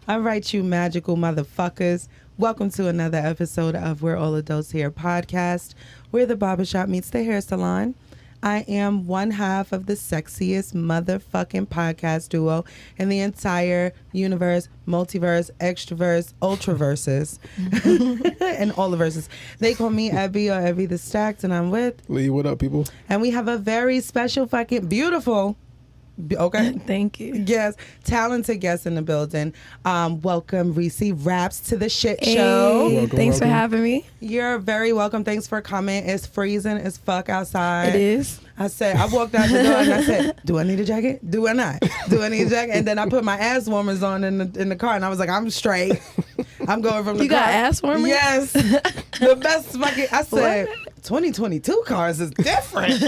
All right, you magical motherfuckers. Welcome to another episode of We're All Adults Here podcast, where the barbershop meets the hair salon. I am one half of the sexiest motherfucking podcast duo in the entire universe, multiverse, extroverse, ultraverses, and all the verses. They call me Abby or Abby the Stacked, and I'm with Lee. What up, people? And we have a very special, fucking beautiful, okay? Thank you. Yes, talented guest in the building. Welcome, ReeCee Raps to the shit show. Hey, thanks for having me. You're very welcome. Thanks for coming. It's freezing as fuck outside. It is. I walked out the door and I said, do I need a jacket? Do I not? Do I need a jacket? And then I put my ass warmers on in the car and I was like, I'm straight. I'm going from the You car. got ass warmers? Yes. The best fucking, I said, 2022 cars is different. It's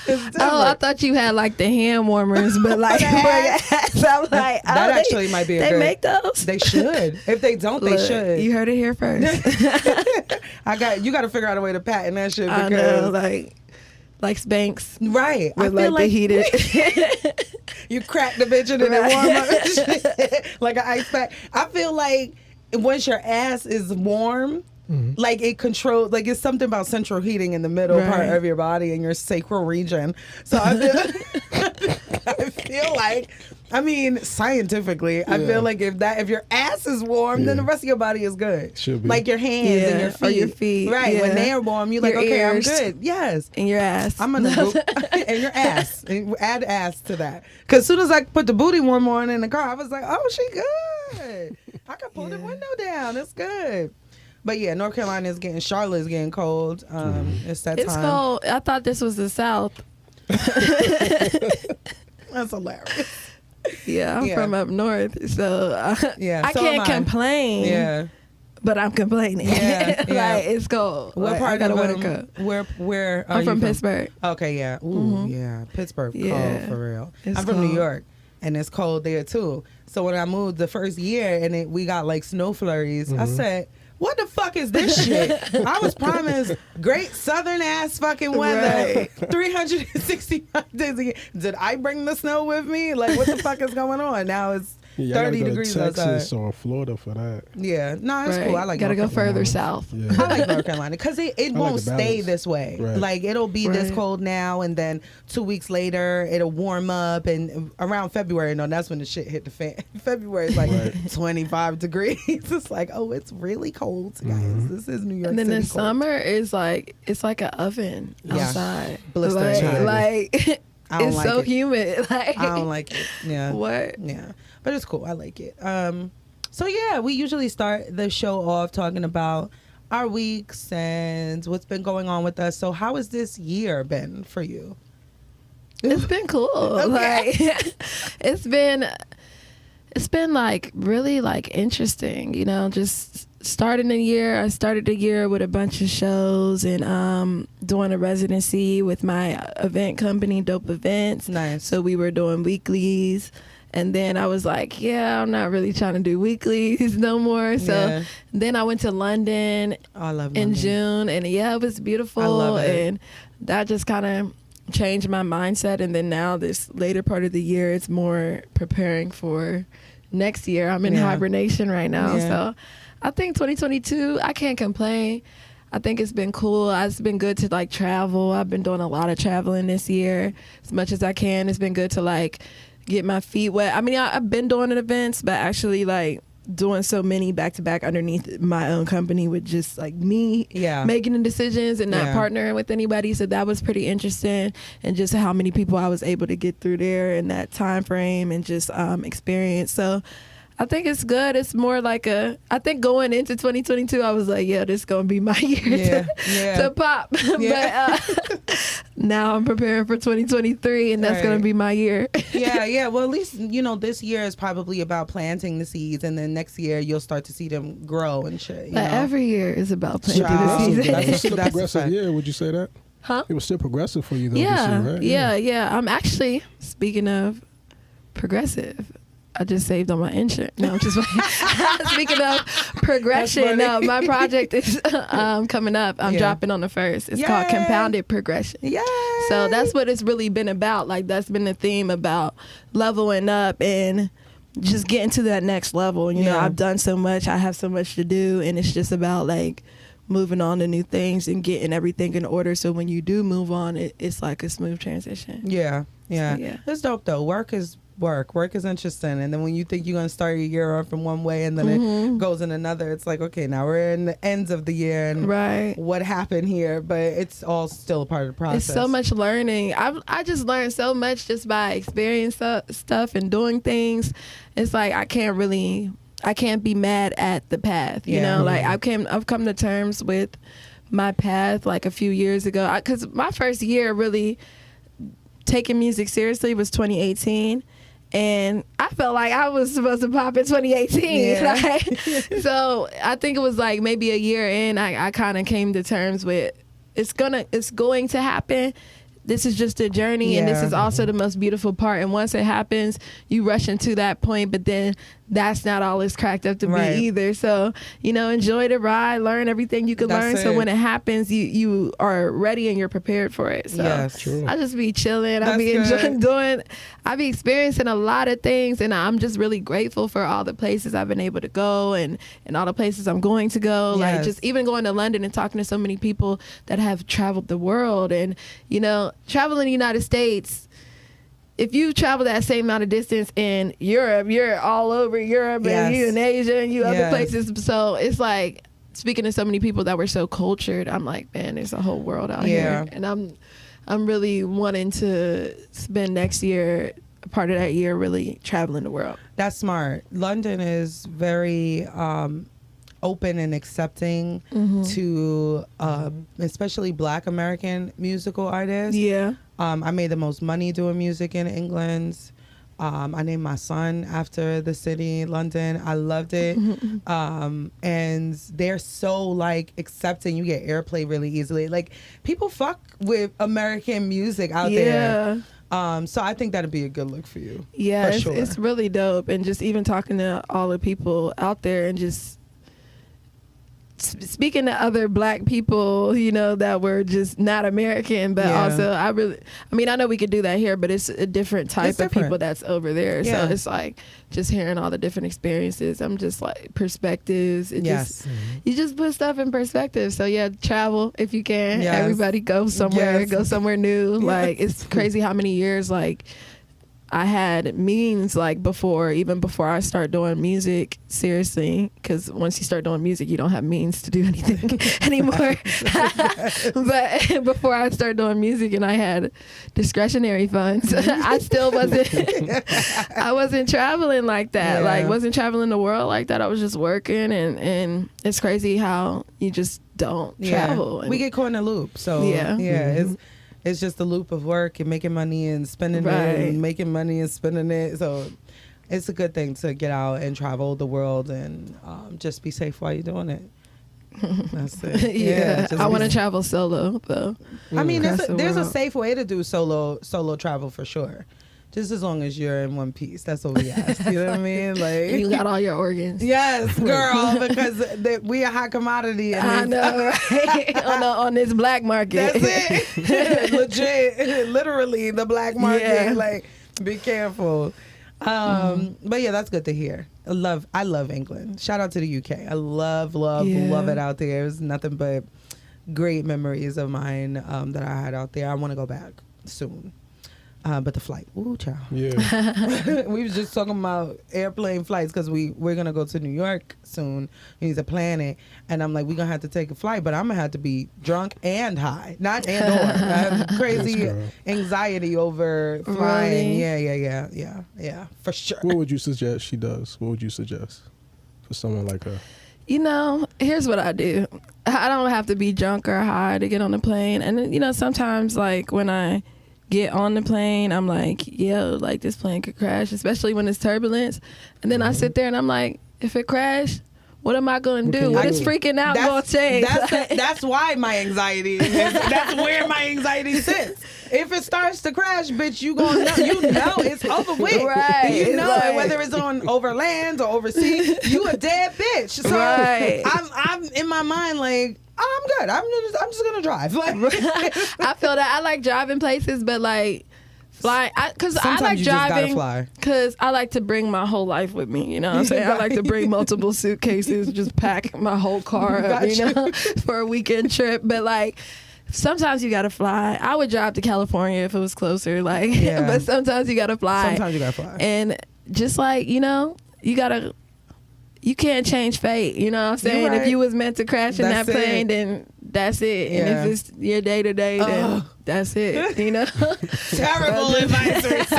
different. Oh, I thought you had like the hand warmers, but like for your ass. I'm like, oh, that actually might be a they good. make those? They should. If they don't, Look, they should. You heard it here first. You got to figure out a way to patent that shit. I know, like Spanx. Right. With like the heated. You crack the bitch and then it warm up like an ice pack. I feel like once your ass is warm, like it controls, like it's something about central heating in the middle part of your body in your sacral region. So I feel like, I mean, scientifically, I feel like if your ass is warm, then the rest of your body is good. Should be. Like your hands and your feet. Or your feet. Right. Yeah. When they're warm, you're like, Your okay, ears. I'm good. Yes. And your ass. I'm gonna go and your ass. And add ass to that. Cause as soon as I put the booty warmer on in the car, I was like, oh, she good. I can pull the window down. It's good. But yeah, North Carolina is Charlotte is getting cold. It's that It's time. cold. I thought this was the South. That's hilarious. Yeah, I'm from up north, so I so can't am I. complain. Yeah. But I'm complaining. Yeah, yeah. Like it's cold. What Like, part I got a of winter coat. Where are I'm you from Pittsburgh. Okay, yeah. Ooh, yeah. Pittsburgh Yeah. cold for real. It's I'm from New cold. York, and it's cold there too. So when I moved the first year and we got like snow flurries, I said, what the fuck is this shit? I was promised great southern ass fucking weather, 365 days a year. Did I bring the snow with me? Like, what the fuck is going on? Now it's 30 degrees to Texas outside. or Florida for that. Yeah, no, it's cool. I like Gotta North go Carolina. further south. Yeah. I like North Carolina because it won't the stay balance. this way. Right. Like it'll be this Right. cold now, and then 2 weeks later it'll warm up, and around February, no, that's when the shit hit the fan. February is like 25 degrees. It's like, oh, it's really cold, guys. This is New York And then City the cold. summer is like it's like an oven outside. Blistering hot. Like I don't it's like so it. humid. Like I don't like it. Yeah. What? Yeah. But it's cool. I like it. So yeah, we usually start the show off talking about our weeks and what's been going on with us. So how has this year been for you? It's been cool. Okay. Like it's been like really like interesting, you know, just starting the year. I started the year with a bunch of shows and doing a residency with my event company, Dope Events. Nice. So we were doing weeklies. And then I was like, yeah, I'm not really trying to do weeklies no more. So then I went to London I love in London. June. And yeah, it was beautiful. I love it. And that just kind of changed my mindset. And then now this later part of the year, it's more preparing for next year. I'm in hibernation right now. Yeah. So I think 2022, I can't complain. I think it's been cool. It's been good to like travel. I've been doing a lot of traveling this year as much as I can. It's been good to like get my feet wet. I mean, I've been doing events, but actually like doing so many back to back underneath my own company with just like me making the decisions and not partnering with anybody. So that was pretty interesting, and just how many people I was able to get through there in that time frame and just experience. So I think it's good. It's more like I think going into 2022, I was like, yeah, this is going to be my year to pop. But now I'm preparing for 2023, and that's going to be my year. Yeah. Well, at least, you know, this year is probably about planting the seeds, and then next year you'll start to see them grow and shit. But every year is about planting the It was seeds. still a progressive year. Would you say that? Huh? It was still progressive for you though. Yeah, this year, right? yeah. I'm actually, speaking of progressive, I just saved on my insurance. No, I'm just speaking of progression. No, my project is coming up. I'm dropping on the 1st. It's called Compounded Progression. Yeah. So that's what it's really been about. Like that's been the theme about leveling up and just getting to that next level. You know, Yeah. I've done so much. I have so much to do, and it's just about like moving on to new things and getting everything in order. So when you do move on, it's like a smooth transition. Yeah. Yeah. It's dope though. Work is interesting, and then when you think you're gonna start your year off from one way and then it goes in another, it's like, okay, now we're in the ends of the year and Right. what happened here, but it's all still a part of the process. It's so much learning. I just learned so much just by experience stuff and doing things. It's like I can't be mad at the path. You know, like I've come to terms with my path like a few years ago, because my first year really taking music seriously was 2018. And I felt like I was supposed to pop in 2018. Yeah. Like, so I think it was like maybe a year in, I kind of came to terms with it's going to happen. This is just a journey, and this is also the most beautiful part. And once it happens, you rush into that point, but then that's not all it's cracked up to be either. So, you know, enjoy the ride, learn everything you can learn. So when it happens, you are ready and you're prepared for it. So I just be chilling. I be enjoying I be experiencing a lot of things, and I'm just really grateful for all the places I've been able to go and all the places I'm going to go. Like just even going to London and talking to so many people that have traveled the world, and, you know, traveling the United States. If you travel that same amount of distance in Europe, you're all over Europe, and you in Asia, and you other places. So it's like, speaking to so many people that were so cultured, I'm like, man, there's a whole world out here. And I'm really wanting to spend next year, part of that year, really traveling the world. That's smart. London is very open and accepting to especially Black American musical artists. I made the most money doing music in England. I named my son after the city, London. I loved it. And they're so like accepting. You get airplay really easily. Like, people fuck with American music out there. So I think that'd be a good look for you. Yeah, for sure. It's really dope. And just even talking to all the people out there and just speaking to other Black people, you know, that were just not American, but also I know we could do that here, but it's a different type of people that's over there. So it's like just hearing all the different experiences. I'm just like perspectives. You just put stuff in perspective. So travel if you can. Everybody go somewhere, go somewhere new. Like, it's crazy how many years like I had means, like, even before I start doing music seriously, because once you start doing music, you don't have means to do anything anymore. But before I started doing music and I had discretionary funds, I still wasn't traveling like that. Like, wasn't traveling the world like that. I was just working, and it's crazy how you just don't travel. And we get caught in a loop. So it's just a loop of work and making money and spending it and making money and spending it. So it's a good thing to get out and travel the world and just be safe while you're doing it. That's it. I want to travel solo, though. I mean, there's a safe way to do solo travel for sure. Just as long as you're in one piece. That's what we ask. You know what I mean? Like, you got all your organs. Yes, girl, because we a hot commodity. I know, right? on this black market. That's it. Legit. Literally the black market. Yeah. Like, be careful. But yeah, that's good to hear. I love England. Shout out to the UK. I love it out there. It was nothing but great memories of mine that I had out there. I want to go back soon. But the flight, ooh, child. Yeah. We was just talking about airplane flights because we're going to go to New York soon. We need to plan it. And I'm like, we're going to have to take a flight, but I'm going to have to be drunk and high. Not and or. I have crazy anxiety over flying. Really? Yeah, for sure. What would you suggest she does? What would you suggest for someone like her? You know, here's what I do. I don't have to be drunk or high to get on the plane. And, you know, sometimes, like, when I get on the plane, I'm like, yo, like, this plane could crash, especially when it's turbulence. And then I sit there and I'm like, if it crashed, what am I going to do? What is freaking out going to change? That's why my anxiety is. That's where my anxiety sits. If it starts to crash, bitch, you gonna know. You know it's over with. Right. You know it, whether it's on over land or overseas, you a dead bitch. So I'm in my mind like, oh, I'm good. I'm just gonna drive. Like, I feel that. I like driving places, but like Fly, because I Sometimes like you just gotta driving. fly. Because I like to bring my whole life with me. You know what I'm saying? I like to bring multiple suitcases, just pack my whole car up, you know, for a weekend trip. But like, sometimes you gotta fly. I would drive to California if it was closer. Like, Yeah. but sometimes you gotta fly. Sometimes you gotta fly. And just like, you know, you can't change fate. You know what I'm saying? right. If you was meant to crash in That's that plane, it. then that's it. Yeah. And if it's your day to day, then that's it. You know? Terrible advice. It's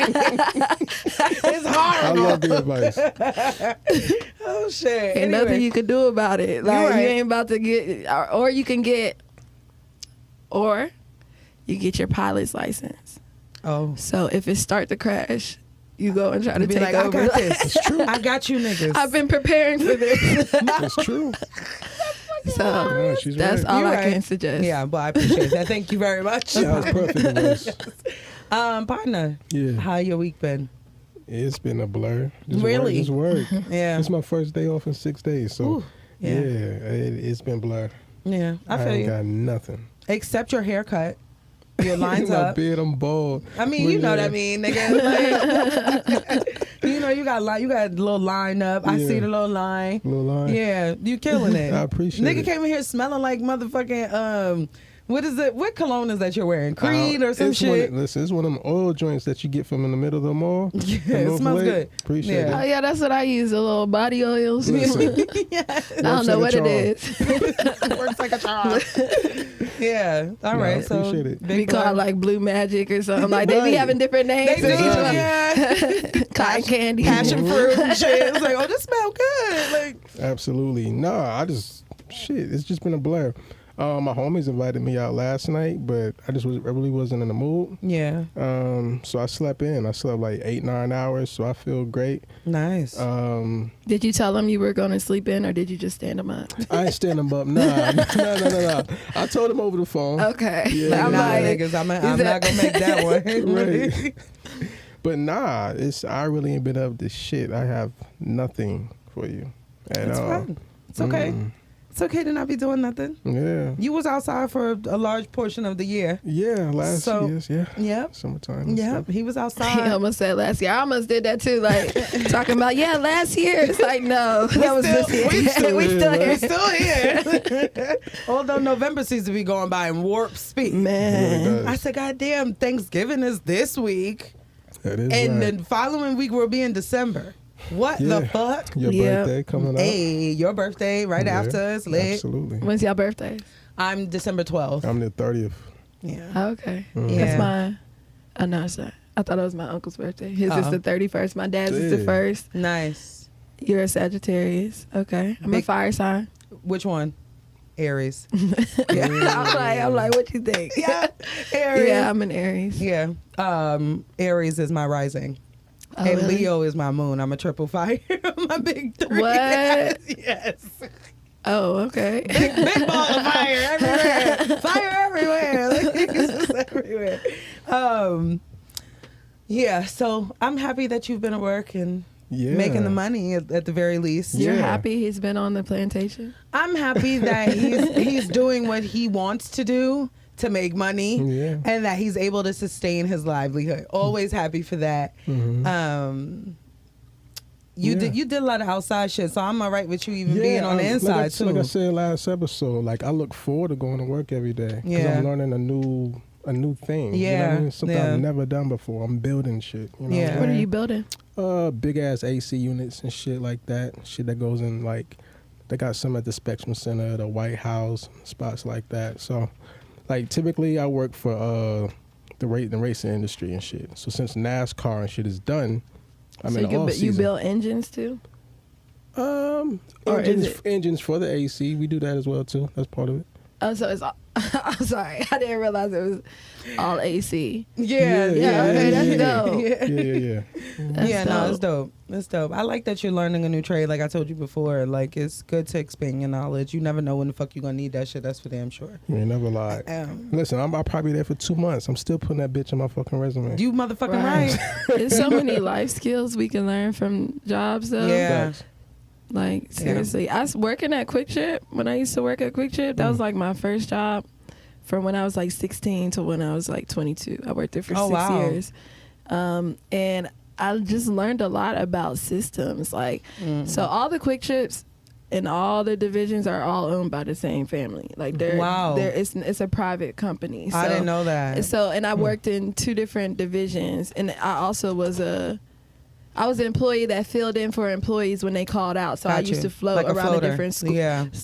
I horrible. love the advice. Oh shit. Ain't nothing Anyway. you can do about it. Like right. you ain't about to get, or you can get, or you get your pilot's license. Oh. So if it start to crash, you go and try to Be take like, over. I got this. It's true. I got you niggas. I've been preparing for this. It's true. So Yeah, she's that's right. all You're I right. can suggest. Yeah, well, I appreciate that. Thank you very much. That was perfect advice. Partner, Yeah. how your week been? It's been a blur. Just Really? Work. Yeah. It's my first day off in 6 days. So, Ooh, yeah, yeah. it's been blur. Yeah, I feel ain't you. got nothing. Except your haircut. Your lines My up. beard, I'm bald. I mean, But you know what yeah. I mean, nigga. Like, you know, you got a little line up. I Yeah. see the little line. Little line. Yeah, you killing it. I appreciate Nigga it. came in here smelling like motherfucking what is it? What cologne is that you're wearing? Creed or some it's shit? Listen, it's one of them oil joints that you get from in the middle of the mall. Yeah, in it North smells Lake. good. Appreciate Yeah. Oh yeah, that's what I use. A little body oils. Listen. I don't know what it is. Works like a charm. Yeah. All No, I right. So appreciate it. big We call boy. it like Blue Magic or something. Like they be Right. having different names. They for do, each one. yeah. Cotton candy. Passion fruit and shit. It's like, oh, this smell good. Like, Absolutely. No, it's just been a blur. My homies invited me out last night, but I really wasn't in the mood. yeah. So I slept in. I slept like 8-9 hours, so I feel great. Nice. Did you tell them you were going to sleep in, or did you just stand them up? I ain't stand them up. Nah. I told him over the phone. Okay. Yeah, I'm yeah. Nah, like, niggas, I'm not that- gonna make that one. Right. But nah, I really ain't been up to shit. I have nothing for you at It's all. fine. It's okay. It's okay to not be doing nothing. Yeah. You was outside for a large portion of the year. Yeah, last year's, yeah. Yep. Summertime. and Yep. stuff. He was He outside. almost said last year. I almost did that too. Like talking about, yeah, last year. It's like, no, that was this year. we still We here, still right? here. Still here. Although November seems to be going by in warp speed. It really Man. does. I said, God damn, Thanksgiving is this week. That is And right. the following week will be in December. What Yeah. the fuck? Your Yeah. birthday coming up. Hey, your birthday right Yeah, after us, lit. Absolutely. When's your birthday? I'm December 12th. I'm the 30th. Yeah. Oh, okay. Yeah. That's mine. Oh, no, it's not. I thought it was my uncle's birthday. His is Uh-oh. the 31st. My dad's is the Damn. 1st. Nice. You're a Sagittarius. Okay. I'm a Big- fire sign. Which one? Aries. I'm like, what you think? Yeah. Aries. Yeah, I'm an Aries. Yeah. Aries is my rising. Oh, and really? Leo is my moon. I'm a triple fire. My big three. What? Yes. Oh, okay. Big ball of fire everywhere. Fire everywhere. Like, it's just everywhere. Yeah, so I'm happy that you've been at work and Yeah. making the money at the very least. You're Yeah. happy he's been on the plantation? I'm happy that he's doing what he wants to do to make money, Yeah. and that he's able to sustain his livelihood. Always happy for that. Mhm. You Yeah. did a lot of outside shit, so I'm all right with you even being on the inside too. Like I said last episode, like I look forward to going to work every day because Yeah. I'm learning a new thing. You know what Yeah, I mean? Something yeah. I've never done before. I'm building shit. You know Yeah. What are you building? Big ass AC units and shit like that. Shit that goes in like they got some at the Spectrum Center, the White House, spots like that. So like typically I work for the racing industry and shit. So since NASCAR and shit is done, I'm So in the off you season. build engines too? Or is Engines, it- engines for the AC. We do that as well too. That's part of it. Oh, so it's all, I'm sorry. I didn't realize it was all AC. Yeah, Yeah, okay, that's yeah. dope. Yeah. That's Yeah, no, it's dope. dope. It's dope. I like that you're learning a new trade. Like I told you before, like it's good to expand your knowledge. You never know when the fuck you're gonna need that shit. That's for damn sure. You ain't never lied. Listen, I'll probably be there for 2 months. I'm still putting that bitch in my fucking resume. You motherfucking Right. right. There's so many life skills we can learn from jobs though. Yeah. Facts. Like seriously, I was working at Quick Trip. When I used to work at Quick Trip, that was like my first job from when I was like 16 to when I was like 22. I worked there for Oh, 6 wow. years. And I just learned a lot about systems. Like, so all the Quick Trips and all the divisions are all owned by the same family. Like, it's a private company. So, I didn't know that. So, and I worked in 2 different divisions, and I also was an employee that filled in for employees when they called out. So I used to float like around the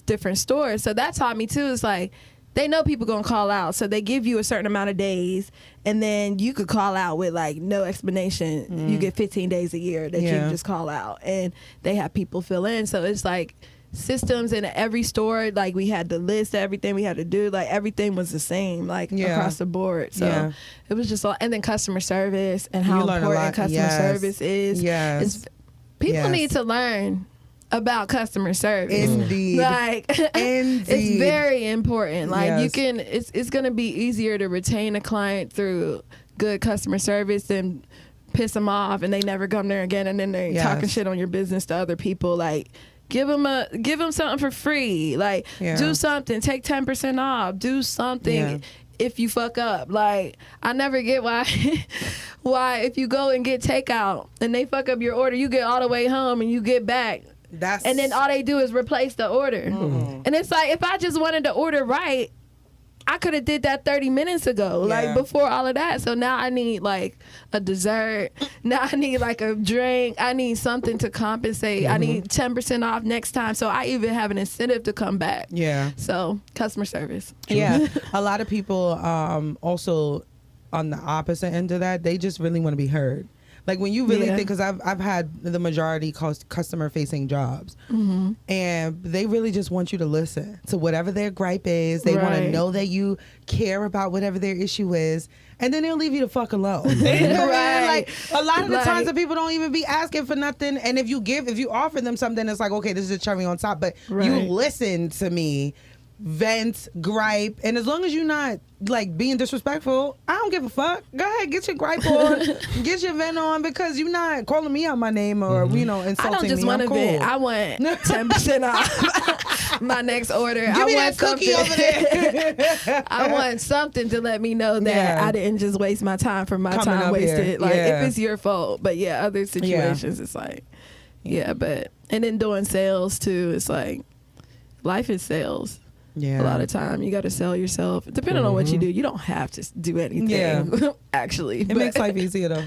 different stores. So that taught me too. It's like, they know people gonna call out, so they give you a certain amount of days, and then you could call out with like no explanation. You get 15 days a year that you can just call out, and they have people fill in. So it's like systems in every store. Like, we had the list of everything we had to do. Like, everything was the same, like across the board. So it was just all, and then customer service and how important customer service is. People need to learn about customer service. Indeed. Like, it's very important. Like, you can, it's going to be easier to retain a client through good customer service than piss them off and they never come there again, and then they're talking shit on your business to other people. Like, give them something for free. Like, do something, take 10% off, do something. If you fuck up, like, I never get why if you go and get takeout and they fuck up your order, you get all the way home and you get back, and then all they do is replace the order. And it's like, if I just wanted to order right, I could have did that 30 minutes ago, like, before all of that. So now I need like a dessert. Now I need like a drink. I need something to compensate. I need 10% off next time. So I even have an incentive to come back. So customer service. A lot of people also on the opposite end of that, they just really want to be heard. Like, when you really think, because I've had the majority customer facing jobs, and they really just want you to listen to whatever their gripe is. They want to know that you care about whatever their issue is, and then they'll leave you the fuck alone. You know what I mean? Like, a lot of the times the people don't even be asking for nothing, and if you offer them something, it's like, okay, this is a cherry on top, but you listen to me vent, gripe, and as long as you're not like being disrespectful, I don't give a fuck. Go ahead, get your gripe on, get your vent on, because you're not calling me out my name or insulting me. I don't just want to vent. I want 10% off my next order. Give me that cookie over there. I want something to let me know that I didn't just waste my time for my time wasted. Here. Like, if it's your fault, but other situations it's like, but and then doing sales too. It's like, life is sales. A lot of time you got to sell yourself. Depending on what you do, you don't have to do anything. Actually, it makes life easier though.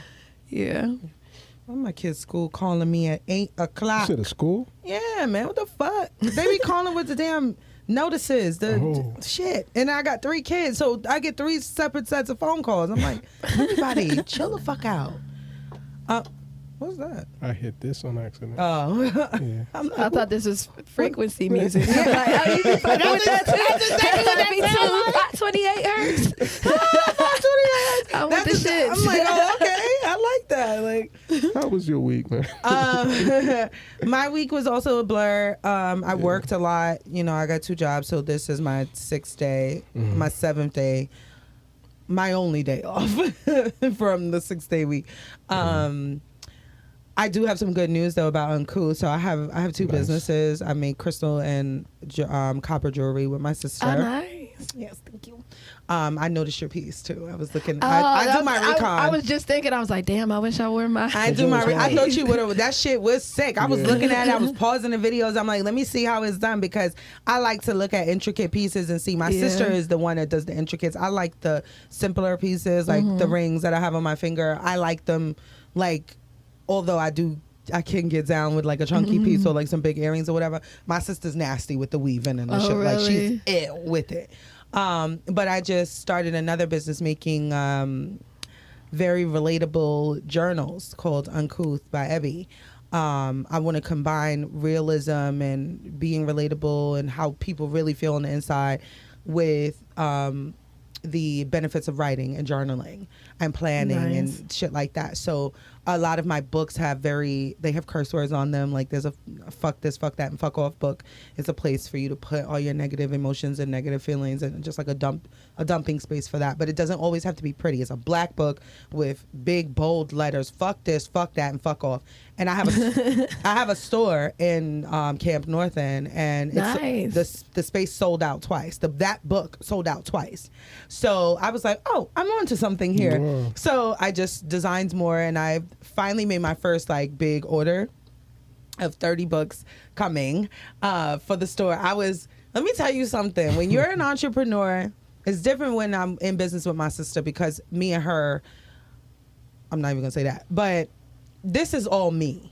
Well, my kid's school calling me at 8 o'clock. Shit, at school? Yeah, man. What the fuck? They be calling with the damn notices, the shit. And I got 3 kids, so I get 3 separate sets of phone calls. I'm like, everybody, chill the fuck out. What's that? I hit this on accident. Oh. Yeah. I thought this was frequency music. I'm like, oh, you be fucking with that too. That's 28 hertz. 28 hertz. I want the shit. I'm like, oh, okay. I like that. Like, how was your week, man? My week was also a blur. I worked a lot. You know, I got 2 jobs, so this is my 6th day, my 7th day, my only day off from the 6-day week. I do have some good news though about Uncouth. So I have 2 businesses. I make crystal and copper jewelry with my sister. Oh, nice. Yes, thank you. I noticed your piece too. I was looking. I do my recon. I was just thinking. I was like, damn. I wish I wore my. I thought you would have. That shit was sick. I was looking at it. I was pausing the videos. I'm like, let me see how it's done, because I like to look at intricate pieces and see. My sister is the one that does the intricates. I like the simpler pieces, like the rings that I have on my finger. I like them, like. Although I can get down with like a chunky piece or like some big earrings or whatever. My sister's nasty with the weaving and the shit. Really? Like, she's ill with it. But I just started another business making very relatable journals called Uncouth by Ebby. I want to combine realism and being relatable and how people really feel on the inside with the benefits of writing and journaling and planning and shit like that. So a lot of my books they have curse words on them. Like there's a fuck this, fuck that, and fuck off book. It's a place for you to put all your negative emotions and negative feelings, and just like a dumping space for that. But it doesn't always have to be pretty. It's a black book with big bold letters. Fuck this, fuck that, and fuck off. And I have a store in Camp North End, and it's, the space sold out twice. That book sold out twice. So I was like, oh, I'm onto something here. Wow. So I just designed more, and I finally made my first like big order of 30 books coming for the store. Let me tell you something. When you're an entrepreneur, it's different when I'm in business with my sister, because me and her, I'm not even gonna say that, but this is all me.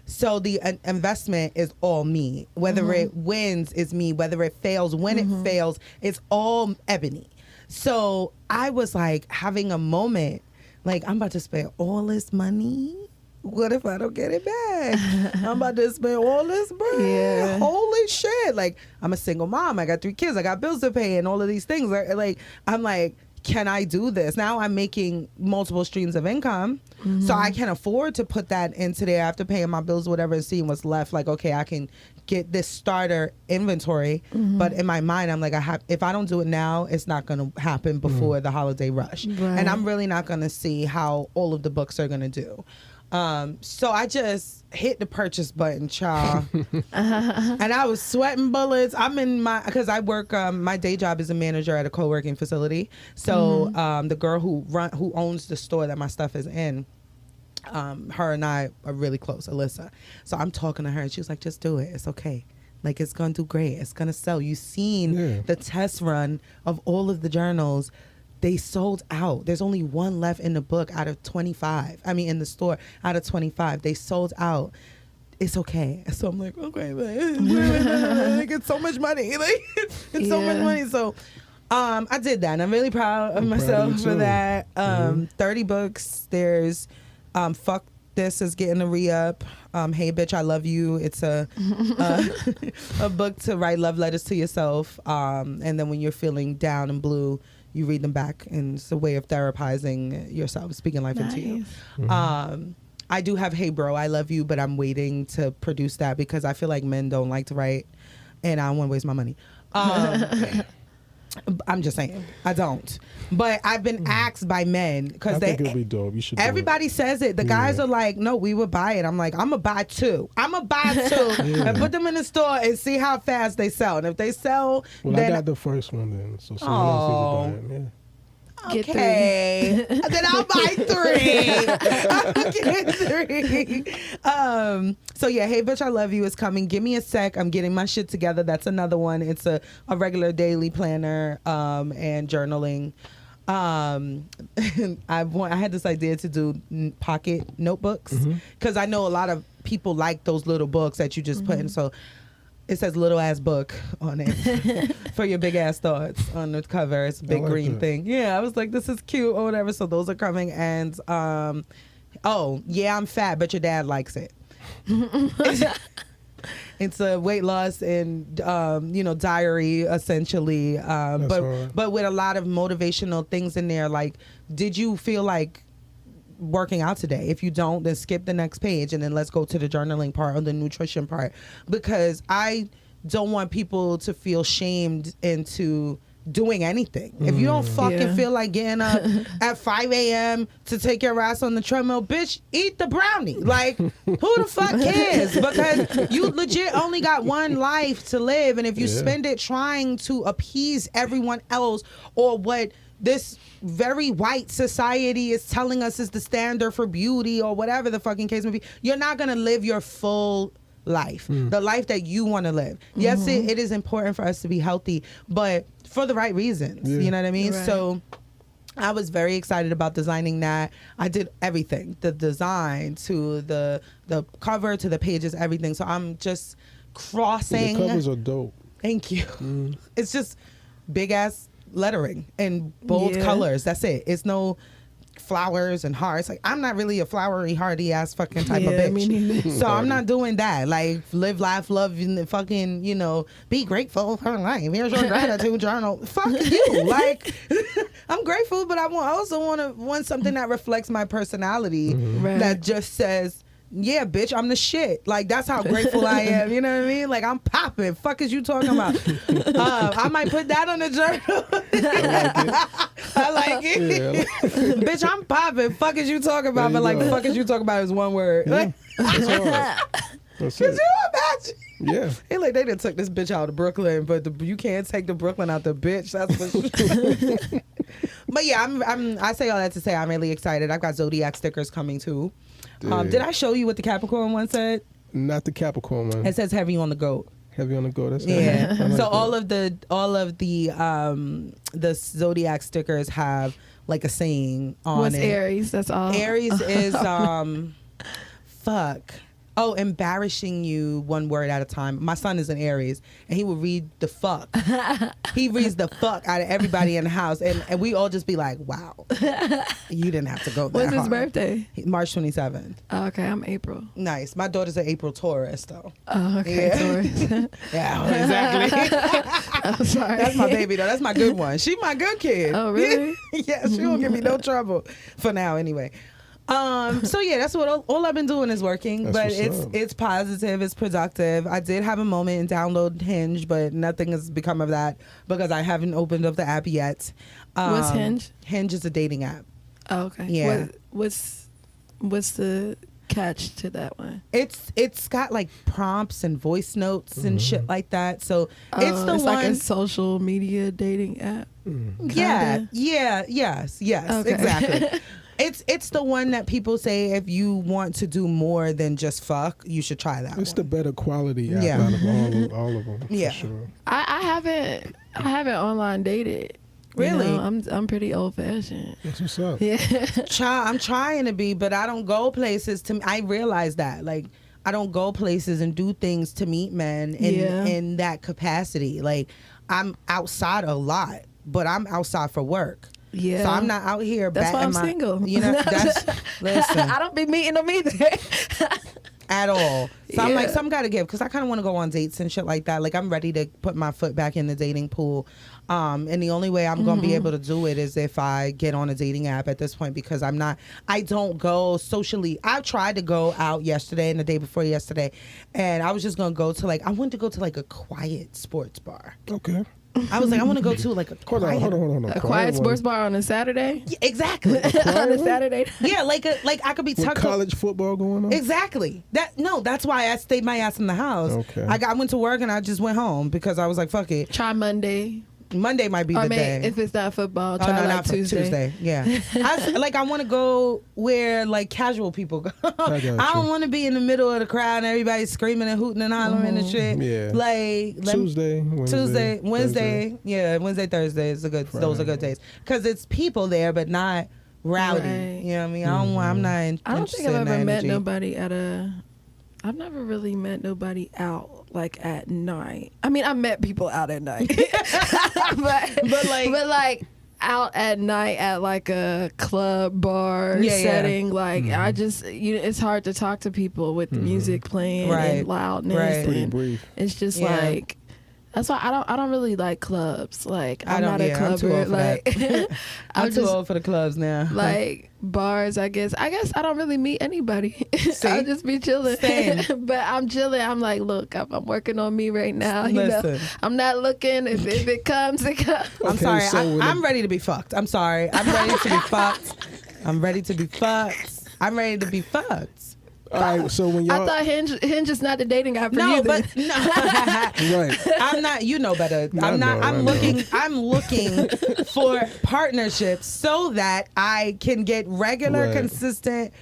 So the investment is all me. Whether it wins is me. Whether it fails, when it fails, it's all Ebony. So I was like having a moment, like, I'm about to spend all this money. What if I don't get it back? I'm about to spend all this bread. Yeah. Holy shit. Like, I'm a single mom. I got 3 kids. I got bills to pay and all of these things. Like, I'm like, can I do this? Now I'm making multiple streams of income. So I can afford to put that into there after paying my bills, whatever, and seeing what's left. Like, okay, I can get this starter inventory. But in my mind, I'm like, if I don't do it now, it's not going to happen before the holiday rush. Right. And I'm really not going to see how all of the books are going to do. So I just hit the purchase button, child. And I was sweating bullets. I'm in because I work, my day job is a manager at a co-working facility. So the girl who owns the store that my stuff is in, her and I are really close, Alyssa. So I'm talking to her, and she was like, just do it. It's okay. Like, it's going to do great. It's going to sell. You've seen the test run of all of the journals. They sold out. There's only one left in the book out of 25. I mean, in the store out of 25. They sold out. It's okay. So I'm like, okay, like, it's so much money. Like, it's so much money. So I did that, and I'm really proud of myself for that. 30 books. There's Fuck This is getting a re-up. Hey Bitch, I Love You. It's a book to write love letters to yourself. And then when you're feeling down and blue, you read them back, and it's a way of therapizing yourself, speaking life into you. I do have Hey Bro, I Love You, but I'm waiting to produce that because I feel like men don't like to write, and I don't want to waste my money. I'm just saying, I don't. But I've been asked by men because I think it'll be dope. You should. Everybody says it. The guys are like, "No, we would buy it." I'm like, "I'm gonna buy 2. I'm gonna buy 2 and put them in the store and see how fast they sell. And if they sell, then I got the first one then. So someone else needs to buy it. Yeah. Okay, then I'll buy 3. I'll get 3. So yeah, Hey Bitch, I Love You is coming. Give me a sec. I'm getting my shit together. That's another one. It's a regular daily planner and journaling. I had this idea to do pocket notebooks because I know a lot of people like those little books that you just put in. So it says little ass book on it for your big ass thoughts on the cover. It's a big green thing. Yeah, I was like, this is cute or whatever. So those are coming. And oh yeah, I'm fat, but your dad likes it. It's a weight loss and diary essentially, but with a lot of motivational things in there. Like, did you feel like working out today? If you don't, then skip the next page and then let's go to the journaling part or the nutrition part, because I don't want people to feel shamed into doing anything. If you don't fucking feel like getting up at 5 a.m. to take your ass on the treadmill, bitch, eat the brownie. Like, who the fuck cares? Because you legit only got one life to live, and if you spend it trying to appease everyone else or what this very white society is telling us is the standard for beauty or whatever the fucking case may be, you're not gonna live your full life, the life that you want to live. Yes, it is important for us to be healthy, but for the right reasons. You know what I mean? Right. So I was very excited about designing that. I did everything, the design to the cover to the pages, everything. So I'm just crossing. The covers are dope. Thank you. It's just big ass lettering and bold colors. That's it. It's no flowers and hearts. Like, I'm not really a flowery, hardy ass fucking type of bitch. Me neither. So I'm not doing that. Like, live, laugh, love, and fucking, you know, be grateful for life. Here's your gratitude journal. Fuck you. Like, I'm grateful, but I also want something that reflects my personality. Right. That just says, yeah, bitch, I'm the shit. Like, that's how grateful I am. You know what I mean? Like, I'm popping. Fuck is you talking about? I might put that on the journal. I like it. Yeah. Bitch, I'm popping. Fuck is you talking about? There But you like, go. fuck is you talking about is one word. Yeah. Like, That's hard. That's could it. you imagine? Yeah. They like, they done took this bitch out of Brooklyn, but you can't take the Brooklyn out the bitch. That's for sure. But yeah, I say all that to say I'm really excited. I've got Zodiac stickers coming too. Did I show you what the Capricorn one said? Not the Capricorn one. It says heavy on the goat. Heavy on the go. That's Yeah. I like So that. all of the Zodiac stickers have like a saying on What's it. Aries? That's all. Aries is fuck. Oh, embarrassing you one word at a time. My son is an Aries, and he will read the fuck. He reads the fuck out of everybody in the house, and we all just be like, wow, you didn't have to go that When's his hard. birthday? March 27th. Oh, okay, I'm April. Nice. My daughter's an April Taurus, though. Oh, okay, Yeah. Taurus. Yeah, exactly. I'm sorry. That's my baby, though. That's my good one. She my good kid. Oh, really? Yeah, she don't give me no trouble for now, anyway. So yeah, that's what all I've been doing is working, That's but what's up. it's positive, it's productive. I did have a moment and download Hinge, but nothing has become of that because I haven't opened up the app yet. What's Hinge? Hinge is a dating app. Oh, okay. Yeah. What's the catch to that one? It's got like prompts and voice notes and shit like that. So it's the it's one. like a social media dating app. Yeah, yes, Okay. exactly. It's the one that people say if you want to do more than just fuck, you should try that. It's one. the better quality app Yeah. out of all of them. Yeah. For sure. I haven't online dated. You Really? know, I'm pretty old fashioned. That's what's up. Yeah. I'm trying to be, but I don't go places I realize that. Like, I don't go places and do things to meet men in that capacity. Like, I'm outside a lot, but I'm outside for work. Yeah. So I'm not out here. That's why I'm batting single. You know, listen. I don't be meeting them either. At all. So I'm like, Yeah. some gotta give, because I kind of want to go on dates and shit like that. Like, I'm ready to put my foot back in the dating pool. And the only way I'm gonna be able to do it is if I get on a dating app at this point, because I don't go socially. I tried to go out yesterday and the day before yesterday, and I was just gonna go to I wanted to go to like a quiet sports bar. Okay. I was like, I want to go to like a Hold quiet. on. A quiet sports bar on a Saturday. Yeah, exactly. On a Saturday. Yeah, like I could be With tucked college football going on? Exactly. That's why I stayed my ass in the house. Okay. I went to work and I just went home because I was like, fuck it. Try Monday. Monday might be Or the maybe day. if it's not football, Oh, try no, like not for Tuesday. Yeah. I want to go where like casual people go. I got don't you. want to be in the middle of the crowd and everybody screaming and hooting and hollering and shit. Yeah. Like Tuesday, Wednesday. Wednesday. Yeah, Wednesday, Thursday is those are good days because it's people there, but not rowdy. Right. You know what I mean? I'm not. I don't interested think I've in ever that met energy. nobody I've never really met nobody out like at night. I mean, I met people out at night, but like out at night at like a club bar Yeah, setting. Like I just, it's hard to talk to people with the music playing Right. and loudness. Right. Pretty And brief. it's just Yeah. like. That's why I don't really like clubs. Like I'm not a I'm too clubber. old for Like that. I'm I'm too just old for the clubs now. like bars. I guess I don't really meet anybody. See? I'll just be chilling. Same. But I'm chilling. I'm like, look, I'm working on me right now. You know, Listen. I'm not looking. If it comes, it comes. I'm Okay, sorry. so when I'm ready to be fucked. I'm sorry. I'm ready to be fucked. I'm ready to be fucked. I'm ready to be fucked. All right, so when I y'all thought Hinge is not the dating app for No, you. but no. right, I'm not. You know better. I I'm not. know, I I'm know. looking. I'm looking for partnerships so that I can get regular, Right. consistent,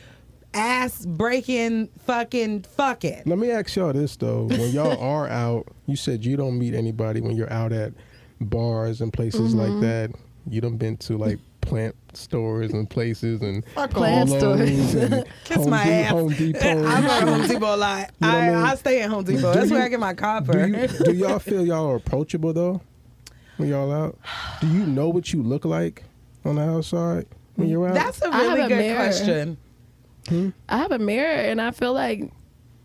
ass breaking, fucking. let me ask y'all this though: when y'all are out, you said you don't meet anybody when you're out at bars and places like that. You done been to like plant stores and places and Plant Lowe's stores. and Kiss my ass. Home Depot. and I'm at shit. Home Depot a lot. You know what I mean? I stay at Home Depot. That's where I get my copper. Do y'all feel y'all are approachable though when y'all out? Do you know what you look like on the outside? when you're out? That's a I have really a good mirror. question. I have a mirror, and I feel like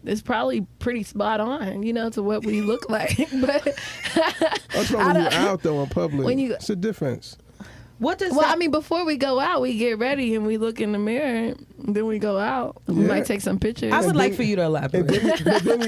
it's probably pretty spot on, to what we look like. But That's why when you're out though in public, it's a difference. What does well, I mean, before we go out, we get ready and we look in the mirror. And then we go out. We might take some pictures. I would like for you to elaborate.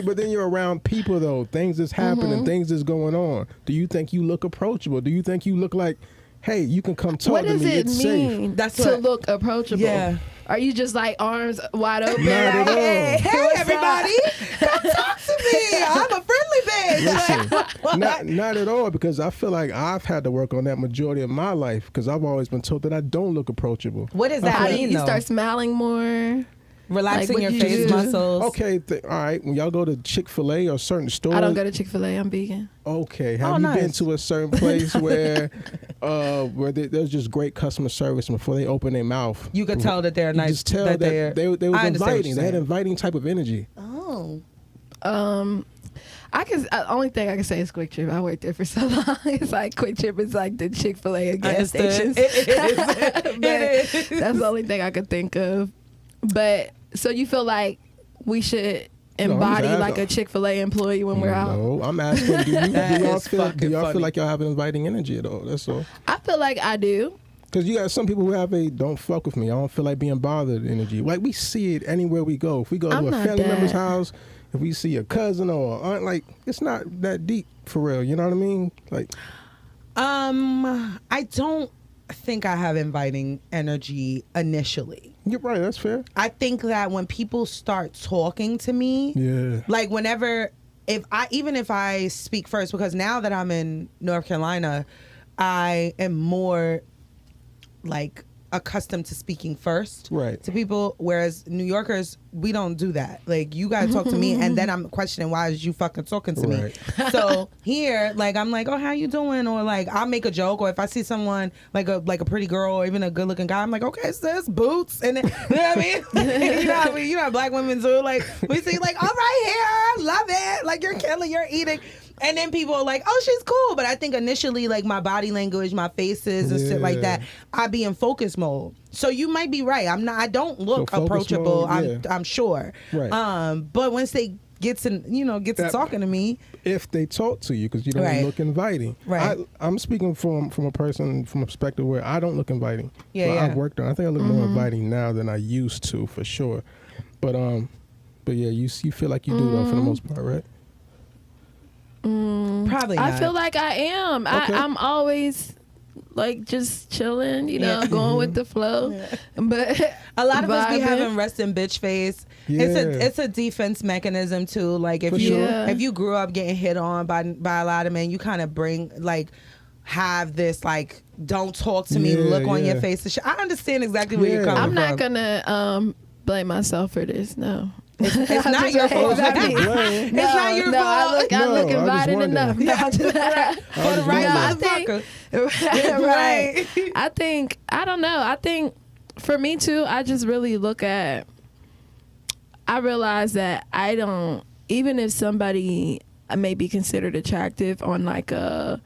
But then you're around people though. Things is happening. Things is going on. Do you think you look approachable? Do you think you look like, hey, you can come talk what to me? does it It's mean safe. That's to what- look approachable? Yeah. Are you just like arms wide open? Not at all. Hey, everybody, come talk to me. I'm a friendly bitch. Listen, not at all, because I feel like I've had to work on that majority of my life because I've always been told that I don't look approachable. What does that How do mean? you though? start smiling more? Relaxing like, your what face you do? muscles. Okay, all right. When y'all go to Chick-fil-A or certain stores, I don't go to Chick-fil-A. I'm vegan. okay, have Oh, you nice. been to a certain place where there's just great customer service, and before they open their mouth, You could tell that they're you nice. just tell that that they was I understand what inviting. you're They had saying. inviting type of energy. Oh. Only thing I can say is Quick Trip. I worked there for so long. It's like Quick Trip is like the Chick-fil-A of gas Understood. stations. It is. But It is. that's the only thing I could think of. But so you feel like we should embody just like a Chick-fil-A employee when we're out? No, I'm asking, do y'all is feel fucking funny. like y'all have an inviting energy at all? That's all. I feel like I do. Because you got some people who have a don't fuck with me, I don't feel like being bothered energy. Like we see it anywhere we go. If we go to I'm a not family member's that. house, if we see a cousin or a aunt, like it's not that deep for real. You know what I mean? Like, I don't think I have inviting energy initially. you're right. That's fair. I think that when people start talking to me, Yeah. like whenever, if I speak first, because now that I'm in North Carolina, I am more like accustomed to speaking first Right. to people, whereas New Yorkers, we don't do that. Like, you gotta talk to me, and then I'm questioning, why is you fucking talking to me? Right. So here, like, I'm like, oh, how you doing? Or like, I'll make a joke, or if I see someone like a pretty girl or even a good looking guy, I'm like, okay, sis, boots, and then, you know what I mean? you know what I mean? You know, black women do. Like, we see like, all right, here, love it. Like, you're killing, you're eating. And then people are like, oh, she's cool. But I think initially, like, my body language, my faces and shit like Yeah. that, I be in focus mode. So you might be right. I don't look So focus approachable, mode, yeah. I'm sure. Right. But once they get to talking to me, If they talk to you, because you don't Right. look inviting. Right. I'm speaking from a person, from a perspective where I don't look inviting. Yeah, But yeah. I've worked on. I think I look more inviting now than I used to, for sure. But yeah, you feel like you do though for the most part, right? probably not. I feel like I am. Okay. I'm always like just chilling, going with the flow. But a lot of us be vibing. having resting bitch face. Yeah. It's a defense mechanism too. Like if For you sure. if you grew up getting hit on by a lot of men, you kind of have this like, don't talk to me, Yeah, look on your yeah. face and shit. I understand exactly where you're Yeah. coming I'm from. not gonna blame myself for this. No. It's not your fault. Exactly. It's not your no, I fault. look No, I just inviting wondered. enough. No, I'm just- For the right No, I think- motherfucker. right. I don't know. I think for me too, I just really I realize that I don't, even if somebody may be considered attractive on like a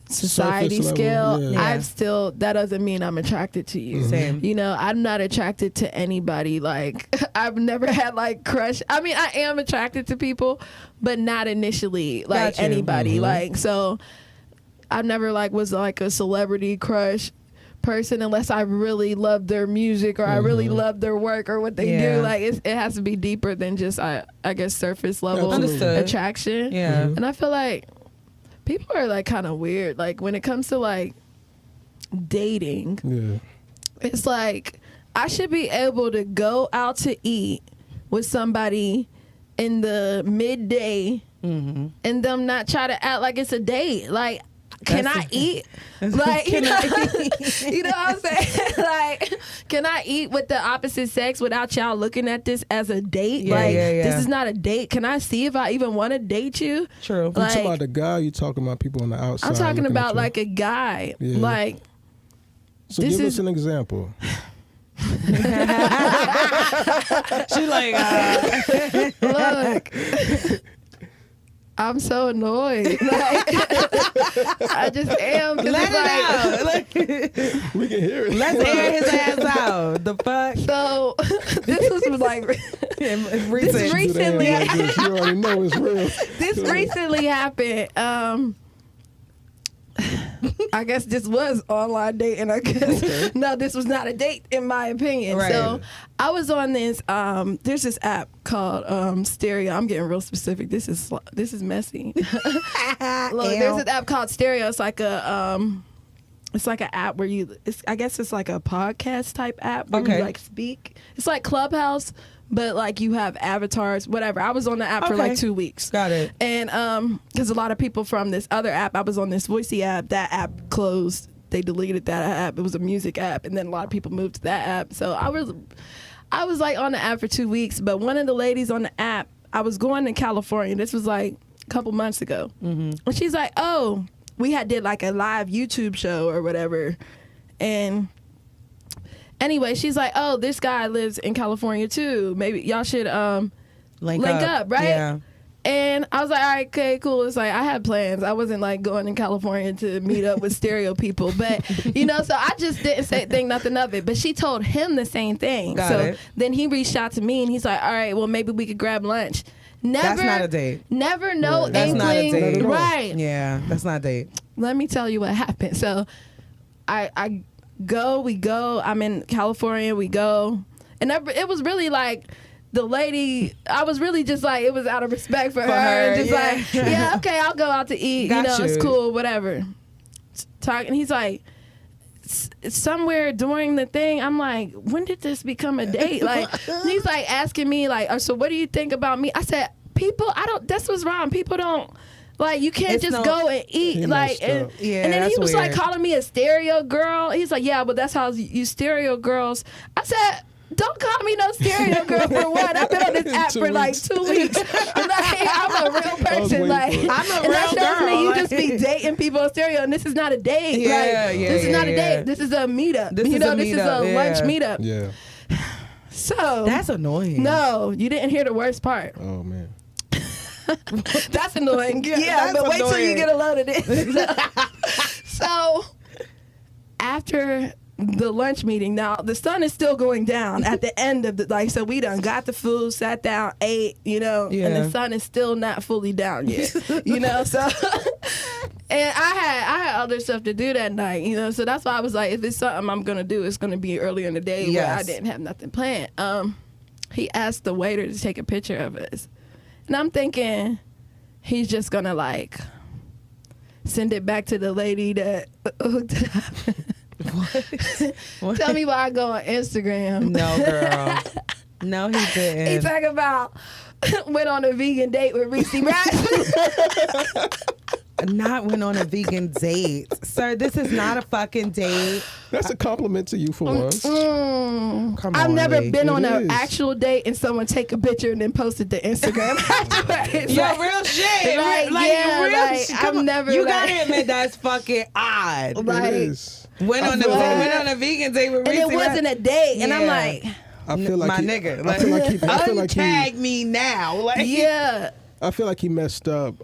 society Surface scale, level, yeah. I've still, that doesn't mean I'm attracted to you. Same. I'm not attracted to anybody. Like, I've never had like crush. I mean, I am attracted to people, but not initially like Gotcha. anybody. Like, so I never like was like a celebrity crush person unless I really love their music or I really love their work or what they Yeah. do. Like, it has to be deeper than just I guess surface level Understood. attraction. Yeah. And I feel like people are like kind of weird. Like when it comes to like dating, Yeah. it's like I should be able to go out to eat with somebody in the midday and them not try to act like it's a date. Like, can That's I eat? Like, you know what I'm saying? Like, can I eat with the opposite sex without y'all looking at this as a date? Yeah, like, yeah, yeah. this is not a date. Can I see if I even want to date you? True. You talking Like, about the guy? You talking about people on the outside? I'm talking looking at about you? like a guy. Yeah. Like, So this give is- us an example. She like, look. I'm so annoyed. Like, I just am. Let it out. Like, We can hear it. let's air his ass out. The fuck? So this was like Recent. recently. Like this. You already know it's real. This recently happened. I guess this was online dating. I guess no, this was not a date in my opinion. Right. So I was on this. There's this app called Stereo. I'm getting real specific. This is messy. Look, there's this app called Stereo. It's like an app where I guess it's like a podcast type app where you like speak. It's like Clubhouse, but like you have avatars, whatever. I was on the app for like 2 weeks. Got it. And because a lot of people from this other app, I was on this Voicey app. That app closed. They deleted that app. It was a music app, and then a lot of people moved to that app. So I was like on the app for 2 weeks. But one of the ladies on the app, I was going to California. This was like a couple months ago, and she's like, "Oh, we did like a live YouTube show or whatever," and anyway, she's like, "Oh, this guy lives in California too. Maybe y'all should link up, right?" Yeah. And I was like, "All right, okay, cool." It's like I had plans. I wasn't like going to California to meet up with Stereo people, but so I just didn't think nothing of it. But she told him the same thing. Got so it. then he reached out to me and he's like, "All right, well maybe we could grab lunch." Never. That's not a date. Never, no Right. That's not a inkling. date. Right. Yeah, that's not a date. Let me tell you what happened. So we go. I'm in California, we go. And it was really like the lady, I was really just like, it was out of respect for her. Just yeah. like, yeah, okay, I'll go out to eat. Got you. It's cool, whatever. And he's like, somewhere during the thing, I'm like, when did this become a date? Like, he's like asking me like, so what do you think about me? I said, that's what's wrong. People don't, like, you can't just go and eat. Like, and then he that's was like weird. calling me a stereo girl. He's like, yeah, but that's how you stereo girls. I said, don't call me no stereo girl for what? I've been on this app for like 2 weeks. Like, I'm a real person. Like, I'm a and that real shows girl. me you Like- just be dating people on stereo, and this is not a date. Yeah, like, yeah, this is not a yeah. date. This is a meetup. This is a this is meetup, a lunch yeah. meetup. Yeah. So That's annoying. no, you didn't hear the worst part. Oh man. That's annoying. Yeah, that's but wait till you annoying. get a load of this. So after the lunch meeting, now the sun is still going down at the end of the so we done got the food, sat down, ate, and Yeah. the sun is still not fully down yet. So and I had other stuff to do that night, so that's why I was like, if it's something I'm gonna do, it's gonna be early in the day where I Yes. didn't have nothing planned. He asked the waiter to take a picture of us. And I'm thinking he's just gonna like send it back to the lady that hooked it up. What? Tell me why I go on Instagram. No, girl. No, he He didn't. talk about went on a vegan date with ReeCee, right? Not went on a vegan date. Sir, this is not a fucking date. That's a compliment to you for once. Come I've on, never Lee. been It on an is. actual date and someone take a picture and then post it to Instagram afterwards. Yo, Like, real shit. like, like, yeah, real like, shit. I've Come on. never, You like- gotta admit that's fucking odd. Like, It is. Went on a vegan date with and Reese. it wasn't a date, and I'm Yeah. like, I feel like my he, nigga. I feel like he. Untag me now. Like, yeah. I feel like he messed up.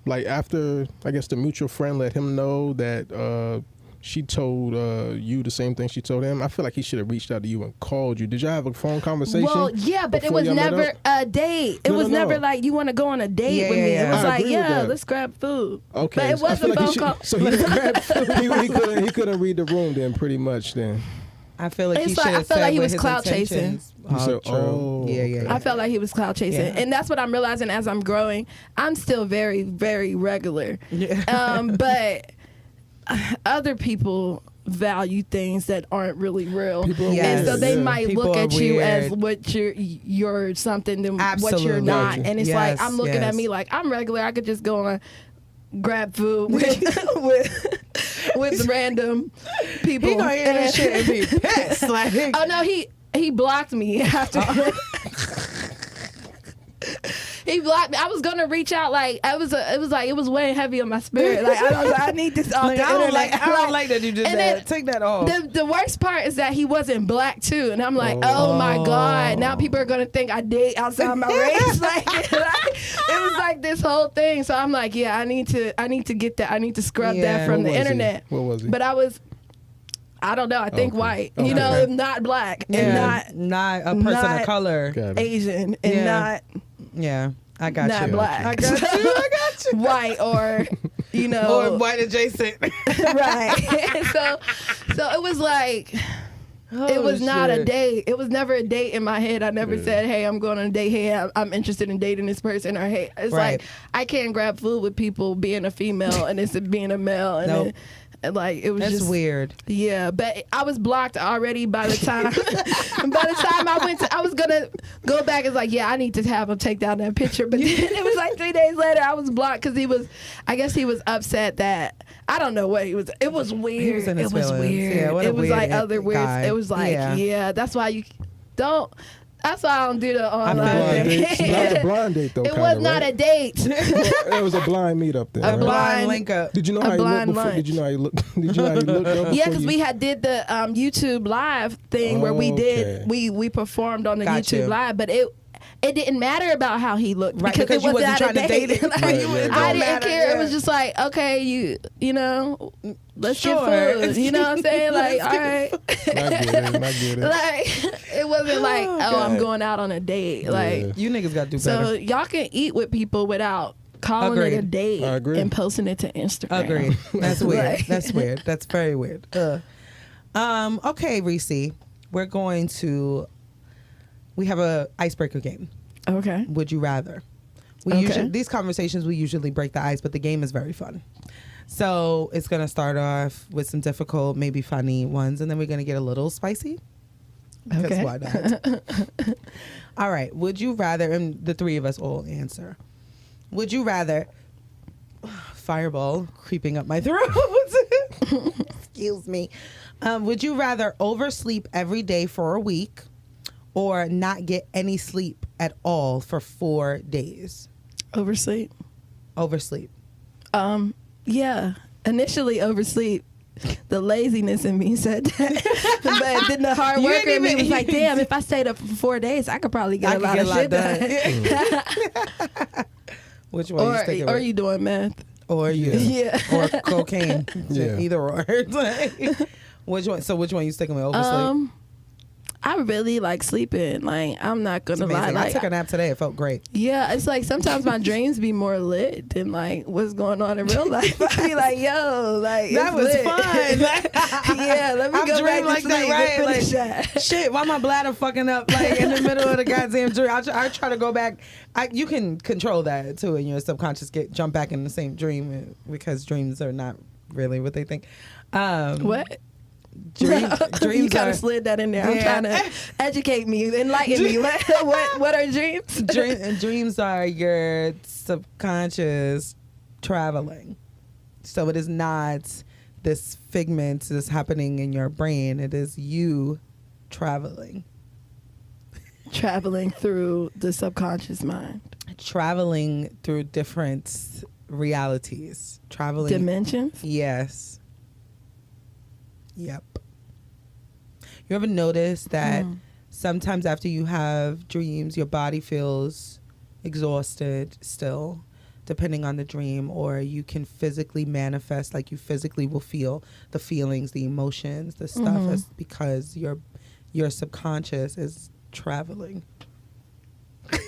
Like after, I guess the mutual friend let him know that she told you the same thing she told him. I feel like he should have reached out to you and called you. Did y'all have a phone conversation? Well, yeah, but it before was y'all met never up? a date. It No, was no, no. never like, you want to go on a date Yeah, with me. yeah, It was I like, agree with yeah, that. let's grab food. Okay, But it so I feel wasn't like phone he call. should. So he couldn't read the room then, pretty much then. I feel like It's he like- should I have felt said like he what was his clout chasing. intentions. You said, true. oh, Yeah. I felt like he was cloud chasing, Yeah. and that's what I'm realizing as I'm growing. I'm still very, very regular, but other people value things that aren't really real, People are Yes. and so they weird, yeah. might People look are at you as weird. what you're something than what Absolutely. you're not, Gotcha. and it's Yes, like I'm looking yes. at me like I'm regular. I could just go on. Grab food with random people. He gonna hear this shit and be pissed. Like, Oh no, he blocked me after. He he blocked me. I was gonna reach out, like it was weighing heavy on my spirit. Like I need this off Like, the internet. I don't like that you did And that. then Take that off. The worst part is that he wasn't black too, and I'm like, oh my god, now people are gonna think I date outside my race. Like, it was like this whole thing. So I'm like, yeah, I need to get that. I need to scrub that from the internet. What was he? But I don't know. I think white. Okay. You know, not black and not a person of color. Got it. Asian and not Yeah, I got not you. black. I got you. I got you. White or you know Or white adjacent. right. so it was like. It was not a date. It was never a date in my head. I never said, hey, I'm going on a date. Hey, I'm interested in dating this person. Or, hey, it's like, I can't grab food with people being a female and it's being a male. And and like, it was That's just weird. Yeah, but I was blocked already by the time. I was going to go back. It's like, yeah, I need to have him take down that picture. But then it was like 3 days later, I was blocked because I guess he was upset that, I don't know what he was. It was weird. He was in his it was feelings. weird. Yeah, what a it was weird like other weird. guy. It was like, yeah, that's why you don't. That's why I don't do the online Blind thing. date. That was a blind date though. It was not a date. It was a blind meetup there. A blind link up. Did you know how he looked before? Did you know how he looked? Did you know how he looked? Though, Yeah, because we had did the YouTube live thing where we performed on the YouTube live, but it didn't matter about how he looked because you it was wasn't not trying a to date. date him. I didn't care. It was just like, okay, you know, let's get food. You know what I'm saying? Like, all right. I get it. Like, it wasn't like, I'm going out on a date. Like, you niggas got to do so better. y'all can eat with people without calling it a date and posting it to Instagram. Agreed. That's weird. Like- That's weird. That's very weird. Okay, ReeCee, we have a icebreaker game. Okay. Would you rather? These conversations, we usually break the ice, but the game is very fun. So it's going to start off with some difficult, maybe funny ones, and then we're going to get a little spicy. Because Okay. why not? All right. Would you rather, and the three of us all answer, would you rather, fireball creeping up my throat. Excuse me. Would you rather oversleep every day for a week or not get any sleep at all for 4 days? Oversleep. Oversleep. Yeah. Initially oversleep. The laziness in me said that. But then the hard You worker in me didn't was even- like, damn, if I stayed up for 4 days, I could probably get a lot of shit done. Which one you sticking Or with? you doing meth. Or you. Yeah. Or cocaine. Yeah. Either or. Which one? So which one you sticking with? Oversleep? I really like sleeping. Like, I'm not It's gonna lie. amazing. Like, I took a nap today. It felt great. yeah, it's like sometimes my dreams be more lit than like what's going on in real life. I be like, yo, like That it's was lit. fun. Yeah, let me I've go back dreamed to like sleep that, and right? finish Like, that. shit, why my bladder fucking up like in the middle of the goddamn dream? I try to go back. You can control that too, and your subconscious jump back in the same dream because dreams are not really what they think. What? Dreams you kind are of slid that in there. Yeah. I'm trying to educate me, enlighten me. What are dreams? dreams are your subconscious traveling. So it is not this figment that's happening in your brain. It is you traveling. Traveling through the subconscious mind. Traveling through different realities. Traveling. Dimensions? Yes. Yep. You ever notice that sometimes after you have dreams, your body feels exhausted still, depending on the dream, or you can physically manifest, like you physically will feel the feelings, the emotions, the stuff. That's because your subconscious is traveling.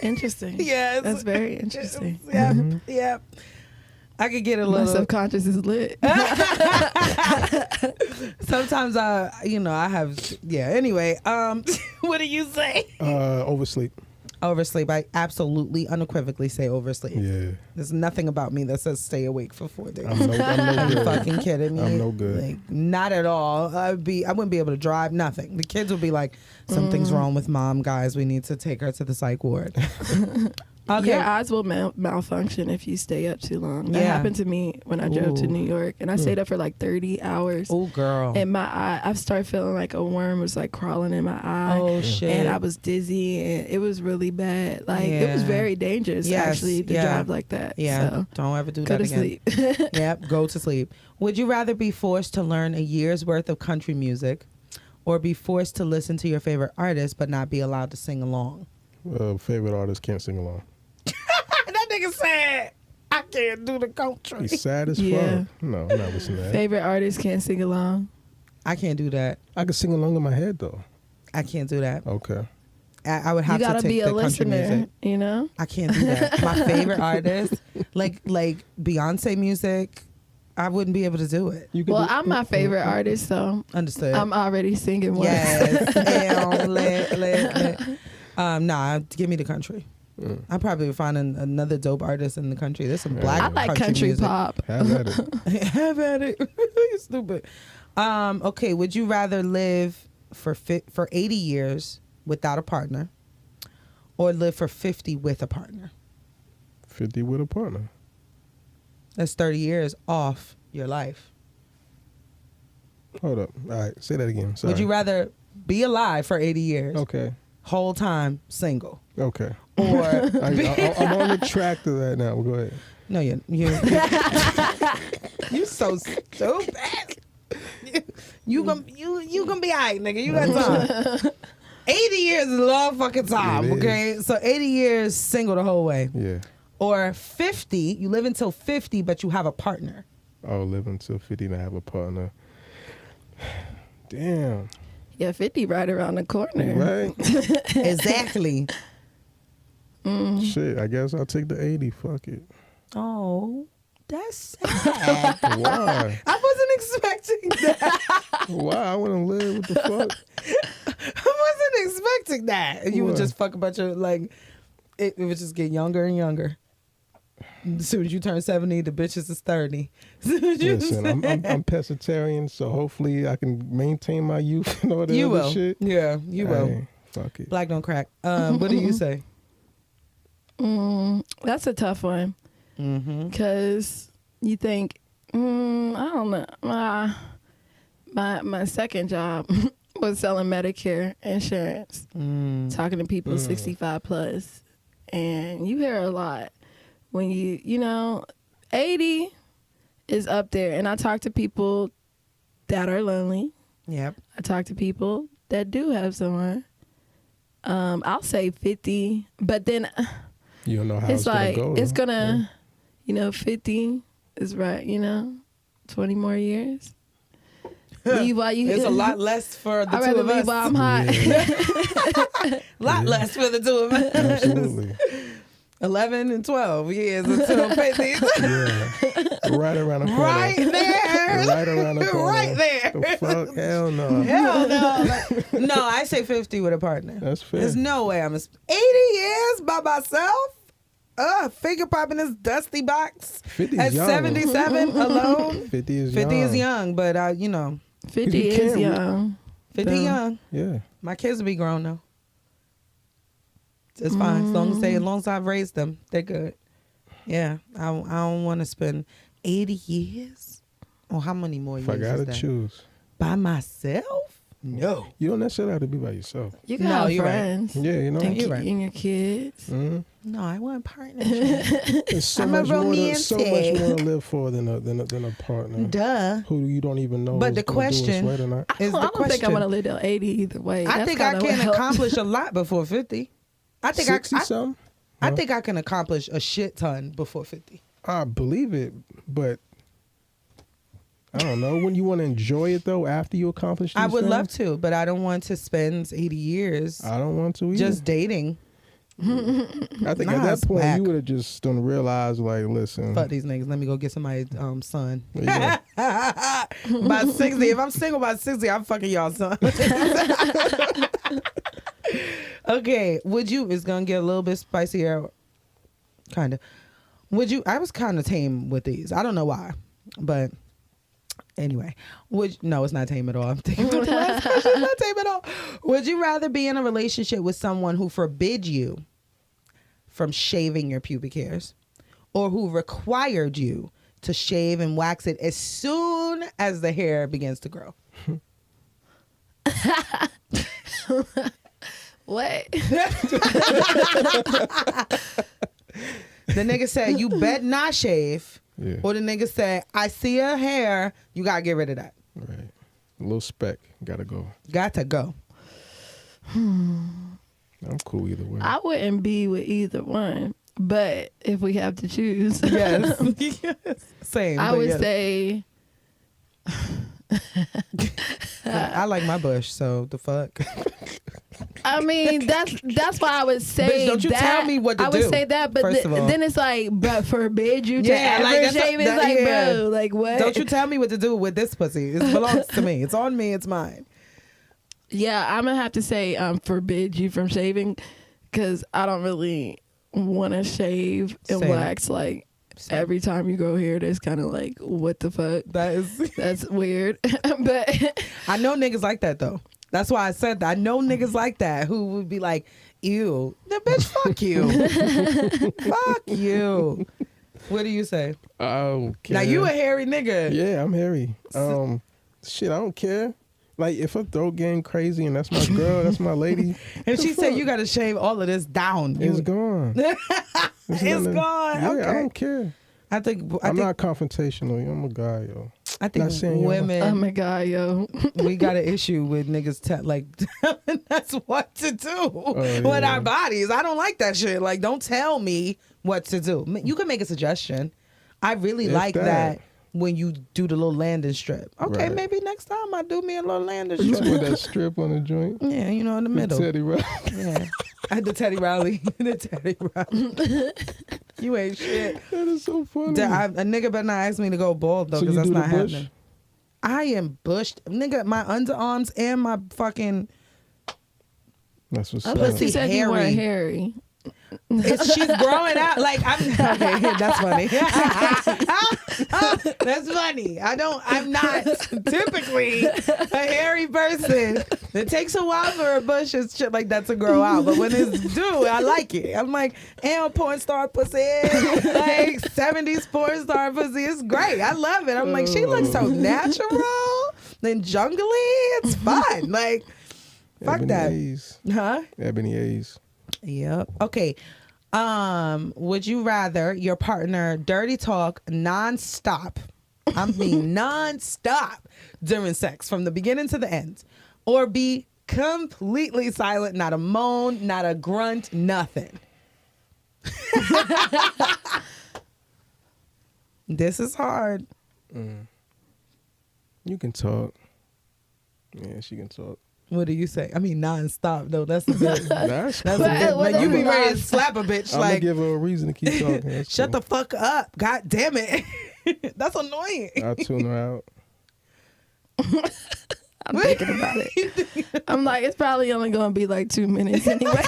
Interesting. Yes. That's very interesting. Yep. Yep. I could get a My little. subconscious is lit. Sometimes I have. Yeah. Anyway, what do you say? Oversleep. Oversleep. I absolutely, unequivocally say oversleep. Yeah. There's nothing about me that says stay awake for 4 days. I'm no Are you good. fucking kidding me? I'm no good. Like, not at all. I wouldn't be able to drive. Nothing. The kids would be like, something's wrong with mom, guys. We need to take her to the psych ward. Okay. Your eyes will malfunction if you stay up too long. That Yeah. happened to me when I drove to New York, and I stayed up for like 30 hours. Oh, girl. And my eye, I started feeling like a worm was like crawling in my eye. Oh, shit. And I was dizzy, and it was really bad. Like it was very dangerous actually to drive like that. Yeah, So, don't ever do go that to again. sleep. Yep, go to sleep. Would you rather be forced to learn a year's worth of country music, or be forced to listen to your favorite artist but not be allowed to sing along? Favorite artist can't sing along. That nigga said, I can't do the country. He's sad as Yeah. fuck. No, I'm not listening to that. Favorite artist can't sing along. I can't do that. I can sing along in my head though. I can't do that. Okay. I would You have to gotta take be the a country listener, music. you know. I can't do that. My favorite artist, like Beyonce music, I wouldn't be able to do it. You can Well, do- I'm my favorite artist, so Understood. I'm already singing one. Yes. Nah, give me the country. I probably would find another dope artist in the country. There's some black I like country music. pop. Have at it. Have at it. You stupid. Okay, would you rather live for 80 years without a partner, or live for 50 with a partner? 50 with a partner. That's 30 years off your life. Hold up. All right, say that again. Sorry. Would you rather be alive for 80 years, Okay. whole time single, Okay. or I'm on the track to that now. Well, go ahead. no, you so stupid. You gonna be alright, nigga. You got time. 80 years is a long fucking time. It is. Okay, so 80 years single the whole way, Yeah. or 50. You live until 50, but you have a partner. I'll live until 50 and I have a partner. Damn. Yeah, 50 right around the corner. Right? Exactly. Shit, I guess I'll take the 80. Fuck it. Oh, that's sad. Why? I wasn't expecting that. Why? I want to live. What the fuck? I wasn't expecting that. You would What? just fuck a bunch of it would just get younger and younger. As soon as you turn 70, the bitches is 30. Listen, I'm pescatarian, so hopefully I can maintain my youth and all that You other will. shit. Yeah, you will. Hey, fuck it. Black don't crack. What do you say? That's a tough one. Because you think, I don't know. My second job was selling Medicare insurance, talking to people 65 plus. And you hear a lot when you know, 80 is up there. And I talk to people that are lonely. Yep. I talk to people that do have someone. I'll say 50, but then You don't know how it's gonna like, go. it's though. gonna, 50 is right, 20 more years. Leave while you It's a lot less for the I'd two rather of leave while us. I'm hot. Lot less for the two of us. Absolutely. 11 and 12 years until 50. Yeah. Right around the corner. Right there. Right around the corner. Right there. The fuck? Hell no. Hell no. No, I say 50 with a partner. That's fair. There's no way I'm 80 years by myself. Finger popping this dusty box 50 at is young. 77 alone. 50 is 50 young. is young, but 50 You is can't- young. 50 Damn. young. Yeah. My kids will be grown though. It's fine as long as I've raised them, they're good. Yeah, I don't want to spend 80 years. Oh, how many more If years I gotta is that? choose. By myself? No. You don't necessarily have to be by yourself. You can No, have you're right. friends. Yeah, you know. And, You're right. and your kids. Mhm. No, I want partnership. There's so I'm a much more romantic. to live for than a partner Duh. who you don't even know. But is the gonna do us question right or not. is I the don't think I want to question. live till 80 either way. I That's think I kinda what can helped. accomplish a lot before 50. I think 60 something. I think I can accomplish a shit ton before 50. I believe it, but I don't know. When you want to enjoy it though, after you accomplish, I these would things, love to, but I don't want to spend 80 years I don't want to either. just dating. I think Nah, at that it's point whack. you would have just done realize, like, listen, Fuck these niggas. Let me go get somebody's son. There you By 60. If I'm single by 60, I'm fucking y'all son. Okay. Would you, it's going to get a little bit spicier. Kind of. Would you, I was kind of tame with these. I don't know why. But anyway. No, it's not tame at all. I'm thinking about the last question. It's not tame at all. Would you rather be in a relationship with someone who forbids you from shaving your pubic hairs, or who required you to shave and wax it as soon as the hair begins to grow? What? The nigga said, you bet not shave. Yeah. Or the nigga said, I see a hair, you gotta get rid of that. Right. A little speck. Gotta go. Got to go. I'm cool either way. I wouldn't be with either one, but if we have to choose, Yes. Yes. Same. I but would yes. say I like my bush, so the fuck. I mean, that's why I would say Bitch, don't you that. tell me what to I do, would say that, but first of all. then it's like, but forbid you to Yeah, like, ever that's shave. It's that- like, yeah. bro, like what? Don't you tell me what to do with this pussy. It belongs to me. It's on me. It's mine. Yeah, I'm gonna have to say forbid you from shaving because I don't really want to shave and Same. wax like every time you go here. That's kind of like what the fuck. That is. That's weird. But I know niggas like that though. That's why I said that. I know niggas like that who would be like, ew, the bitch, fuck you. Fuck you. What do you say? I don't care. Now you a hairy nigga. Yeah, I'm hairy. Shit, I don't care. Like if her throat getting crazy and that's my girl, that's my lady. And she said you gotta shave all of this down. It's gone. It's gone. Yeah, Okay. I don't care. I think I'm not confrontational. I'm a guy, yo. I not think saying you're women. oh my god, yo, We got an issue with niggas telling us what to do with yeah. our bodies. I don't like that shit. Like, don't tell me what to do. You can make a suggestion. I really If like that. that. When you do the little landing strip. Okay, Right. maybe next time I do me a little landing Just strip. with that strip on the joint. Yeah, you know, in the middle. Teddy Riley. Yeah. I had the Teddy Riley. The Teddy Riley. You ain't shit. That is so funny. A nigga better not ask me to go bald though, So because you that's do the not bush? happening. I am bushed. Nigga, my underarms and my fucking That's what's I up. thought Pussy you said you weren't hairy. hairy. she's growing out. Like, I'm okay. That's funny. That's funny. I'm not typically a hairy person. It takes a while for a bush and shit like that to grow out, but when it's due, I like it. I'm like, porn star pussy, like 70s porn star pussy. It's great. I love it. I'm like, she looks so natural and jungly. It's fun. Like, fuck Ebony that. A's. Huh? Ebony A's. Yep. Okay. Would you rather your partner dirty talk nonstop? I mean nonstop during sex from the beginning to the end, or be completely silent, not a moan, not a grunt, nothing? This is hard. You can talk. Yeah, she can talk. What do you say? I mean nonstop though. That's a good. That's That's cool. a good. What Like, you be does ready to nonstop- slap a bitch. I'm gonna Like, give her a reason to keep talking. That's shut cool. the fuck up. God damn it. That's annoying. I'll tune her out. I'm thinking about it. I'm like, it's probably only gonna be like 2 minutes anyway.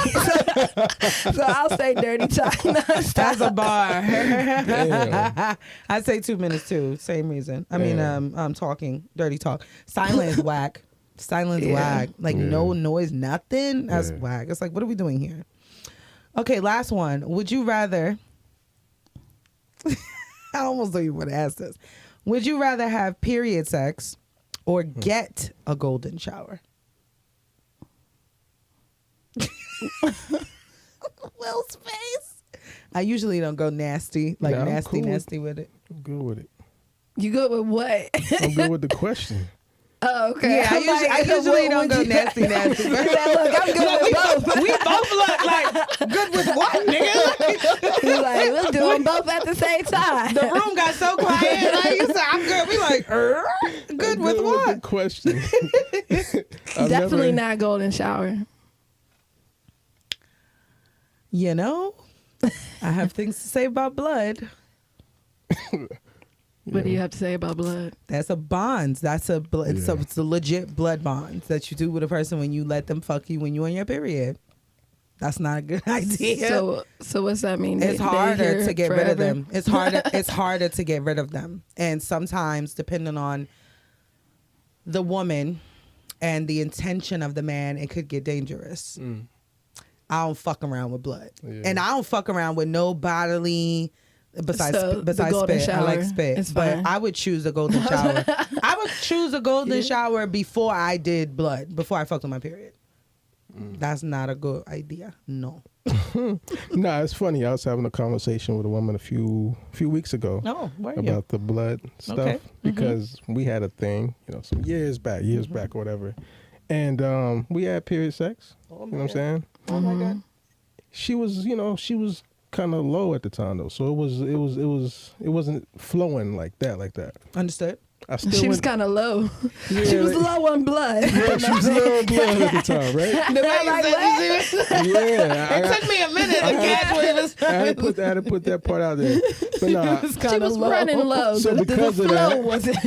So I'll say dirty talk nonstop. That's a bar. Damn. I say 2 minutes too. Same reason. I mean, Damn. I'm talking dirty talk. Silent is whack. Silence Yeah. whack. Like Yeah. no noise, nothing. That's Yeah. whack. It's like, what are we doing here? Okay, last one. Would you rather? I almost don't even want to ask this. Would you rather have period sex or get a golden shower? Will's face. I usually don't go nasty, like Yeah, I'm nasty, cool. nasty with it. I'm good with it. You good with what? I'm good with the question. Oh, okay. Yeah, I usually don't go nasty. Look, I'm good with both. We both look like good with what, nigga? You're like, we'll do them both at the same time. The room got so quiet. Like you said, I'm good. We like, good I'm with the what? question. Definitely not golden shower. You know, I have things to say about blood. What do you have to say about blood? That's a bond. It's a legit blood bond that you do with a person when you let them fuck you when you're on your period. That's not a good idea. So what's that mean? It's They harder here to get rid of forever? them. It's harder. It's harder to get rid of them. And sometimes, depending on the woman and the intention of the man, it could get dangerous. I don't fuck around with blood. Yeah. And I don't fuck around with no bodily besides the golden spit. shower, I like spit. it's But fine. I would choose a golden shower. I would choose a golden shower before I did blood, before I fucked with my period. That's not a good idea. No. Nah, it's funny. I was having a conversation with a woman a few weeks ago Oh, where are you? about the blood stuff Okay. because we had a thing, some years back or whatever, and we had period sex. Oh, You know what I'm saying? Oh my God. She was, she was kind of low at the time though, so it wasn't flowing like that. Understood. I still She was went- kind of low. Yeah, She was like- low on blood. Yeah, she was low on blood at the time, right? The way Like you said you Yeah, it took me a minute to catch what it was. I had to put that part out there, but nah. She was running low. So the because of flow that- wasn't.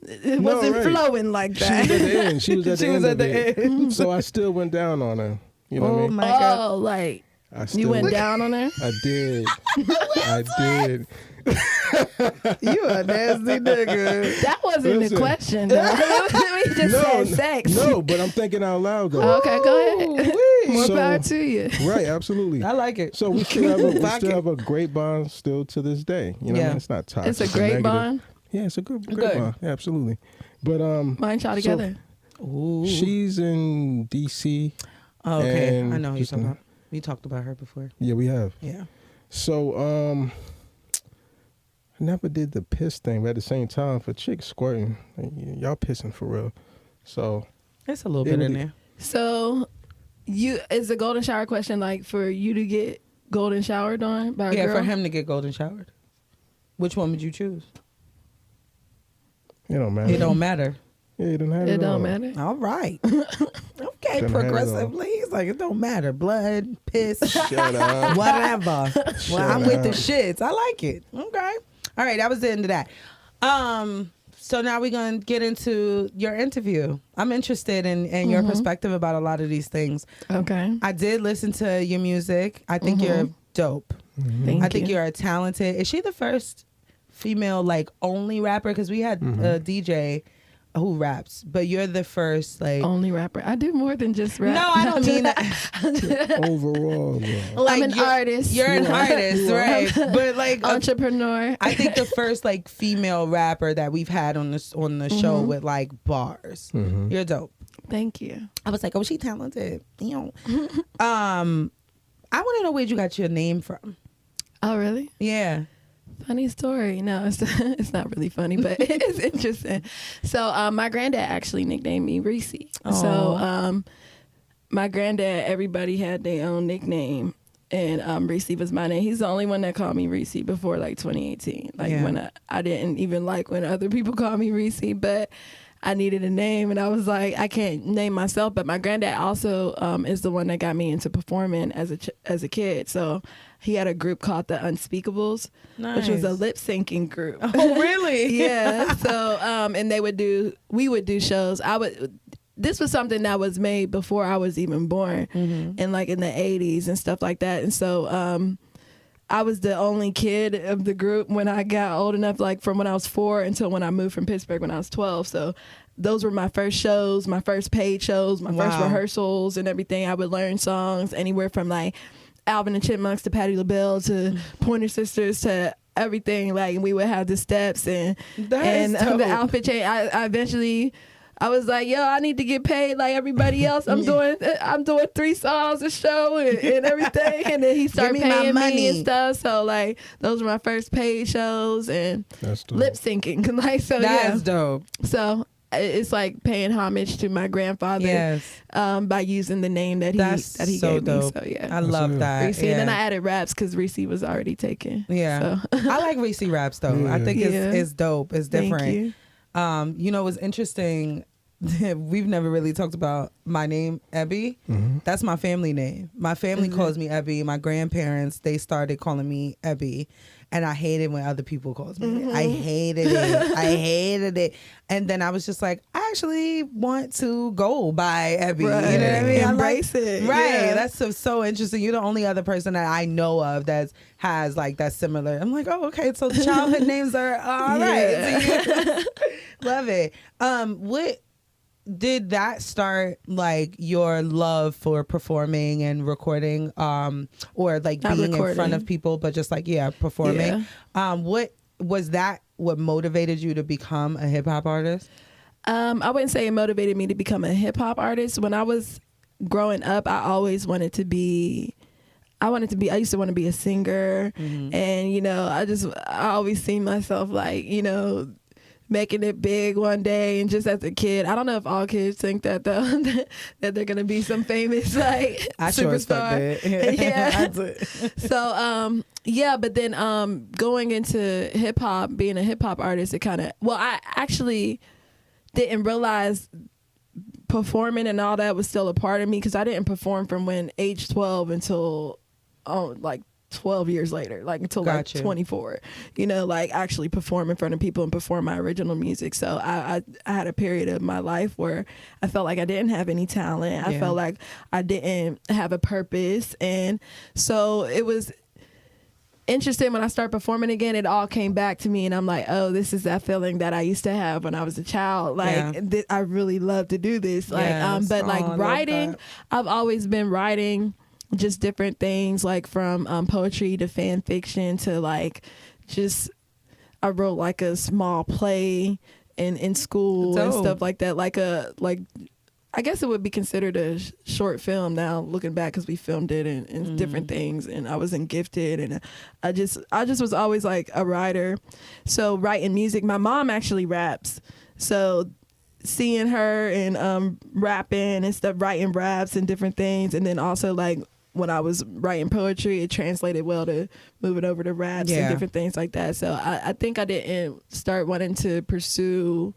It wasn't right. flowing like She was that. at the end. She was at the She was end at of the it. end. So I still went down on her. You know what I Oh mean? my God. Oh, like I still you went down on her. I did. I did. You a nasty nigga. That wasn't Listen. the question. Though. We just said sex. No, but I'm thinking out loud though. Okay, go ahead. More So- power to you. Right, absolutely. I like it. So we still Fuck it. have a great bond still to this day. You know what Yeah. I mean? It's not toxic. It's a or great negative. bond. Yeah, it's a great Good. bond. Yeah, absolutely. But Mine y'all so together. Ooh. she's in DC. Oh, okay. and I know who you're just talking in- about. We talked about her before. Yeah, we have. Yeah. So I never did the piss thing, but at the same time, for chicks squirting, y'all pissing for real. So It's a little It bit in really- there. So, is the golden shower question like for you to get golden showered on by a Yeah, girl? for him to get golden showered. Which one would you choose? it don't matter. It don't matter. Yeah, it don't have It at all. don't matter. All right. Okay, Couldn't have it progressively. He's like, it don't matter. Blood, piss, Shut up. whatever. Well, Shut I'm with the up. shits. I like it. Okay. All right, that was the end of that. So now we're going to get into your interview. I'm interested in your perspective about a lot of these things. Okay. I did listen to your music. I think you're dope. Thank I think you. you're a talented. Is she the first female like only rapper? Because we had a DJ who raps, but you're the first like. Only rapper. I do more than just rap. No, I don't mean that. Overall, though. Like, I'm an artist. You're an artist, right? But like, Entrepreneur. I think the first like female rapper that we've had on the show with like bars. You're dope. Thank you. I was like, oh, she talented. You know. I want to know where you got your name from. Oh, really? Yeah. Funny story. No, it's not really funny, but it's interesting. So my granddad actually nicknamed me ReeCee. So my granddad, everybody had their own nickname, and ReeCee was my name. He's the only one that called me ReeCee before like 2018. Like when I didn't even like when other people called me ReeCee, but I needed a name, and I was like, I can't name myself. But my granddad also is the one that got me into performing as a kid. So he had a group called the Unspeakables, which was a Nice. lip syncing group. Oh, really? Yeah. So and we would do shows. This was something that was made before I was even born, and like in the 80s and stuff like that. And so I was the only kid of the group when I got old enough, like from when I was 4 until when I moved from Pittsburgh when I was 12. So those were my first shows, my first paid shows, my first Wow. rehearsals and everything. I would learn songs anywhere from like Alvin and Chipmunks to Patti LaBelle to Pointer Sisters to everything. Like, and we would have the steps and dope. the outfit change. I eventually, I was like, yo, I need to get paid like everybody else. I'm doing 3 songs a show and everything. And then he started Give me my paying money. me and stuff. So like, those were my first paid shows and That's dope. lip syncing. Like, so That's yeah. dope. So it's like paying homage to my grandfather. Yes. By using the name that he so gave dope. me. So yeah. I love it. that. ReeCee, Yeah. and then I added raps because ReeCee was already taken. Yeah. So. I like ReeCee raps though. I Yeah. think Yeah. it's dope. It's Thank different. you. You know, it's interesting. We've never really talked about my name, Ebby. That's my family name. My family calls me Ebby. My grandparents, they started calling me Ebby. And I hated when other people called me. I hated it. I hated it. And then I was just like, I actually want to go by Ebby. Right. You know what I mean? Embrace it. Right. Yeah. That's so interesting. You're the only other person that I know of that has like that similar. I'm like, oh, okay. So childhood names are all right. Yeah. Love it. did that start like your love for performing and recording, or like Not being recording. in front of people, but just like performing? What was that? What motivated you to become a hip hop artist? I wouldn't say it motivated me to become a hip hop artist. When I was growing up, I always wanted to be. I used to want to be a singer, and you know, I always seen myself like, you know, making it big one day. And just as a kid, I don't know if all kids think that though, that they're gonna be some famous like I sure as fuck superstar. did. Yeah. I did. So but then going into hip hop, being a hip hop artist, I actually didn't realize performing and all that was still a part of me, because I didn't perform from when age 12 until like 12 years later, like until like 24, you know, like actually perform in front of people and perform my original music. So I had a period of my life where I felt like I didn't have any talent. I felt like I didn't have a purpose. And so it was interesting when I started performing again, it all came back to me, and I'm like, oh, this is that feeling that I used to have when I was a child. Like I really love to do this. Like, but like writing, I've always been writing just different things, like from poetry to fan fiction to like just I wrote like a small play in school and stuff like that. Like I guess it would be considered a short film now, looking back, because we filmed it and different things. And I was in Gifted, and I just was always like a writer. So writing music, my mom actually raps. So seeing her and rapping and stuff, writing raps and different things, and then also like when I was writing poetry, it translated well to moving over to raps and different things like that. So I think I didn't start wanting to pursue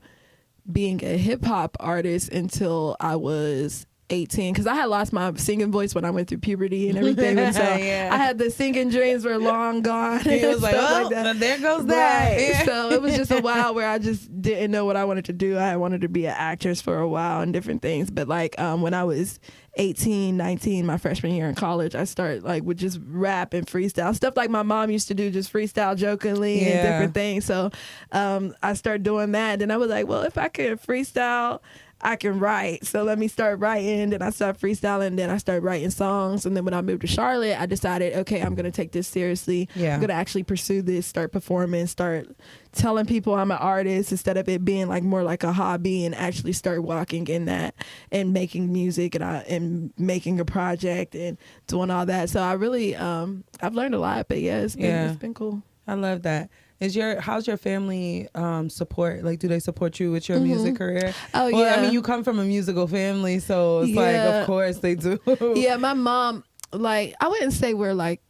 being a hip hop artist until I was 18, because I had lost my singing voice when I went through puberty and everything. And so I had the singing dreams were long gone. It was like, oh, like there goes that. Right. Yeah. So it was just a while where I just didn't know what I wanted to do. I wanted to be an actress for a while and different things. But like when I was 18, 19, my freshman year in college, I started like would just rap and freestyle stuff like my mom used to do, just freestyle jokingly and different things. So I started doing that. And then I was like, well, if I could freestyle, I can write. So let me start writing. Then I started freestyling. Then I started writing songs. And then when I moved to Charlotte, I decided, okay, I'm going to take this seriously. Yeah. I'm going to actually pursue this, start performing, start telling people I'm an artist instead of it being like more like a hobby, and actually start walking in that and making music and making a project and doing all that. So I really, I've learned a lot, but it's been cool. I love that. How's your family support? Like, do they support you with your music career? Oh, well, yeah. I mean, you come from a musical family, so it's like, of course they do. Yeah, my mom, like, I wouldn't say we're like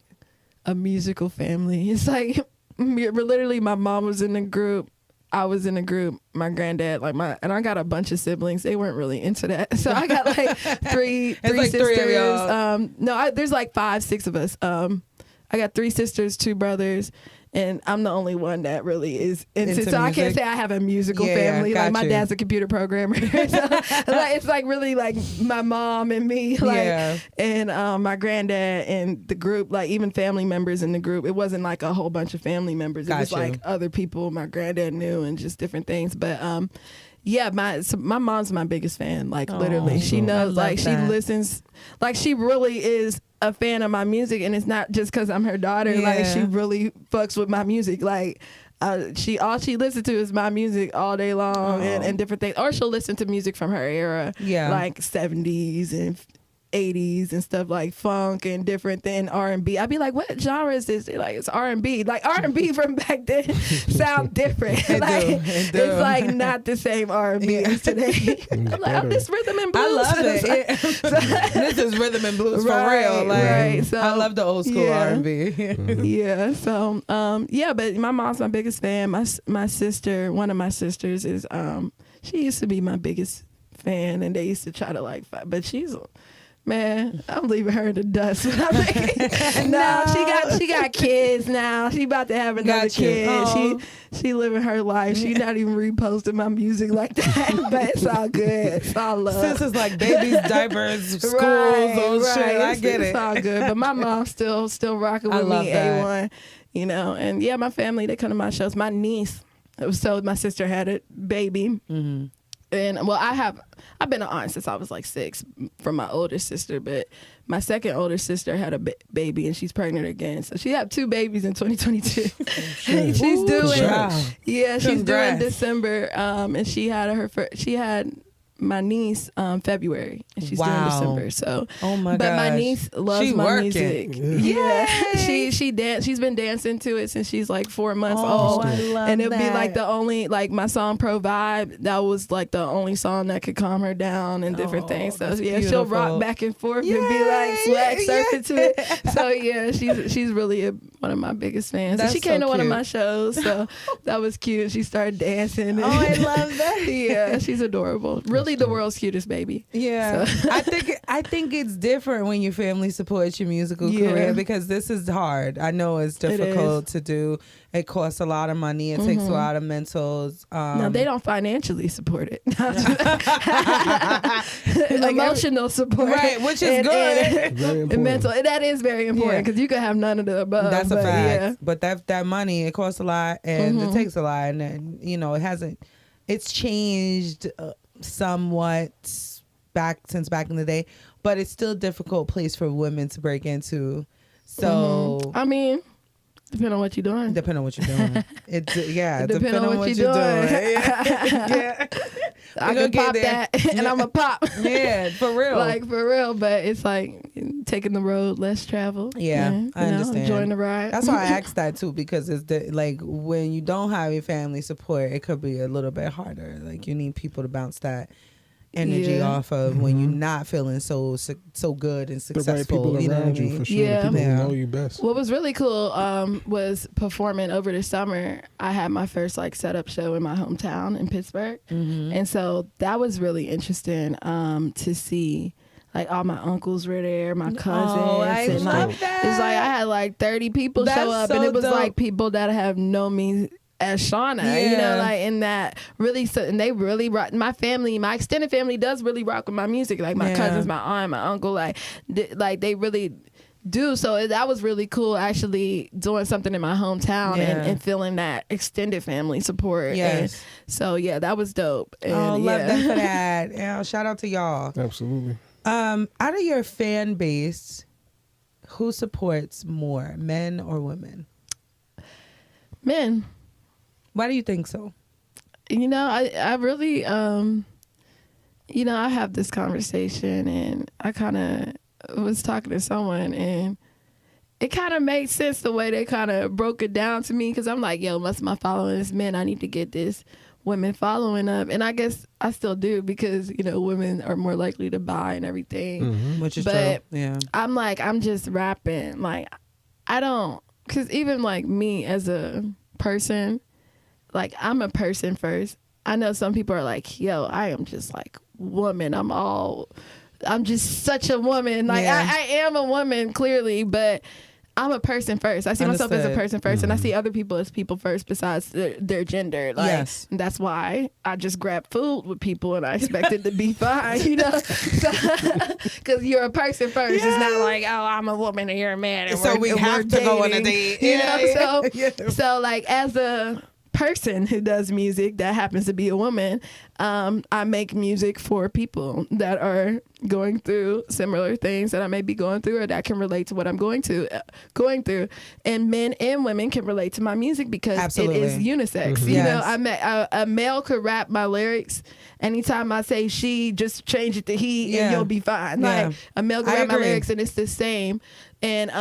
a musical family. It's like, we're literally, my mom was in a group. I was in a group, my granddad, and I got a bunch of siblings. They weren't really into that. So I got like three like sisters. 3 of y'all. No, there's like 5, 6 of us. I got 3 sisters, 2 brothers. And I'm the only one that really is into so music. I can't say I have a musical family. Like my dad's a computer programmer. So like, it's like really like my mom and me, like, and my granddad and the group, like even family members in the group. It wasn't like a whole bunch of family members. It was like other people my granddad knew and just different things. But my mom's my biggest fan. Like literally, she knows. Like she listens. Like she really is a fan of my music, and it's not just because I'm her daughter. Like she really fucks with my music. Like all she listens to is my music all day long and different things. Or she'll listen to music from her era, like 70s and 80s and stuff, like funk and different than R&B. I'd be like, what genre is this? They're like, it's R&B. Like R&B from back then sound different. It's like not the same R&B as today. I'm like, oh, this rhythm and blues. I love it. This is rhythm and blues for real. Like, so, I love the old school R&B. Yeah. So but my mom's my biggest fan. My sister, one of my sisters is she used to be my biggest fan, and they used to try to like fight, but she's man, I'm leaving her in the dust. No, she got kids now. She about to have another kid. She living her life. She not even reposting my music like that. But it's all good. It's all love. Since it's like babies, diapers, schools, those shit. I get it. It's all good. But my mom's still rocking with me, A1. You know, and my family, they come to my shows. My niece, so my sister had a baby. And well, I've been an aunt since I was like 6 from my older sister, but my second older sister had a baby and she's pregnant again. So she had 2 babies in 2022. She's doing, she's doing December. And she had my niece February, and she's doing December. So, but my niece loves my music. Yeah, she's been dancing to it since she's like 4 months old. I love and it'll be like the only my song Pro Vibe. That was like the only song that could calm her down and different things. So yeah, she'll rock back and forth and be like swag surfing to it. So yeah, she's really one of my biggest fans. And she came to one of my shows, so that was cute. She started dancing. I love that. Yeah, she's adorable. Really the world's cutest baby. Yeah. So. I think it's different when your family supports your musical career, because this is hard. I know it's difficult to do. It costs a lot of money. It takes a lot of mentals. No, they don't financially support it. Emotional support. Right, which is good. And mental. That is very important, because you could have none of the above. That's a fact. Yeah. But that money, it costs a lot, and it takes a lot. And then, it's changed somewhat since back in the day, but it's still a difficult place for women to break into. So I mean, depending on what you're doing. Depending on what you're doing. Depending on what you're doing. Yeah. I can pop that and I'm a pop. Yeah, for real. Like for real, but it's like taking the road less traveled. Yeah, I understand. Enjoying the ride. That's why I asked that too, because it's when you don't have your family support, it could be a little bit harder. Like you need people to bounce that energy off of when you're not feeling so good and successful. The right people around you, for sure. Yeah. The people who know you best. What was really cool was performing over the summer. I had my first setup show in my hometown in Pittsburgh, and so that was really interesting to see. Like all my uncles were there, my cousins. Oh, I and love that. It's like I had 30 people show up, and it was dope. People that have known me as Shauna, in that really, and they really rock. My family, my extended family does really rock with my music. Like my cousins, my aunt, my uncle, they really do. So that was really cool, actually doing something in my hometown and feeling that extended family support. Yes. And so yeah, that was dope. And, love them for that. Yeah, shout out to y'all. Absolutely. Out of your fan base, who supports more, men or women? Men. Why do you think so? I really, I have this conversation, and I kind of was talking to someone, and it kind of made sense the way they kind of broke it down to me, because I'm like, yo, most of my following is men. I need to get this women following up. And I guess I still do, because, women are more likely to buy and everything. Which is true. Yeah. I'm like, I'm just rapping. Like, I don't, because even me as a person, I'm a person first. I know some people are like, yo, I am just woman. I'm just such a woman. I am a woman, clearly, but I'm a person first. I see myself as a person first, and I see other people as people first besides their gender. Yes. And that's why I just grab food with people and I expect it to be fine, Because you're a person first. It's not like, oh, I'm a woman and you're a man. And so we have to go on a date. So as a person who does music that happens to be a woman, I make music for people that are going through similar things that I may be going through, or that can relate to what I'm going through, and men and women can relate to my music, because it is unisex. A male could rap my lyrics. Anytime I say she, just change it to he, and you'll be fine. A male could rap my lyrics, and it's the same. And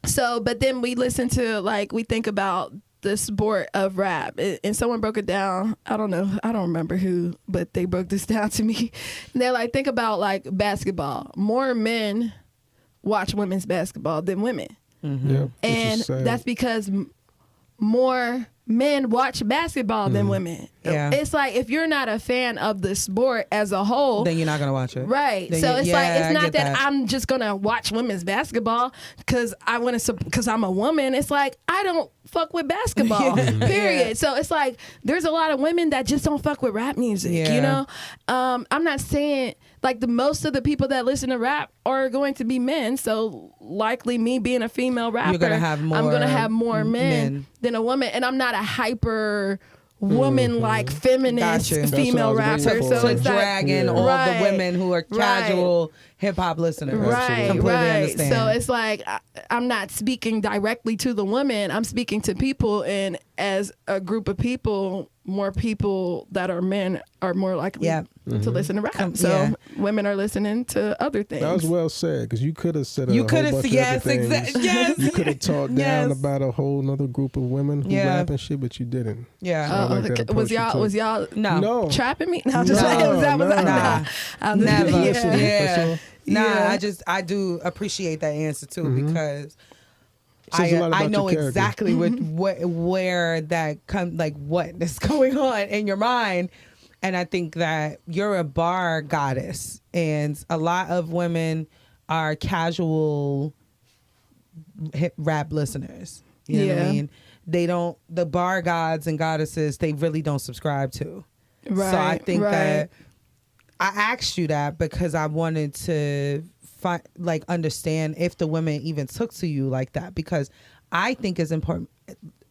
but then we listen to we think about the sport of rap, and someone broke it down. I don't remember who, but they broke this down to me. And they're like, think about basketball. More men watch women's basketball than women. Yeah, and that's because more men watch basketball than women. Yeah. It's like, if you're not a fan of the sport as a whole, then you're not gonna watch it. Right. Then so it's it's not that I'm just gonna watch women's basketball because I want to, because I'm a woman. It's like, I don't fuck with basketball. Period. Yeah. So it's like, there's a lot of women that just don't fuck with rap music. I'm not saying the most of the people that listen to rap are going to be men. So likely me being a female rapper, I'm gonna have more men than a woman. And I'm not a hyper woman like feminist Gotcha. female That's what I rappers. was waiting So for. it's So like, dragging all Right. the women who are casual hip hop listeners. Right, Completely right. understand. So it's like I'm not speaking directly to the women. I'm speaking to people, and as a group of people, more people that are men are more likely Yeah. to listen to rap. So yeah. women are listening to other things. That was well said, because you could have said a You whole could have, bunch of yes, other things. exactly. Yes. You could have talked Yes. down about a whole nother group of women who Yeah. rap and shit, but you didn't. Yeah. I like that approach you took. was y'all No. trapping me? No, I'm just No, saying, was that no. Nah. I'm just- Never. Yeah. Yeah. For sure. Nah, Yeah. I do appreciate that answer too, because Says a lot I about know your character. exactly where that come, like what is going on in your mind. And I think that you're a bar goddess, and a lot of women are casual hip rap listeners. You know what I Yeah. mean? They don't, the bar gods and goddesses, they really don't subscribe to. Right. So I think right. that I asked you that because I wanted to understand if the women even took to you like that, because I think it's important.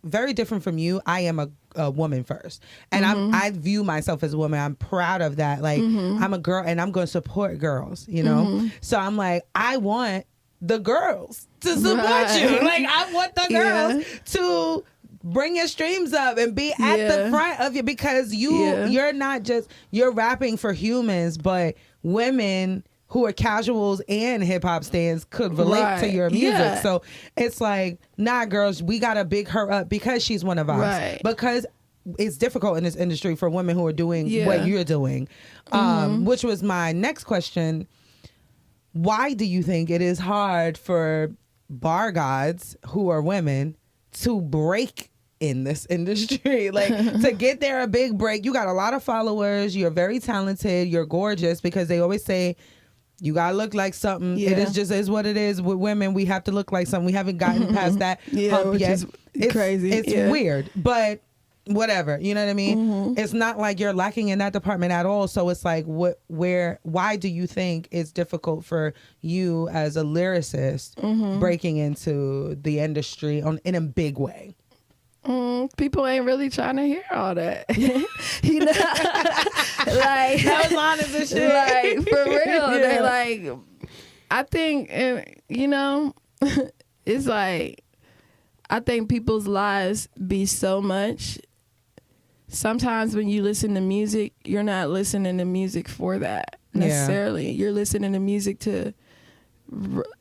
Very different from you. I am a woman first, and I view myself as a woman. I'm proud of that. Like I'm a girl, and I'm going to support girls. You know, so I'm like, I want the girls to support Right. you. Like I want the Yeah. girls to bring your streams up and be at the Yeah. front of you, because you're not just, you're rapping for humans, but women who are casuals and hip hop stands could relate to Right. your music. Yeah. So it's like, nah, girls, we gotta big her up because she's one of us. Right. Because it's difficult in this industry for women who are doing Yeah. what you're doing. Which was my next question. Why do you think it is hard for bar gods who are women to break in this industry? Like to get there a big break. You got a lot of followers, you're very talented, you're gorgeous, because they always say you gotta look like something. Yeah. It is what it is with women. We have to look like something. We haven't gotten past that hump which yet. is It's crazy. It's Yeah. weird, but whatever. You know what I mean? It's not like you're lacking in that department at all. So it's like, why do you think it's difficult for you as a lyricist breaking into the industry in a big way? People ain't really trying to hear all that. You know, like That was honest as shit. like for real. Yeah. They like, I think, you know, it's like, I think people's lives be so much. Sometimes when you listen to music, you're not listening to music for that necessarily. You're listening to music to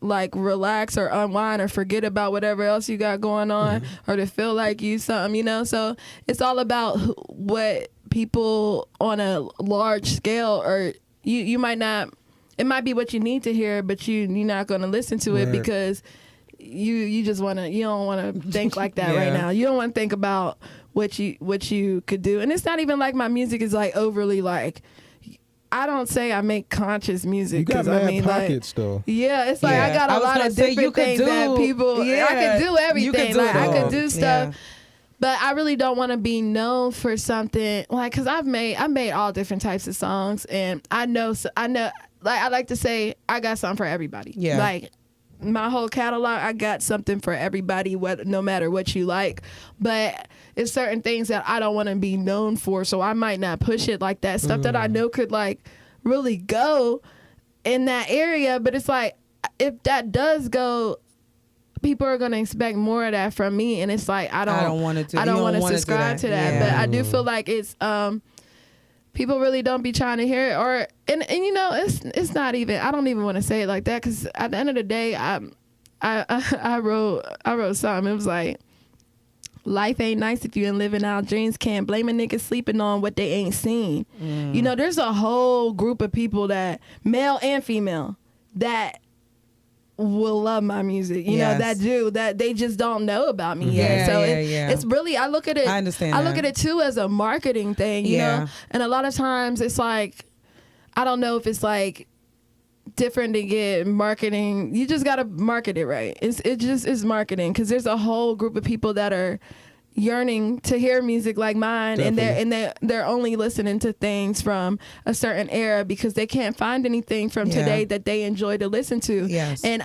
like relax or unwind or forget about whatever else you got going on, or to feel like you something, you know. So it's all about what people on a large scale, or you might not, it might be what you need to hear, but you're not going to listen to it Right. because you just want to, you don't want to think like that Yeah. right now. You don't want to think about what you could do. And it's not even like my music is like overly like, I don't say I make conscious music, You got because mad I mean pockets though. yeah, it's like I got I a was lot gonna of say, different things that people. yeah, I can do everything. you can do like it I all. can do stuff, Yeah. but I really don't want to be known for something. Like, cause I made all different types of songs, and I know. Like I like to say, I got something for everybody. Yeah. Like my whole catalog, I got something for everybody, no matter what you like. But it's certain things that I don't want to be known for, so I might not push it like that. Stuff that I know could like really go in that area, but it's like, if that does go, people are gonna expect more of that from me, and it's like I don't want to subscribe to that. Yeah. But I do feel like it's people really don't be trying to hear it, or and you know, it's not even, I don't even want to say it like that, because at the end of the day, I wrote something. It was like, life ain't nice if you ain't living out dreams. Can't blame a nigga sleeping on what they ain't seen. You know, there's a whole group of people, that male and female, that will love my music. You know, that they just don't know about me yet. So it's really, I look at it. I understand I look that. at it too as a marketing thing. You know, and a lot of times it's like, I don't know if it's like different to get marketing. You just gotta market it right. It's marketing, because there's a whole group of people that are yearning to hear music like mine. Definitely. and they're only listening to things from a certain era because they can't find anything from today that they enjoy to listen to. Yes. And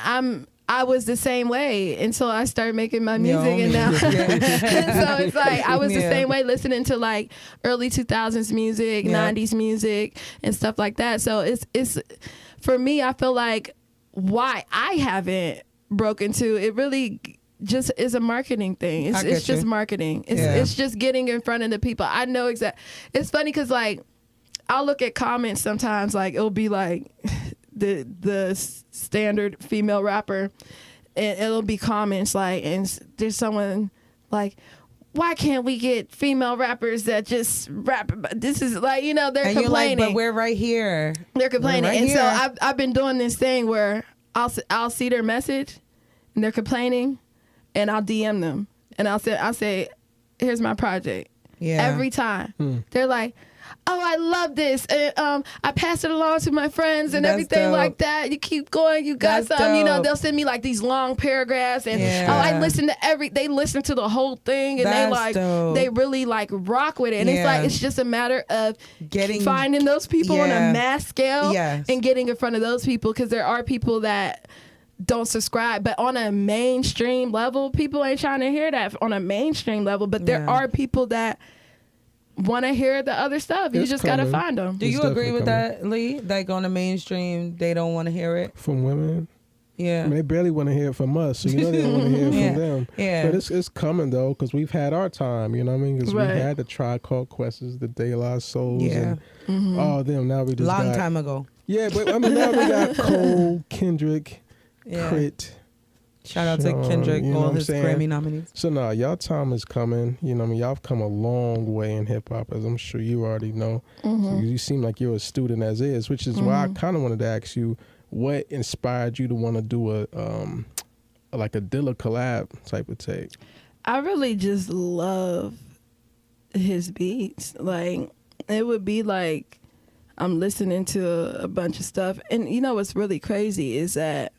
I was the same way until I started making my music, and now, and so it's like I was the same way listening to like early 2000s music, 90s music, and stuff like that. So it's for me, I feel like why I haven't broken to it really just is a marketing thing. It's just marketing. It's just getting in front of the people. I know exactly. It's funny because like I'll look at comments sometimes, like it'll be like the standard female rapper, and it'll be comments like, and there's someone like, why can't we get female rappers that just rap about this? Is like, you know, they're and complaining. You're like, but we're right here. They're complaining, right and here. so I've been doing this thing where I'll see their message, and they're complaining, and I'll DM them, and I'll say, here's my project. Yeah. Every time they're like, oh, I love this. And, I pass it along to my friends and everything like that. You keep going. You got something. You know, they'll send me like these long paragraphs, and I listen to they listen to the whole thing, and they really like rock with it. And it's like, it's just a matter of finding those people on a mass scale and getting in front of those people, because there are people that don't subscribe, but on a mainstream level, people ain't trying to hear that on a mainstream level, but there are people that want to hear the other stuff. You just got to find them. Do you agree with that, Lee? Like on the mainstream, they don't want to hear it? From women? Yeah. I mean, they barely want to hear it from us, so you know they don't want to hear it from them. Yeah. But it's coming, though, because we've had our time, you know what I mean? Because we had the Tribe Called Quest, the De La Souls, and all of them. Now we just Long time ago. Yeah, but I mean, now we got Cole, Kendrick, Crit. Shout out to Kendrick, all his Grammy nominees. So now y'all time is coming. You know, I mean, y'all have come a long way in hip hop, as I'm sure you already know. So you seem like you're a student as is, which is why I kind of wanted to ask you, what inspired you to want to do a Dilla collab type of take? I really just love his beats. Like, it would be like I'm listening to a bunch of stuff, and you know what's really crazy is that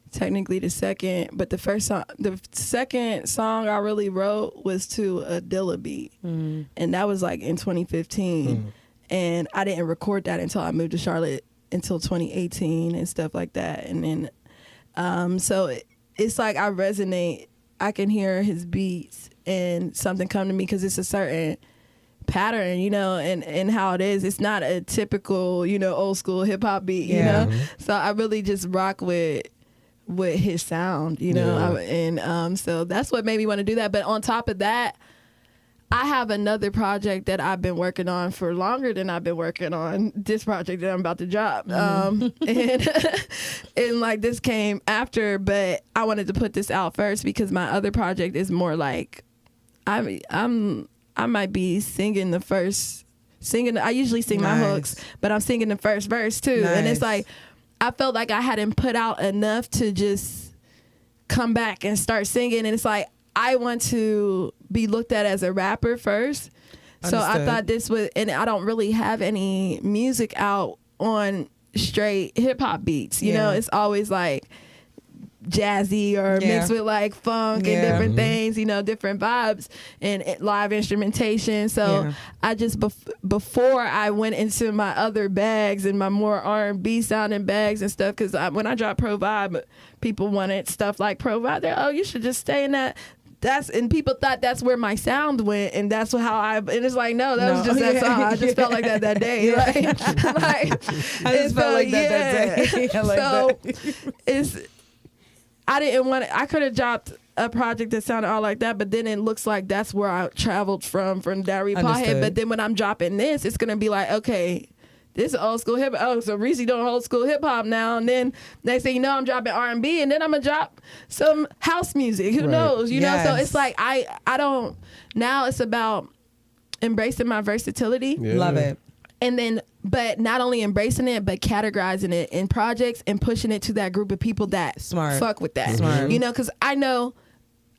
technically the second, but the second song I really wrote was to a Dilla beat, and that was like in 2015, and I didn't record that until I moved to Charlotte until 2018 and stuff like that, and then so it's like I resonate. I can hear his beats and something come to me because it's a certain pattern, you know, and how it is. It's not a typical, you know, old school hip hop beat, you know. So I really just rock with his sound, you know, and so that's what made me want to do that. But on top of that, I have another project that I've been working on for longer than I've been working on this project that I'm about to drop. And like this came after, but I wanted to put this out first because my other project is more like I might be singing I usually sing my hooks, but I'm singing the first verse too. And it's like I felt like I hadn't put out enough to just come back and start singing, and it's like I want to be looked at as a rapper first. Understood. So I thought this was, and I don't really have any music out on straight hip hop beats. You know, it's always like jazzy or mixed with like funk and different things, you know, different vibes and live instrumentation. So I just before I went into my other bags and my more R&B sounding bags and stuff, because when I dropped Pro Vibe, people wanted stuff like Pro Vibe. They're, oh, you should just stay in that. And people thought that's where my sound went, and that's and it's like, no, that was just that song. I just felt like that day. Like I just felt like that day. So I didn't want to, I could have dropped a project that sounded all like that, but then it looks like that's where I traveled from Diary Pothead. But then when I'm dropping this, it's going to be like, okay, this is old school hip hop. Oh, so ReeCee doing old school hip hop now. And then next thing you know, I'm dropping R&B, and then I'm going to drop some house music. Who knows? You know? So it's like, I don't, now it's about embracing my versatility. Love it. And then, but not only embracing it, but categorizing it in projects and pushing it to that group of people that fuck with that. Smart. You know, because I know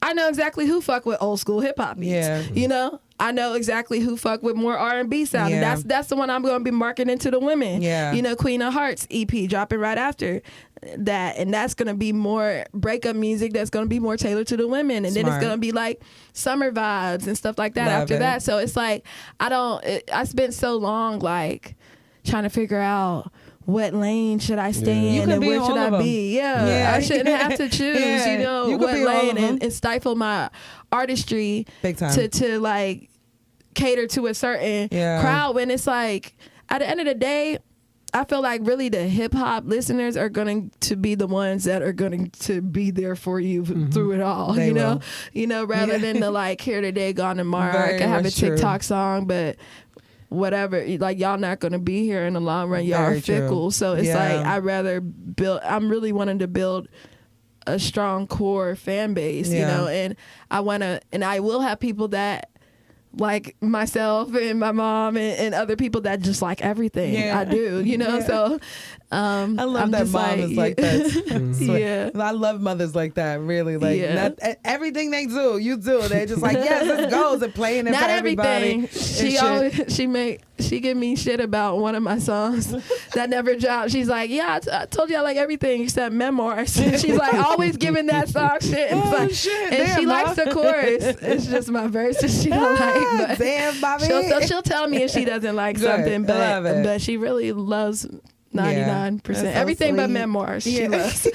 exactly who fuck with old school hip hop beats. Yeah. You know, I know exactly who fuck with more R&B sound. Yeah. And that's the one I'm going to be marketing to the women. Yeah. You know, Queen of Hearts EP dropping right after that, and that's going to be more breakup music that's going to be more tailored to the women, and then it's going to be like summer vibes and stuff like that after that. So it's like I spent so long like trying to figure out what lane should I stay You in could and be where in should all I of 'em. be? Yeah, I shouldn't have to choose, Yeah, you know, you could what be in all lane of 'em. and stifle my artistry Big time. to like cater to a certain crowd when it's like at the end of the day, I feel like really the hip hop listeners are going to be the ones that are going to be there for you through it all. They will. Rather than the like here today, gone tomorrow. Very I can have a much true. TikTok song, but whatever, like y'all not going to be here in the long run. Y'all Very are fickle. true. So it's Yeah. like I'd rather build. I'm really wanting to build a strong core fan base, you Yeah. know, and I will have people that like myself and my mom and other people that just like everything I do, you know. Yeah. So I love I'm that just mom is like that. Yeah. I love mothers like that. Really, like Yeah. everything they do, you do. They're just like, yes, let's go. They're playing it Not for everybody. everything. She give me shit about one of my songs that never dropped. She's like, yeah, I told you I like everything except memoirs. She's like always giving that song shit. And, Oh, like, shit. and Damn, she likes Mom. the chorus. It's just my verse that she don't like. But Damn, Bobby. she'll tell me if she doesn't like Good. something, I love it. but she really loves 99%. That's so Everything but sweet. memoirs. She Yeah. loves.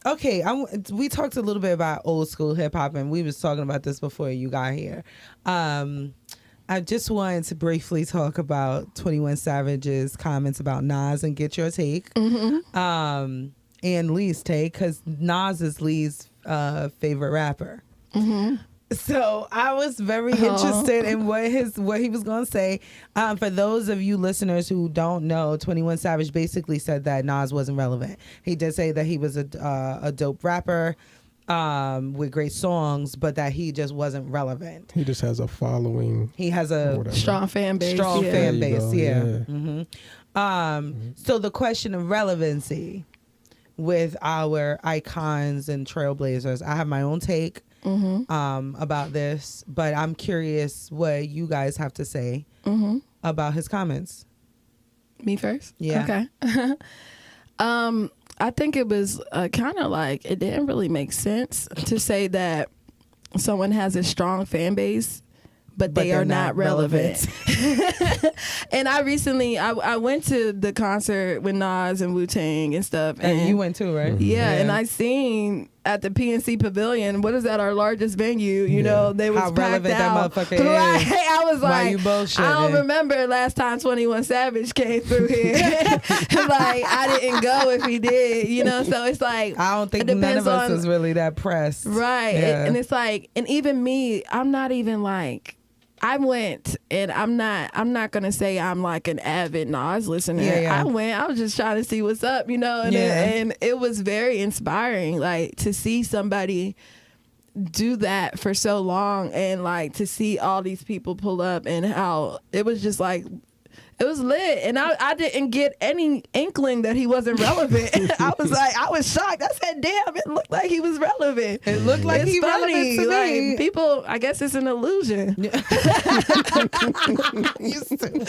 Okay, we talked a little bit about old school hip hop, and we was talking about this before you got here. I just wanted to briefly talk about 21 Savage's comments about Nas and get your take, and Lee's take, because Nas is Lee's favorite rapper. So I was very interested in what he was going to say. For those of you listeners who don't know, 21 Savage basically said that Nas wasn't relevant. He did say that he was a dope rapper with great songs, but that he just wasn't relevant. He just has a following. He has a Whatever. Strong fan base. strong yeah. fan There you base. go, Yeah. yeah. So the question of relevancy with our icons and trailblazers, I have my own take about this, but I'm curious what you guys have to say about his comments. Me first? Yeah. Okay. I think it was kind of like, it didn't really make sense to say that someone has a strong fan base, but they they're are not relevant. And I recently, I went to the concert with Nas and Wu-Tang and stuff. And you went too, right? Yeah, and I seen at the PNC Pavilion, what is that, our largest venue, you know, they was How packed relevant out. that motherfucker is. Right. I was Why like, you bullshitting? I don't remember last time 21 Savage came through here. Like, I didn't go if he did, you know, so it's like, I don't think it none of depends us on- is really that pressed. right. Yeah. And it's like, and even me, I'm not even like, I went, and I'm not gonna say I'm like an avid Nas listener. Yeah. I went, I was just trying to see what's up, you know, and, and it was very inspiring, like to see somebody do that for so long, and like to see all these people pull up, and how it was just like, it was lit, and I didn't get any inkling that he wasn't relevant. I was shocked. I said, damn, it looked like he was relevant. It looked like It's he funny. relevant to me. Like, people, I guess it's an illusion. You stupid.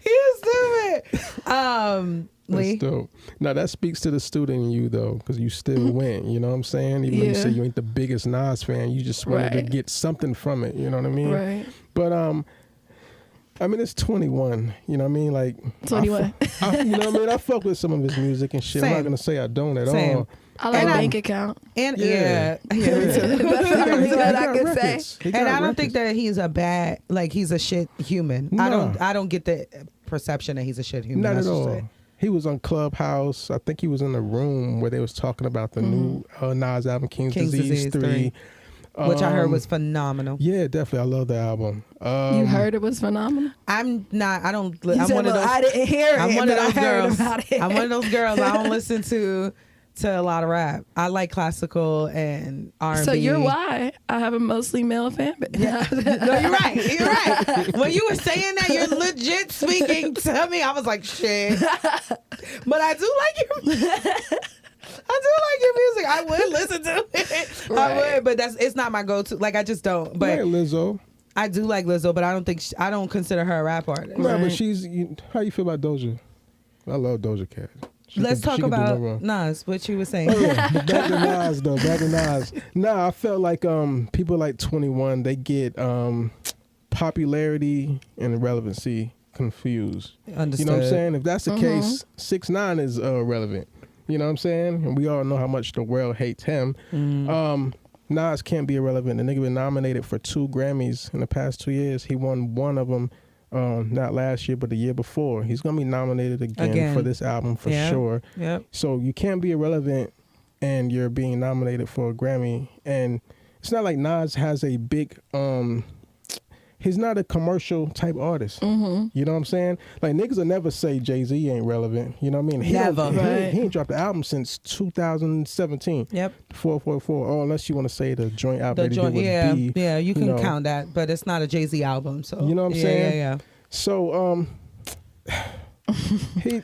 You stupid. Lee. That's dope. Now that speaks to the student in you though, because you still went. You know what I'm saying? Even though you say you ain't the biggest Nas fan, you just wanted to get something from it. You know what I mean? Right. But I mean, it's 21. You know what I mean? Like 21. you know what I mean? I fuck with some of his music and shit. I'm Same. not gonna say I don't at Same. all. I like And bank account. And Yeah. me too. That's the only one I could say. And I don't think that he's a bad, like he's a shit human. No. I don't get the perception that he's a shit human. Not I at should all. say. He was on Clubhouse. I think he was in the room where they was talking about the new Nas album, King's Disease 3. Which I heard was phenomenal. Yeah, definitely. I love the album. You heard it was phenomenal? I'm not. I don't. You I'm said, one of well, those. I didn't hear it, I'm one of but I those heard girls. about it. I'm one of those girls. I don't listen to a lot of rap. I like classical and R&B. So you're why I have a mostly male fan base. Yeah. No, you're right. You're right. When you were saying that, you're legit speaking to me. I was like, shit. But I do like your. I do like your music. I would listen to it. Right. I would, but it's not my go-to. Like I just don't. But Right, Lizzo. I do like Lizzo, but I don't think I don't consider her a rap artist. No, Right. but how you feel about Doja? I love Doja Cat. Let's talk she can do no about wrong. Nas. What you were saying? Oh, yeah. But back to Nas though. Back to Nas. Nah, I felt like people like 21, they get popularity and relevancy confused. Understood. You know what I'm saying? If that's the case, 6ix9ine is relevant. You know what I'm saying? And we all know how much the world hates him. Nas can't be irrelevant. The nigga been nominated for 2 Grammys in the past 2 years. He won one of them, not last year, but the year before. He's gonna be nominated again. For this album for sure. Yep. So you can't be irrelevant and you're being nominated for a Grammy. And it's not like Nas has a big he's not a commercial type artist. You know what I'm saying? Like niggas will never say Jay-Z ain't relevant. You know what I mean? He ain't dropped the album since 2017. Yep. 444. Oh, unless you want to say the joint album. The joint, yeah, you can count that, but it's not a Jay-Z album. So you know what I'm saying? Yeah. So he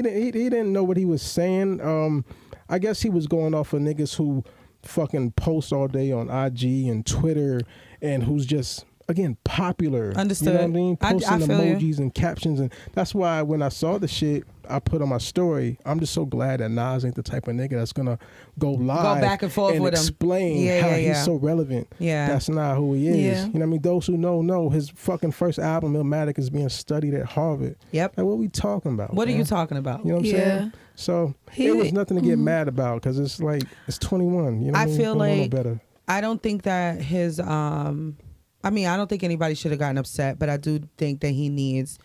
didn't know what he was saying. I guess he was going off of niggas who fucking post all day on IG and Twitter and who's just, again, popular. Understood. You know what I mean? Posting I feel emojis and captions. And that's why when I saw the shit I put on my story, I'm just so glad that Nas ain't the type of nigga that's going to go live. Go back and forth with him. Explain how he's so relevant. Yeah. That's not who he is. Yeah. You know what I mean? Those who know his fucking first album, Illmatic, is being studied at Harvard. Yep. Like, what are we talking about? What man? are you talking about? You know what I'm saying? So it was nothing to get mad about because it's like, it's 21. You know what I mean? feel like better. I don't think that his I mean, I don't think anybody should have gotten upset, but I do think that he needs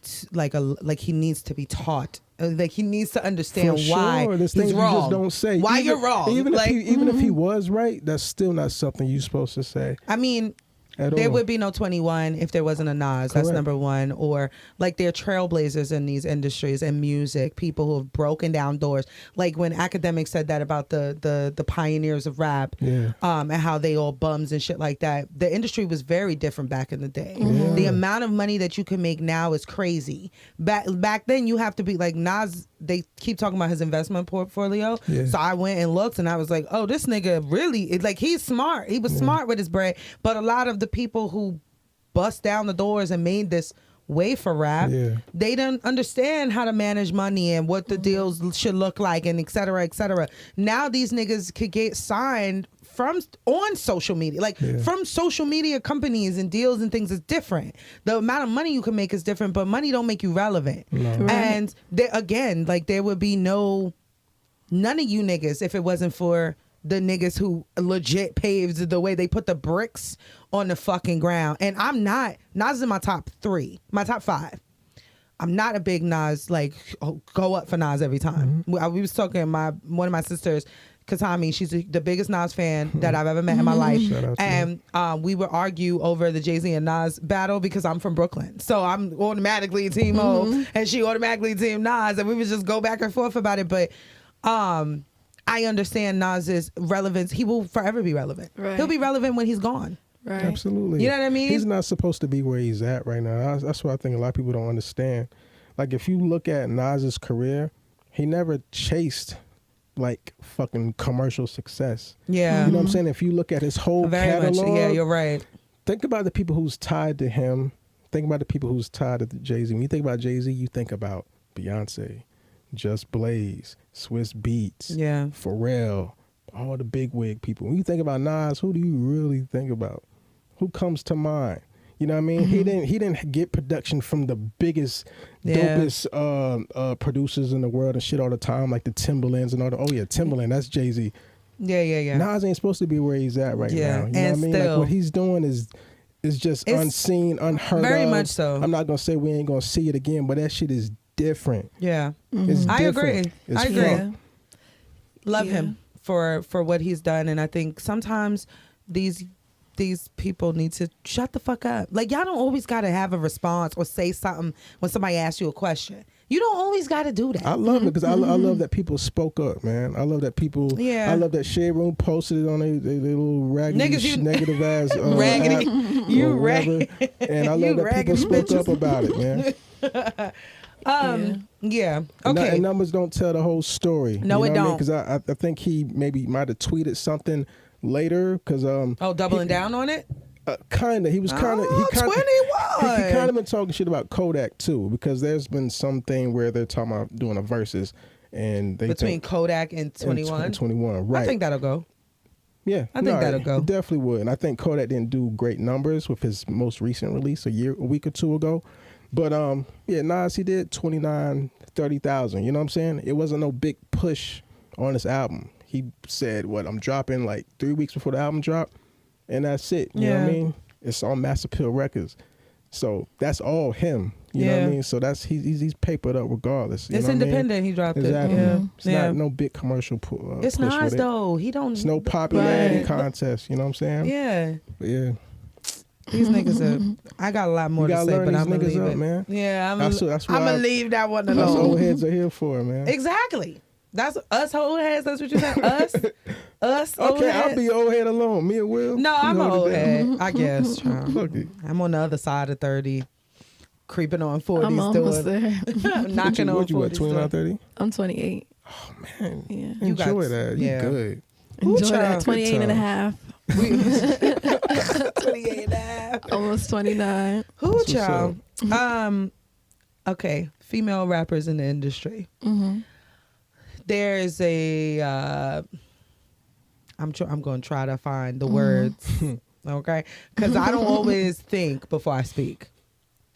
he needs to be taught. Like he needs to understand why There's he's things wrong. You just don't say. Why you're wrong. Even if he was right, that's still not something you're supposed to say. I mean, there would be no 21 if there wasn't a Nas. That's number one. Or like they're trailblazers in these industries and music, people who have broken down doors. Like when Academic said that about the pioneers of rap, and how they all bums and shit like that. The industry was very different back in the day. The amount of money that you can make now is crazy. Back then you have to be like Nas. They keep talking about his investment portfolio. So I went and looked and I was like, oh, this nigga really, like he's smart. He was smart with his bread. But a lot of the people who bust down the doors and made this way for rap, they don't understand how to manage money and what the deals should look like and et cetera, et cetera. Now these niggas could get signed on social media, from social media companies, and deals and things is different. The amount of money you can make is different, but money don't make you relevant. And there would be none of you niggas if it wasn't for the niggas who legit paved the way. They put the bricks on the fucking ground. And Nas is in my top 3, my top 5. I'm not a big Nas, go up for Nas every time. We was talking, one of my sisters, Katami, she's the biggest Nas fan that I've ever met in my life. And we would argue over the Jay-Z and Nas battle because I'm from Brooklyn. So I'm automatically Team O and she automatically Team Nas. And we would just go back and forth about it. But I understand Nas's relevance. He will forever be relevant. He'll be relevant when he's gone. Absolutely. You know what I mean? He's not supposed to be where he's at right now. That's what I think a lot of people don't understand. Like if you look at Nas's career, he never chased fucking commercial success. Yeah. You know what I'm saying? If you look at his whole catalog. Yeah, you're right. Think about the people who's tied to him. Think about the people who's tied to Jay-Z. When you think about Jay-Z, you think about Beyonce, Just Blaze, Swiss Beats, Pharrell, all the big wig people. When you think about Nas, who do you really think about? Who comes to mind? You know what I mean? He didn't get production from the biggest, dopest producers in the world and shit all the time, like the Timberlands and all the. Oh yeah, Timberland, that's Jay-Z. Yeah. Nas ain't supposed to be where he's at right now. You know what I mean? Still, what he's doing is just unseen, unheard of. Very much so. I'm not gonna say we ain't gonna see it again, but that shit is different. Yeah. It's I different. agree. I agree. Love him for what he's done, and I think sometimes these people need to shut the fuck up. Like y'all don't always gotta have a response or say something when somebody asks you a question. You don't always gotta do that. I love it because I love that people spoke up, man. I love that people. I love that Shade Room posted it on their little raggedy, negative ass raggedy. You raggedy. And I love that people spoke up about it, man. Okay. And numbers don't tell the whole story. No, it don't. Because I think he maybe might have tweeted something later because doubling down on it. Kinda. He was kind of. 21. He kind of been talking shit about Kodak too, because there's been something where they're talking about doing a versus, and they between Kodak and 21. 21, right? I think that'll go. Yeah, I think that'll go. It definitely would, and I think Kodak didn't do great numbers with his most recent release a week or two ago. But yeah, Nas, he did 29, 30,000. You know what I'm saying? It wasn't no big push on this album. He said, "What I'm dropping like 3 weeks before the album drop, and that's it." You know what I mean? It's on Master Pill Records, so that's all him. You know what I mean? So that's he's papered up regardless. It's independent. He dropped exactly. it. It's not no big commercial. It's push Nas though. He don't. It's no popularity contest. You know what I'm saying? Yeah. But yeah. These niggas are. I got a lot more to say, but I'm gonna leave it. Man. Yeah, I'm that's gonna leave that one alone. That's what old heads are here for, man. Exactly. That's us old heads. That's what you said. Us. Old Okay, heads. I'll be old head alone. Me and Will. No, I'm an old head. I guess. Fuck it. I'm on the other side of 30, creeping on 40s. I'm almost there. Knocking on 40s. What you, 29, 30? I'm 28. Oh, man. Yeah. Enjoy that. You good. Enjoy that. 28 and a half. 28 and a half. Almost 29. Who y'all? Okay, female rappers in the industry. Mm-hmm. There's a. I'm going to try to find the words, okay? Because I don't always think before I speak,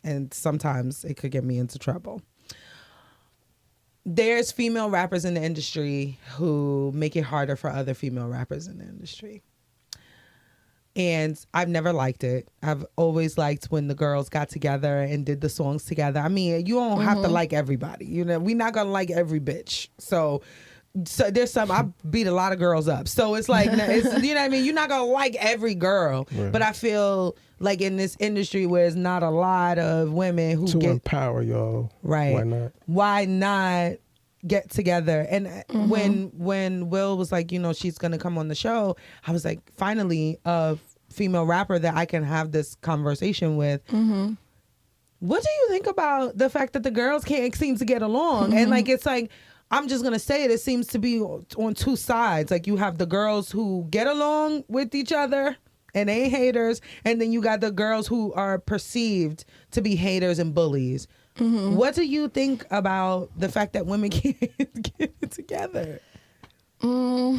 and sometimes it could get me into trouble. There's female rappers in the industry who make it harder for other female rappers in the industry. And I've never liked it. I've always liked when the girls got together and did the songs together. I mean, you don't have to like everybody. You know, we're not going to like every bitch. So there's some, I beat a lot of girls up. So it's like, it's, you know what I mean? You're not going to like every girl. Right. But I feel like in this industry where it's not a lot of women who get... empower y'all. Right. Why not? Why not get together? And when Will was like, you know, she's going to come on the show, I was like, finally, a female rapper that I can have this conversation with. Mm-hmm. What do you think about the fact that the girls can't seem to get along? And like, it's like, I'm just going to say it seems to be on two sides. Like, you have the girls who get along with each other and ain't haters, and then you got the girls who are perceived to be haters and bullies. Mm-hmm. What do you think about the fact that women can't get it together? I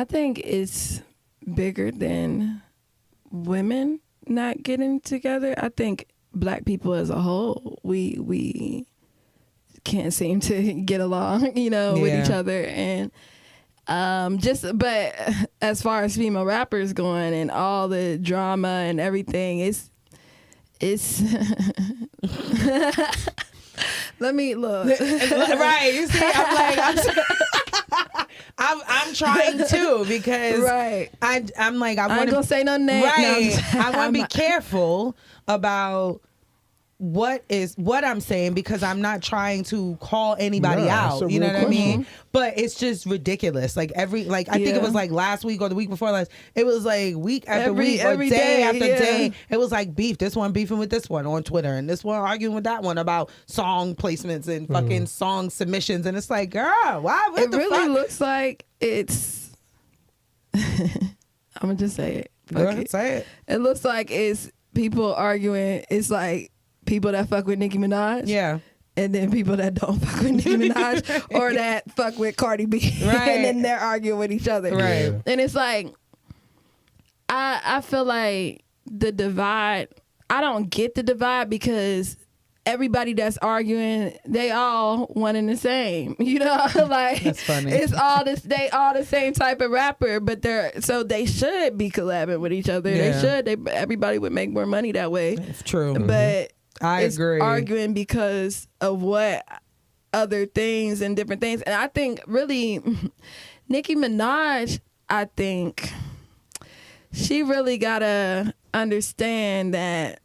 think it's bigger than women not getting together. I think Black people as a whole, we can't seem to get along, you know, with each other. And but as far as female rappers going and all the drama and everything, it's let me look. Right, you see, I'm trying to, because I'm like, I ain't gonna say no name. Right, I want to be careful about what I'm saying, because I'm not trying to call anybody out. You know what I mean? But it's just ridiculous. Like I think it was like last week or the week before last. It was like week after week or day after day. It was like beef. This one beefing with this one on Twitter, and this one arguing with that one about song placements and fucking song submissions. And it's like, girl, why? What it really looks like it's. I'm gonna just say it. Go ahead, say it. It looks like it's people arguing. It's like people that fuck with Nicki Minaj. Yeah. And then people that don't fuck with Nicki Minaj or that fuck with Cardi B. Right. And then they're arguing with each other. Right. Yeah. And it's like, I feel like the divide, I don't get the divide, because everybody that's arguing, they all one and the same. You know, like, that's funny. It's all this, they all the same type of rapper, but so they should be collabing with each other. Yeah. Everybody would make more money that way. It's true. But I agree. Arguing because of what other things and different things. And I think really Nicki Minaj, I think she really gotta understand that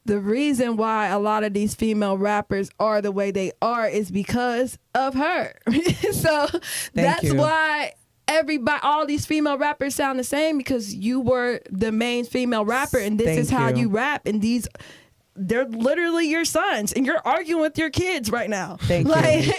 the reason why a lot of these female rappers are the way they are is because of her. So that's why everybody, all these female rappers sound the same, because you were the main female rapper, and this is how you rap, and they're literally your sons, and you're arguing with your kids right now. Thank you.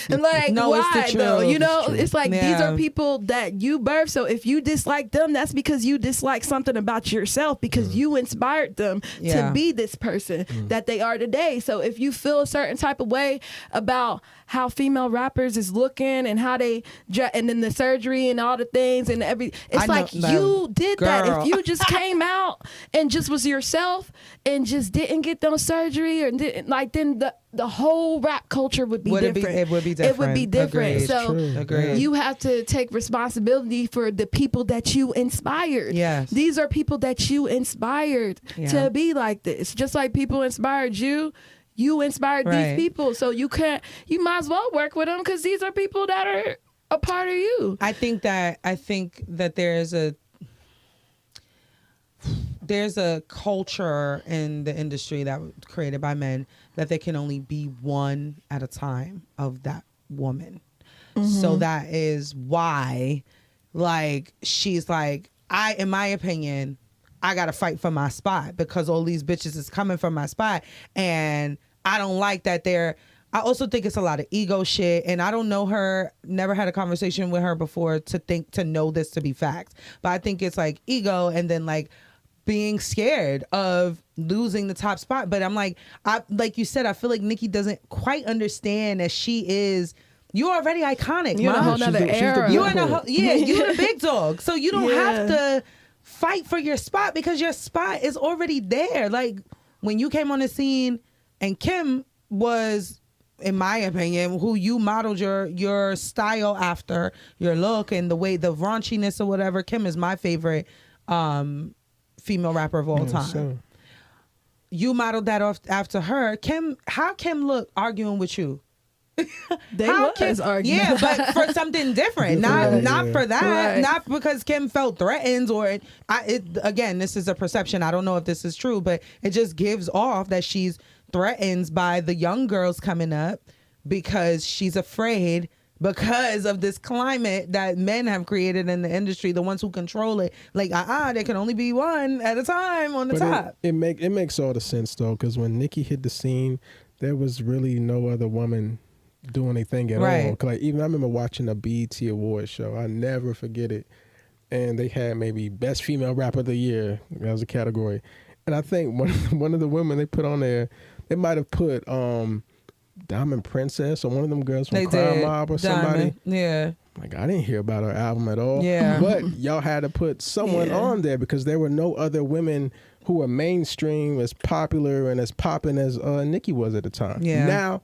And like, No, it's the why though? truth. You know, It's true. it's like these Yeah. are people that you birthed. So if you dislike them, that's because you dislike something about yourself, because you inspired them Yeah. to be this person that they are today. So if you feel a certain type of way about how female rappers is looking and how they and then the surgery and all the things and it's I know, like you did that. girl. If you just came out and just was yourself and just didn't get those surgery or didn't, like, then the whole rap culture would be different. It would be different. It would be different. Agreed. So True. Agreed. you have to take responsibility for the people that you inspired. Yes. These are people that you inspired Yeah. to be like this. Just like people inspired you. You inspired Right. these people. So you might as well work with them, because these are people that are a part of you. I think that there's a culture in the industry that was created by men that there can only be one at a time of that woman. So that is why, like, she's like, in my opinion, I gotta fight for my spot because all these bitches is coming from my spot, and I don't like that I also think it's a lot of ego shit, and I don't know her, never had a conversation with her before to know this to be fact. But I think it's like ego, and then like being scared of losing the top spot. But I'm like you said, I feel like Nicki doesn't quite understand that you're already iconic. You're in a Mom. whole nother She's the era. You're you're the big dog. So you don't have to fight for your spot because your spot is already there. Like when you came on the scene, and Kim was, in my opinion, who you modeled your style after, your look and the way, the raunchiness or whatever. Kim is my favorite female rapper of all time. So, You modeled that off after her. How Kim look arguing with you? They How was arguing. Yeah, but for something different. Right, Not yeah. for that. Right. Not because Kim felt threatened or again, this is a perception. I don't know if this is true, but it just gives off that she's threatened by the young girls coming up because she's afraid because of this climate that men have created in the industry, the ones who control it. Like, there can only be one at a time on the but top. it makes all the sense though, because when Nicki hit the scene, there was really no other woman doing anything at Right. all. 'Cause like, even I remember watching a BET Awards show. I never forget it. And they had maybe Best Female Rapper of the Year. That was a category. And I think one of the women they put on there, they might have put Diamond Princess or one of them girls from They Crime did. Mob or somebody. Diamond. Yeah. Like, I didn't hear about her album at all. Yeah. But y'all had to put someone Yeah. on there because there were no other women who were mainstream, as popular and as popping as Nicki was at the time. Yeah. Now,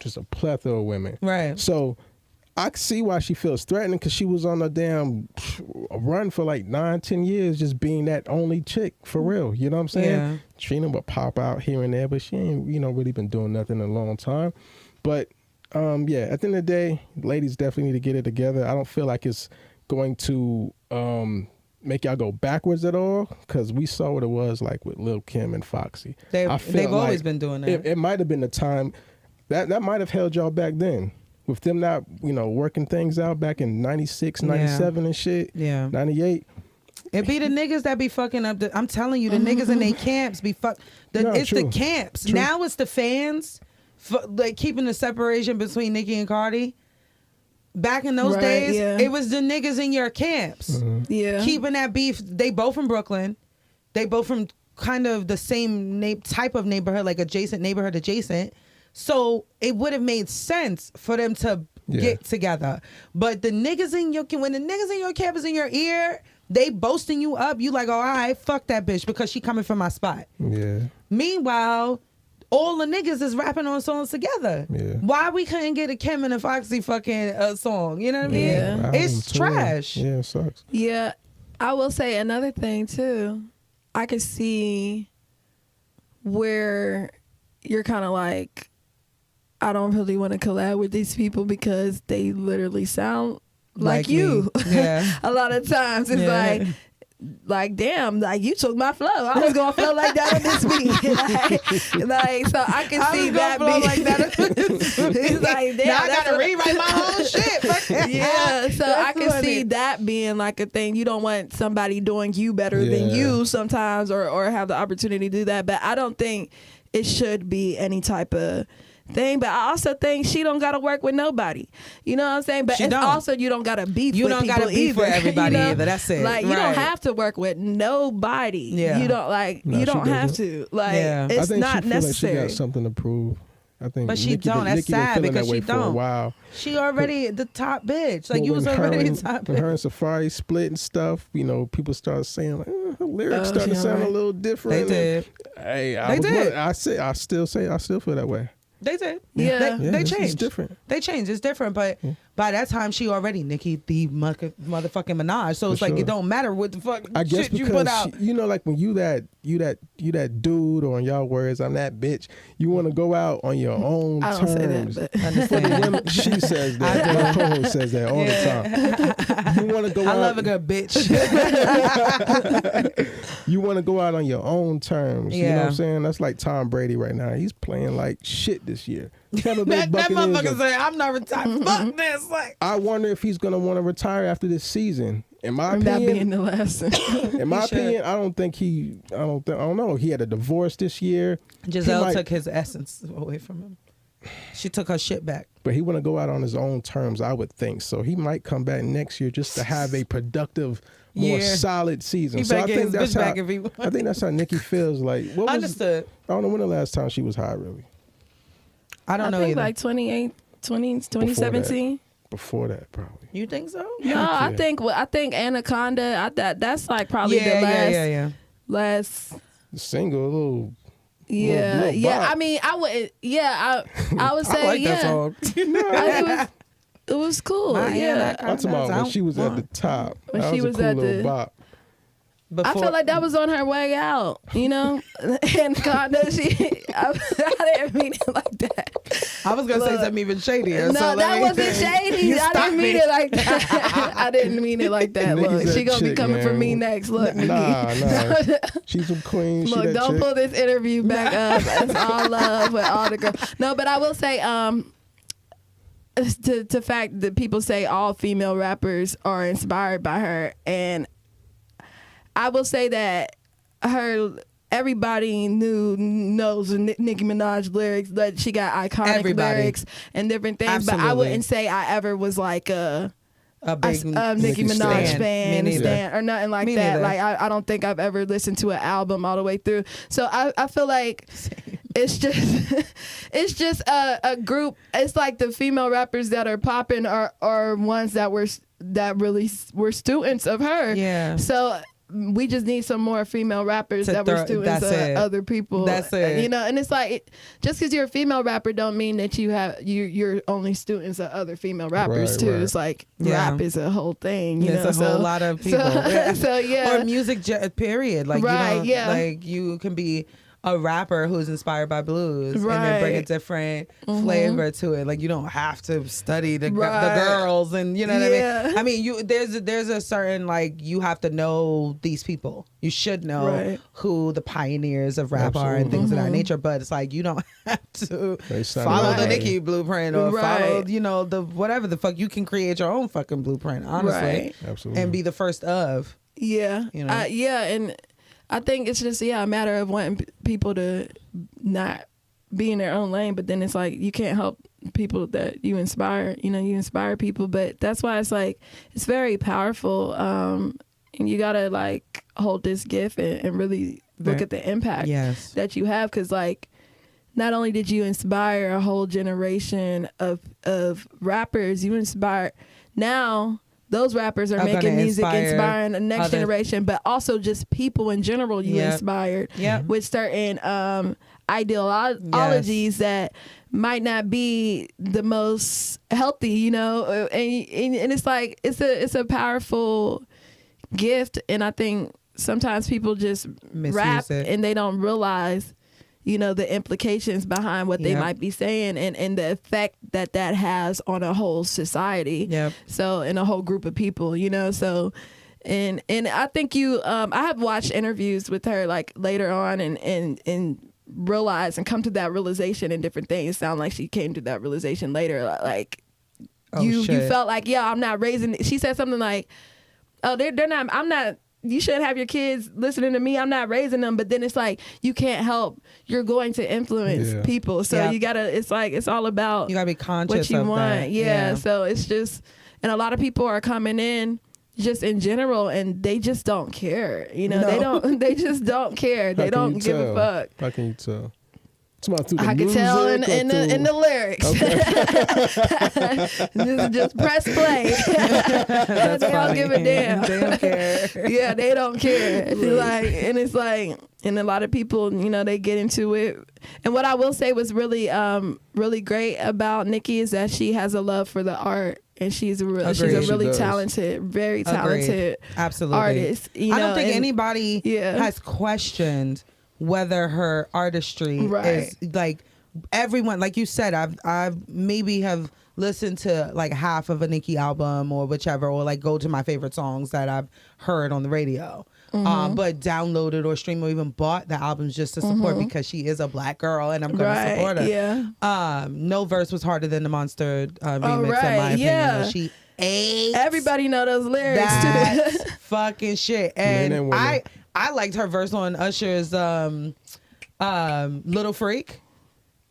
there's a plethora of women. Right. So I can see why she feels threatened, because she was on a damn run for like 9-10 years just being that only chick for real. You know what I'm saying? Yeah. Trina would pop out here and there, but she ain't, really been doing nothing in a long time. But at the end of the day, ladies definitely need to get it together. I don't feel like it's going to make y'all go backwards at all, because we saw what it was like with Lil' Kim and Foxy. They've felt always like been doing that. It might have been the time that might have held y'all back then. With them not, working things out back in 96, 97 and shit, Yeah. 98. It be the niggas that be fucking up. I'm telling you, the niggas in they camps be fuck. No, It's the true. camps. True. Now it's the fans, like keeping the separation between Nicki and Cardi. Back in those Right, days, yeah. it was the niggas in your camps Yeah. keeping that beef. They both from Brooklyn. They both from kind of the same type of neighborhood, like neighborhood adjacent. So it would have made sense for them to get together. But the niggas when the niggas in your camp is in your ear, they boasting you up. You like, all right, fuck that bitch because she coming from my spot. Yeah. Meanwhile, all the niggas is rapping on songs together. Yeah. Why we couldn't get a Kim and a Foxy fucking song? You know what I mean? Yeah. It's trash. Yeah, it sucks. Yeah, I will say another thing too. I could see where you're kind of like, I don't really want to collab with these people because they literally sound like you. me. Yeah. A lot of times it's Yeah. like, damn, like you took my flow. I was gonna flow like that on this beat. like, so I can see that being like that. It's like, damn, Now I that's gotta what- rewrite my whole shit. Yeah, so I That's can funny. see that being like a thing. You don't want somebody doing you better than Yeah. you sometimes, or have the opportunity to do that. But I don't think it should be any type of thing. But I also think she don't gotta work with nobody. You know what I'm saying? But also you don't gotta beef with people either. You don't gotta beef with everybody either. That's it. Like, you don't have to work with nobody. Yeah. You don't you don't have to. Like, it's not necessary. Like she got something to prove. I think, but she don't. That's sad because she don't. Wow. She already the top bitch. Like, you was already the top bitch. When her and Safari split and stuff, you know, people started saying like, her lyrics started to sound a little different. They did. Hey, I still feel that way. They did. Yeah. They changed. It's different. They changed. It's different. But by that time, she already Nicki the motherfucking Minaj. So it's like, it don't matter what the fuck I guess shit you put out. You know, like when you that dude, or in y'all words, I'm that bitch. You want to go out on your own terms. I don't say that, but Understand. She says that. My co-host says that all the time. You want to go out. I love a good bitch. You want to go out on your own terms. You know what I'm saying? That's like Tom Brady right now. He's playing like shit this year. That motherfucker say, I'm not retired. Fuck this. Like, I wonder if he's gonna want to retire after this season. In my opinion, that being the last. In my opinion, I don't know. He had a divorce this year. Giselle took his essence away from him. She took her shit back. But he want to go out on his own terms, I would think. So he might come back next year just to have a productive, more solid season. So I think that's how Nicki feels. Like, understood. I don't know when the last time she was high, really. I don't know either. Like 2017. Before that, probably. You think so? No, I think Anaconda. That's like probably the last. Last single, a little. Yeah, little bop. I mean, I would. Yeah, I would say I like that song. It was cool. I'm talking about when she was at the top. When she was at the bop. Before, I feel like that was on her way out, you know? And Conda, I didn't mean it like that. I was going to say something even shadier. No, so that wasn't shady. I didn't mean it like that. I didn't mean it like that. Look, she going to be coming for me next. Look, nah. She's a queen. Look, don't pull this interview back up. It's all love with all the girls. No, but I will say, to fact that people say all female rappers are inspired by her, and I will say that everybody knows Nicki Minaj lyrics, that she got iconic lyrics and different things. Absolutely. But I wouldn't say I ever was like a big Nicki Minaj fan or nothing like that. Neither. Like I don't think I've ever listened to an album all the way through. So I feel like it's just a group. It's like the female rappers that are popping are ones that really were students of her. Yeah. So we just need some more female rappers that were students of other people. That's it. You know, and it's like, just because you're a female rapper don't mean that you're only students of other female rappers too. Right. It's like rap is a whole thing. You know? It's a whole lot of people. So yeah. Or music, period. Like, like you can be a rapper who's inspired by blues and then bring a different flavor to it. Like, you don't have to study the girls, and you know what I mean? I mean, there's a certain, like, you have to know these people. You should know who the pioneers of rap are and things of that nature, but it's like, you don't have to follow the Nicki blueprint or follow, the whatever the fuck. You can create your own fucking blueprint, honestly. Absolutely. And be the first of. Yeah. You know? And I think it's just a matter of wanting people to not be in their own lane, but then it's like you can't help people that you inspire. You inspire people, but that's why it's like it's very powerful, and you gotta like hold this gift and really look at the impact that you have, because like not only did you inspire a whole generation of rappers, you inspired now. Those rappers are making music inspiring the next generation, but also just people in general you inspired with certain ideologies that might not be the most healthy, and it's like it's a powerful gift, and I think sometimes people just rap and they don't realize the implications behind what they might be saying and the effect that has on a whole society. So, in a whole group of people, so, and I think I have watched interviews with her like later on and realize and come to that realization and different things. Sound like she came to that realization later. Like you felt like, I'm not raising, she said something like, oh, they're not, I'm not, you shouldn't have your kids listening to me. I'm not raising them. But then it's like, you can't help. You're going to influence people. So you gotta, it's like, it's all about you gotta be conscious what you of want. that. Yeah. So it's just, and a lot of people are coming in just in general, and they just don't care. You know, they just don't care. They don't give a fuck. How can you tell? I can tell in the lyrics. Okay. just press play. They don't give a damn. They don't care. Yeah, they don't care. It's like, and a lot of people, you know, they get into it. And what I will say was really, really great about Nikki is that she has a love for the art. And she's a really talented, very talented artist. You know, I don't think anybody has questioned whether her artistry is like everyone. Like you said, I've maybe have listened to like half of a Nicki album or whichever, or like go to my favorite songs that I've heard on the radio. But downloaded or streamed or even bought the albums just to support because she is a black girl and I'm gonna support her. Yeah. No verse was harder than the Monster remix in my opinion. Yeah. She ate. Everybody know those lyrics. That's fucking shit. And I liked her verse on Usher's Little Freak.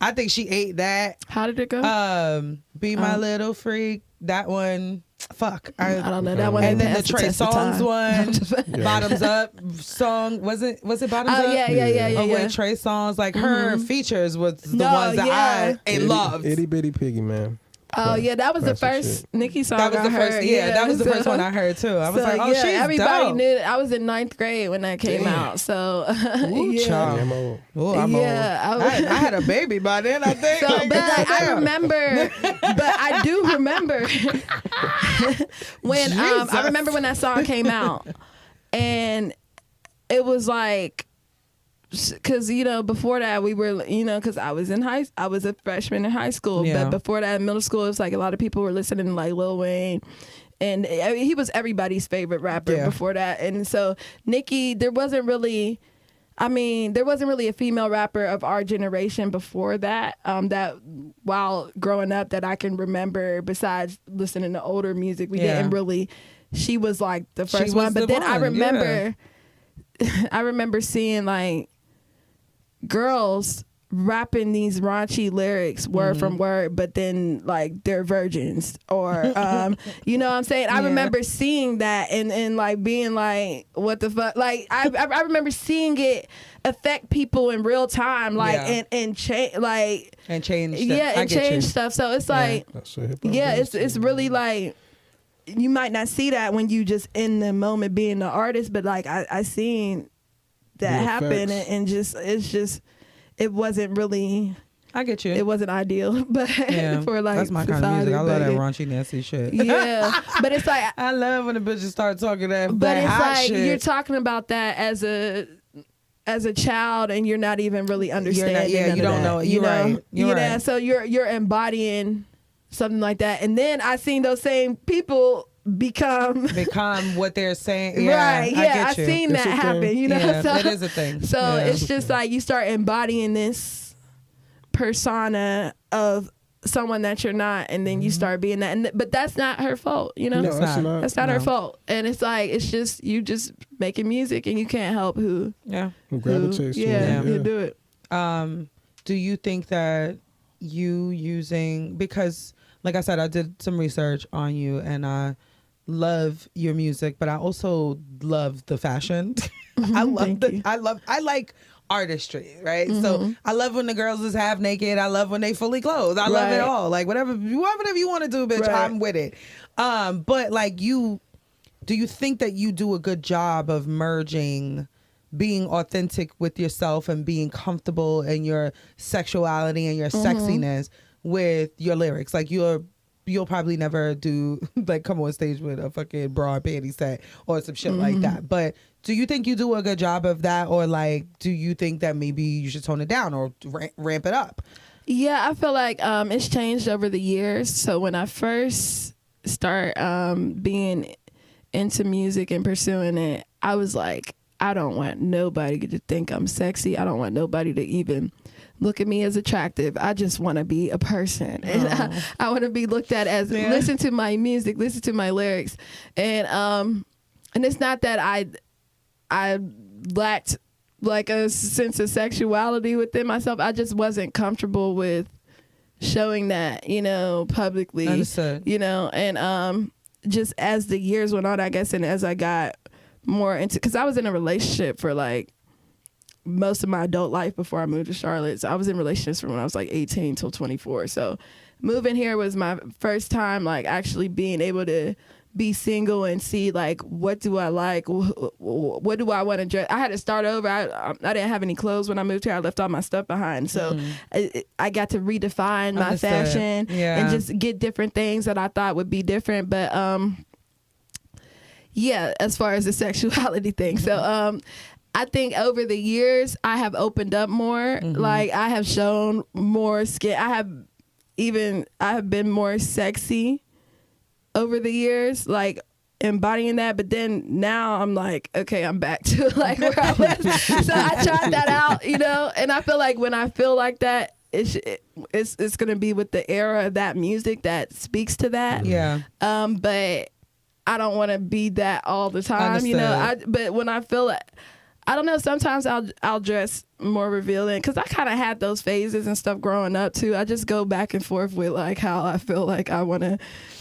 I think she ate that. How did it go? Be my little freak. That one. Fuck. I don't know that one. And then the Trey Songz one, Bottoms Up song. Was it Bottoms Up? Yeah. With Trey Songz, like her features was the ones that I loved. Itty Bitty Piggy, man. Oh yeah, that was the first Nicki song. That was the first. Yeah, that was the first one I heard too. I was like, oh, she's everybody dope. knew it. I was in 9th grade when that came out. So I'm old. I had a baby by then, I think. So, but I remember, but I do remember when I remember when that song came out, and it was like. Because, you know, before that we were, you know, because I was a freshman in high school. But before that, in middle school, it was like a lot of people were listening to like Lil Wayne. And he was everybody's favorite rapper before that. And so Nicki, there wasn't really a female rapper of our generation before that, that while growing up that I can remember, besides listening to older music, we didn't really, she was like the first one. But then I remember seeing like, girls rapping these raunchy lyrics word from word, but then like they're virgins or you know what I'm saying? I remember seeing that and like being like, what the fuck? Like I remember seeing it affect people in real time, like and change change stuff. So it's like it's really like, you might not see that when you just in the moment being the artist, but like I seen that happen and it wasn't really, I get you, it wasn't ideal, but for like that's my kind of music. I love that raunchy nasty shit. Yeah. But it's like I love when the bitches start talking that but it's hot like shit. You're talking about that as a child and you're not even really understanding. You don't know it. You're right. Right. So you're embodying something like that, and then I seen those same people become what they're saying. Right. I seen that happen, you know. Yeah, so it is a thing. So it's just like you start embodying this persona of someone that you're not, and then you start being that. But that's not her fault, you know. No, that's not her fault. And it's like it's just you just making music, and you can't help who gravitates. You do it. Do you think that you using, because like I said, I did some research on you and I love your music, but I also love the fashion. I like artistry, right? So I love when the girls is half naked. I love when they fully clothed. I love it all. Like whatever you want to do, bitch, I'm with it. But like do you think that you do a good job of merging being authentic with yourself and being comfortable in your sexuality and your sexiness with your lyrics? Like you'll probably never do like come on stage with a fucking bra and panty set or some shit like that. But do you think you do a good job of that, or like do you think that maybe you should tone it down or ramp it up? Yeah, I feel like it's changed over the years. So when I first start being into music and pursuing it, I was like, I don't want nobody to think I'm sexy. I don't want nobody to even look at me as attractive. I just want to be a person. And I want to be looked at as listen to my music, listen to my lyrics. And it's not that I lacked like a sense of sexuality within myself. I just wasn't comfortable with showing that, you know, publicly. Understood. You know, and just as the years went on, I guess, and as I got more into, because I was in a relationship for like most of my adult life before I moved to Charlotte. So I was in relationships from when I was like 18 till 24. So moving here was my first time like actually being able to be single and see like, what do I like? What do I want to dress? I had to start over. I didn't have any clothes when I moved here. I left all my stuff behind. So I got to redefine my fashion and just get different things that I thought would be different. But yeah, as far as the sexuality thing. So I think over the years I have opened up more. Like I have shown more skin. I have been more sexy over the years, like embodying that. But then now I'm like, okay, I'm back to like where I was. So I tried that out, you know, and I feel like when I feel like that, it's gonna be with the era of that music that speaks to that. Yeah. But I don't want to be that all the time, Understood. you know. But when I feel it, I don't know. Sometimes I'll dress more revealing because I kind of had those phases and stuff growing up too. I just go back and forth with like how I feel like I want to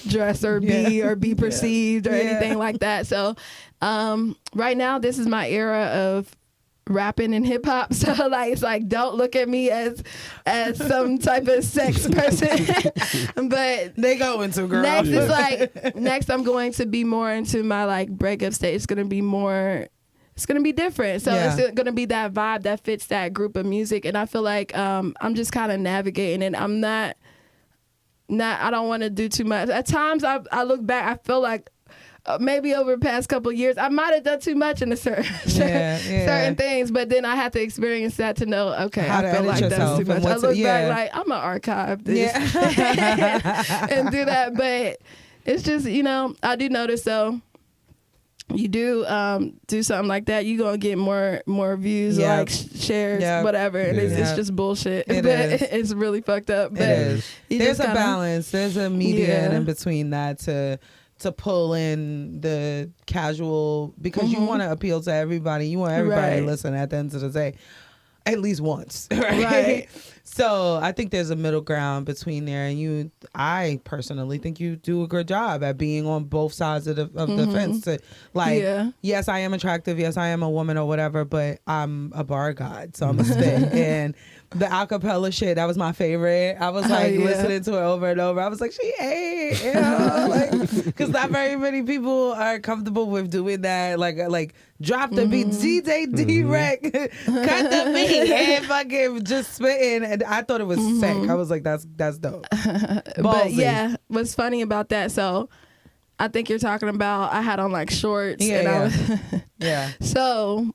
dress or be perceived or anything like that. So right now, this is my era of rapping and hip hop. So like it's like, don't look at me as some type of sex person. But they go into girl. Next is like next I'm going to be more into my like breakup stage. It's gonna be more. It's going to be different. So it's going to be that vibe that fits that group of music. And I feel like I'm just kind of navigating it. I'm not I don't want to do too much. At times I look back, I feel like maybe over the past couple of years, I might have done too much in a certain things. But then I had to experience that to know, okay, I feel like that's too much. I look back like, I'm going to archive this and do that. But it's just, you know, I do notice though, you do something like that, you gonna get more views, likes, shares, whatever, and it's just bullshit. It's really fucked up. But it is. There's a balance. There's a median in between that to pull in the casual, because you want to appeal to everybody. You want everybody to listen at the end of the day, at least once, right? So I think there's a middle ground between there, and I personally think you do a good job at being on both sides of the fence. To, like, yes, I am attractive. Yes, I am a woman or whatever, but I'm a bar god, so I'm a spit. And the acapella shit, that was my favorite. I was like listening to it over and over. I was like, she ain't, you know, like, because not very many people are comfortable with doing that. Like drop the beat, DJ D-Rec, cut the beat, and fucking just spitting. And I thought it was sick. I was like, that's dope. But yeah, what's funny about that? So I think you're talking about, I had on like shorts. So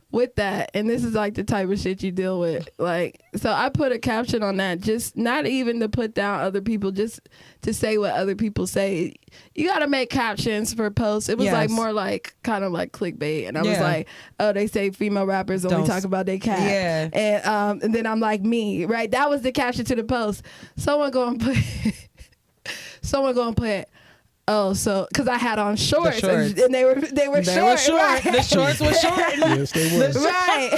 with that, and this is like the type of shit you deal with, like, so I put a caption on that, just not even to put down other people, just to say what other people say. You got to make captions for posts. It was like more like kind of like clickbait, and I was like, oh, they say female rappers only talk about their cat, and then I'm like, me, right? That was the caption to the post. Someone going to put oh, so because I had on shorts. And they were short. Right? The shorts were short. Yes, they were. Right.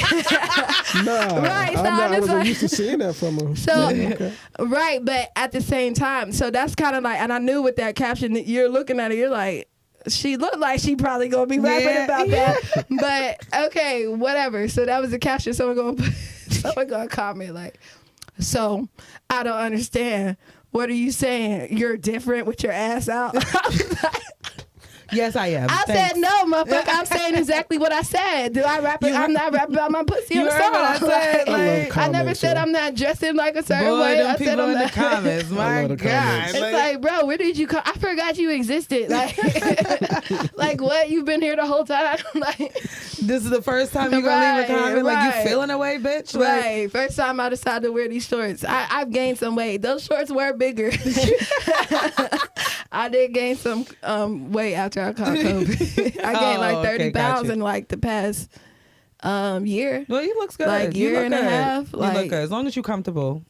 Right. So I wasn't used to seeing that from them. So right, but at the same time, so that's kind of like, and I knew with that caption that you're looking at it, you're like, she looked like she probably gonna be rapping about that. But okay, whatever. So that was the caption. Someone gonna comment like, so I don't understand. What are you saying? You're different with your ass out? Yes, I am. I said no, motherfucker. I'm saying exactly what I said. Do I rap? I'm not rapping about my pussy on the song. I said, like, I never said I'm not dressing like a certain way. I said I'm in not. The comments, my God. It's like, bro, where did you come? I forgot you existed. Like, like what? You've been here the whole time. Like, this is the first time you're gonna leave a comment. Like, you feeling away, bitch. Like, right. First time I decided to wear these shorts. I've gained some weight. Those shorts were bigger. I did gain some weight after I caught COVID. I gained like 30 pounds in like the past year. Well, you look good. Like year and a half. You look good as long as you're comfortable.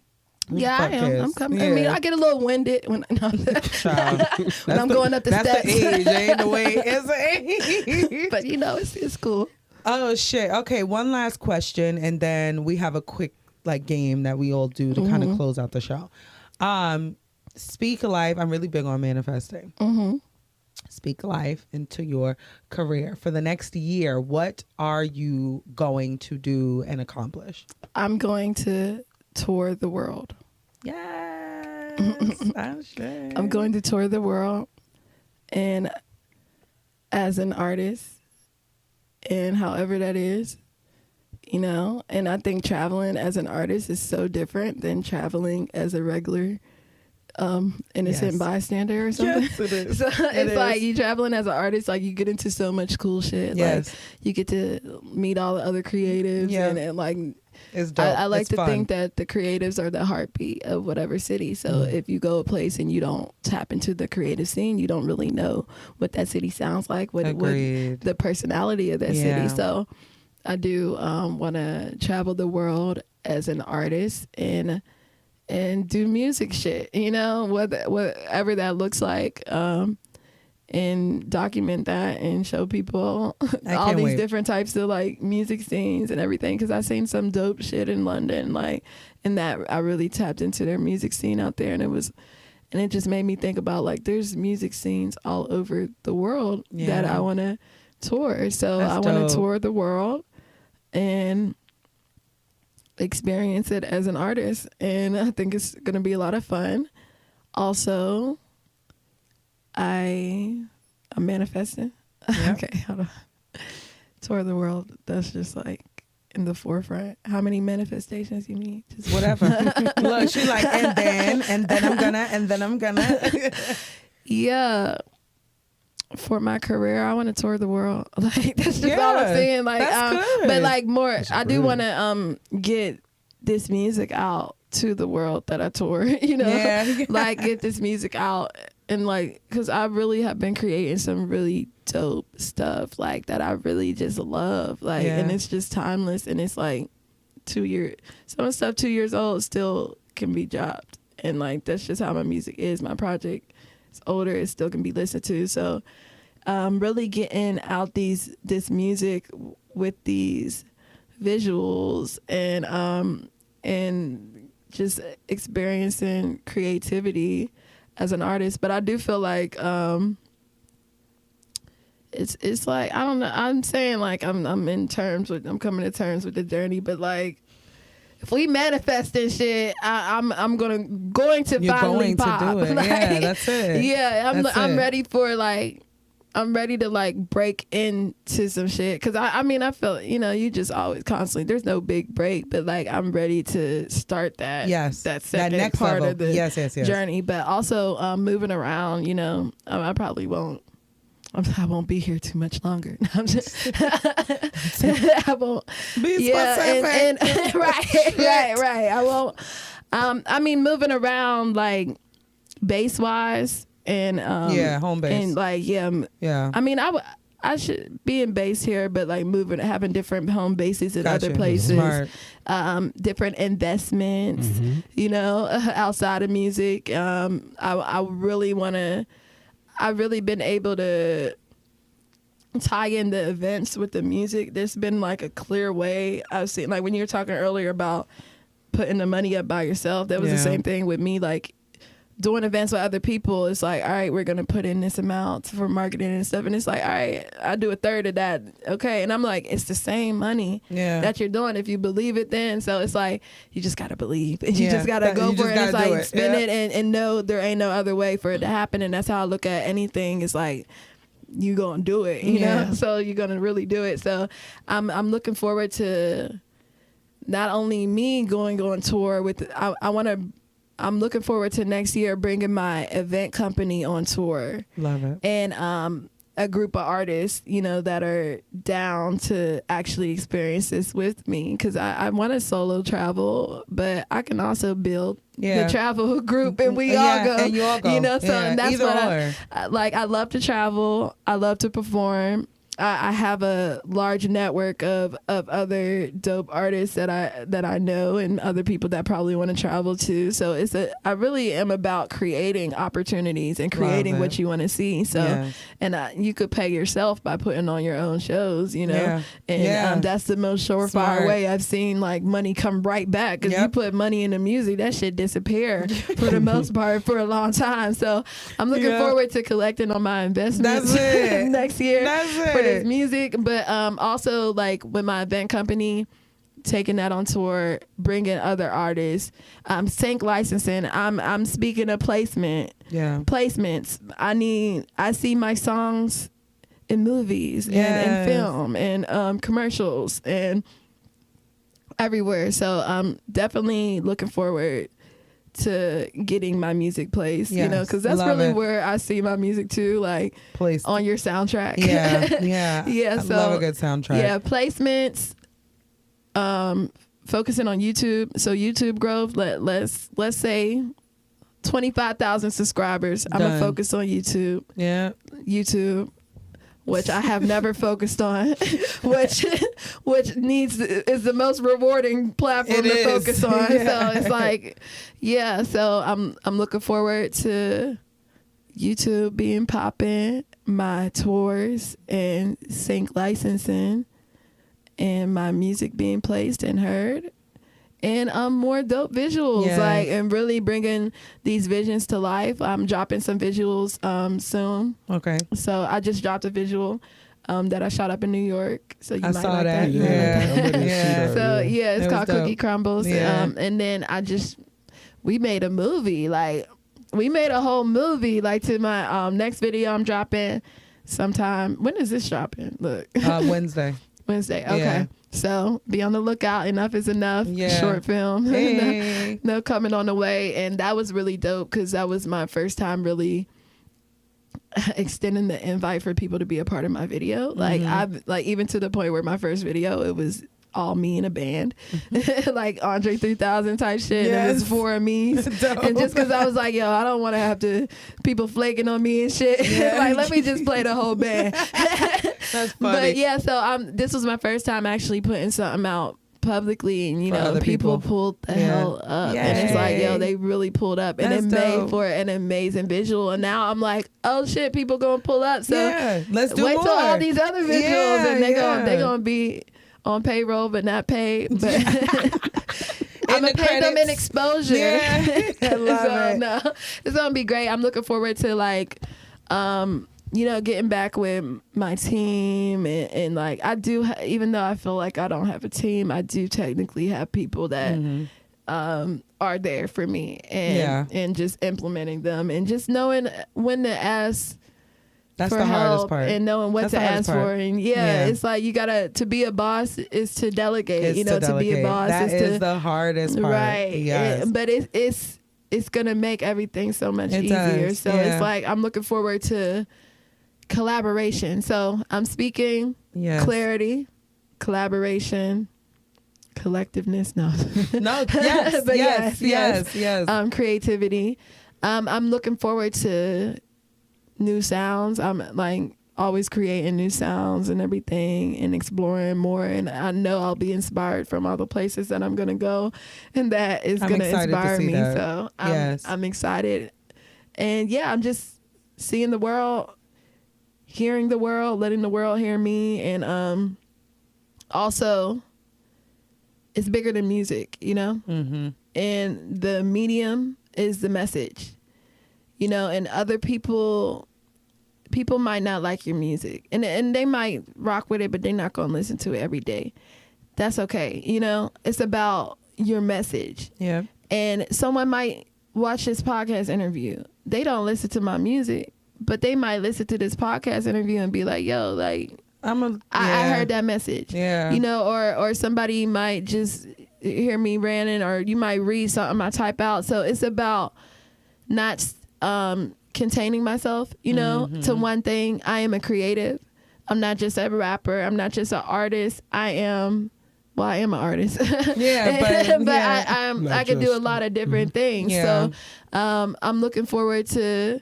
Yeah, I am. I'm coming. I mean, I get a little winded when, when I'm going up the steps. That's the age, ain't the way. It's But it's cool. Oh shit. Okay, one last question, and then we have a quick game that we all do to kind of close out the show. Speak life. I'm really big on manifesting. Speak life into your career for the next year. What are you going to do and accomplish? I'm going to tour the world. Yes. Oh, shit. I'm going to tour the world, and as an artist, and however that is, and I think traveling as an artist is so different than traveling as a regular innocent bystander or something. Yes, it is. So it's like you traveling as an artist, like you get into so much cool shit. Yes. Like you get to meet all the other creatives, and like it's dope. I like it's to fun. think that the creatives are the heartbeat of whatever city. So if you go a place and you don't tap into the creative scene, you don't really know what that city sounds like, what the personality of that city. So I do want to travel the world as an artist and do music shit, whatever that looks like, and document that and show people all these different types of music scenes and everything. Because I seen some dope shit in London, and that I really tapped into their music scene out there, and it just made me think about there's music scenes all over the world that I want to tour. So I want to tour the world and experience it as an artist, and I think it's gonna be a lot of fun. Also, I'm manifesting. Yep. Okay, hold on. Tour the world. That's just in the forefront. How many manifestations you need? Just whatever. Look, she's like, and then I'm gonna. Yeah. For my career, I want to tour the world. That's just all I'm saying. That's good. But more, I do want to get this music out to the world that I tour. Get this music out, and because I really have been creating some really dope stuff that I really just love. And it's just timeless, and it's 2 years. Some stuff 2 years old still can be dropped, and that's just how my music is. My project. It's older, it still can be listened to. So really getting out this music with these visuals and just experiencing creativity as an artist. But I do feel it's I don't know, I'm saying I'm coming to terms with the journey, but if we manifest this shit, I'm going to You're finally going pop. To do it. Yeah, that's it. Yeah, I'm ready for I'm ready to break into some shit, because I feel you just always constantly, there's no big break, but I'm ready to start that that second next part level. of the journey, but also moving around. I probably won't. I won't be here too much longer. I'm just, I won't be specific. And right. I won't. Moving around base wise and home base and I should be in base here, but moving, having different home bases in other places, different investments, outside of music. I really want to. I've really been able to tie in the events with the music. There's been a clear way I've seen, when you were talking earlier about putting the money up by yourself. That was the same thing with me, doing events with other people. It's all right, we're going to put in this amount for marketing and stuff. And it's all right, I do a third of that. Okay. And I'm it's the same money that you're doing. If you believe it, then. So it's you just got to believe. And you just got to go for it. It's spin it and know there ain't no other way for it to happen. And that's how I look at anything. It's you going to do it, you know? So you're going to really do it. So I'm looking forward to not only me going on tour with, I'm looking forward to next year bringing my event company on tour. Love it. And a group of artists, that are down to actually experience this with me. Because I want to solo travel, but I can also build the travel group, and we all go. And you all go. So and that's either what I love to travel. I love to perform. I have a large network of other dope artists that I know, and other people that probably want to travel to. So I really am about creating opportunities and creating what you want to see. So, and you could pay yourself by putting on your own shows, you know, and that's the most surefire way I've seen like money come right back. Because you put money into music, that shit disappear for the most part for a long time. So I'm looking forward to collecting on my investments next year for this music. But also like with my event company, taking that on tour, bringing other artists, sync licensing. I'm speaking of placements. I see my songs in movies and film and commercials and everywhere. So I'm definitely looking forward to getting my music placed, you know, because that's really where I see my music too, like placed on your soundtrack. Yeah. I love a good soundtrack. Yeah, placements. Focusing on YouTube. So YouTube growth. Let's say 25,000 subscribers. I'm gonna focus on YouTube. Yeah, YouTube, which I have never focused on, which is the most rewarding platform to focus on. So it's like, so I'm looking forward to YouTube being popping, my tours and sync licensing, and my music being placed and heard. And more dope visuals, and really bringing these visions to life. I'm dropping some visuals soon. Okay. So I just dropped a visual that I shot up in New York. So you might saw like that. So it's called dope. Cookie Crumbles. And then we made a movie. Like we made a whole movie. Like to my next video I'm dropping sometime. When is this dropping? Look. Wednesday. Okay. Yeah. So be on the lookout. Enough is enough. Short film. No coming on the way. And that was really dope because that was my first time really extending the invite for people to be a part of my video. Like I've even to the point where my first video, it was all me in a band, like Andre 3000 type shit. It was for me, and just because I was like, yo, I don't want to have people flaking on me and shit. Like, let me just play the whole band. That's funny. But so this was my first time actually putting something out publicly, and you know, people pulled the hell up, and it's like, yo, they really pulled up, and it made for an amazing visual. And now I'm like, oh shit, people gonna pull up. So let's do wait more. Till all these other visuals, and they gonna be on payroll but not paid, but I'm gonna pay them in exposure. I love it. No, it's gonna be great. I'm looking forward to like getting back with my team, and like I do even though I feel like I don't have a team, I do technically have people that are there for me, and just implementing them and just knowing when to ask. That's the hardest part. And knowing what to ask for. And it's like you gotta, to be a boss is to delegate. To be a boss is the hardest part. Right. Yes. But it's gonna make everything so much easier. So it's like I'm looking forward to collaboration. So I'm speaking clarity, collaboration, collectiveness. No. Yes. But yes. Creativity. I'm looking forward to new sounds. I'm like always creating new sounds and everything and exploring more, and I know I'll be inspired from all the places that I'm gonna go, and that is gonna inspire me. So I'm excited, and I'm just seeing the world, hearing the world, letting the world hear me, and also it's bigger than music, and the medium is the message, and other people might not like your music, and they might rock with it, but they're not going to listen to it every day. That's okay. It's about your message. Yeah. And someone might watch this podcast interview. They don't listen to my music, but they might listen to this podcast interview and be like, yo, like, I heard that message. Yeah. Or somebody might just hear me ranting, or you might read something I type out. So it's about not containing myself, to one thing. I am a creative. I'm not just a rapper. I'm not just an artist. I am an artist. I can do a lot of different things. Yeah. So I'm looking forward to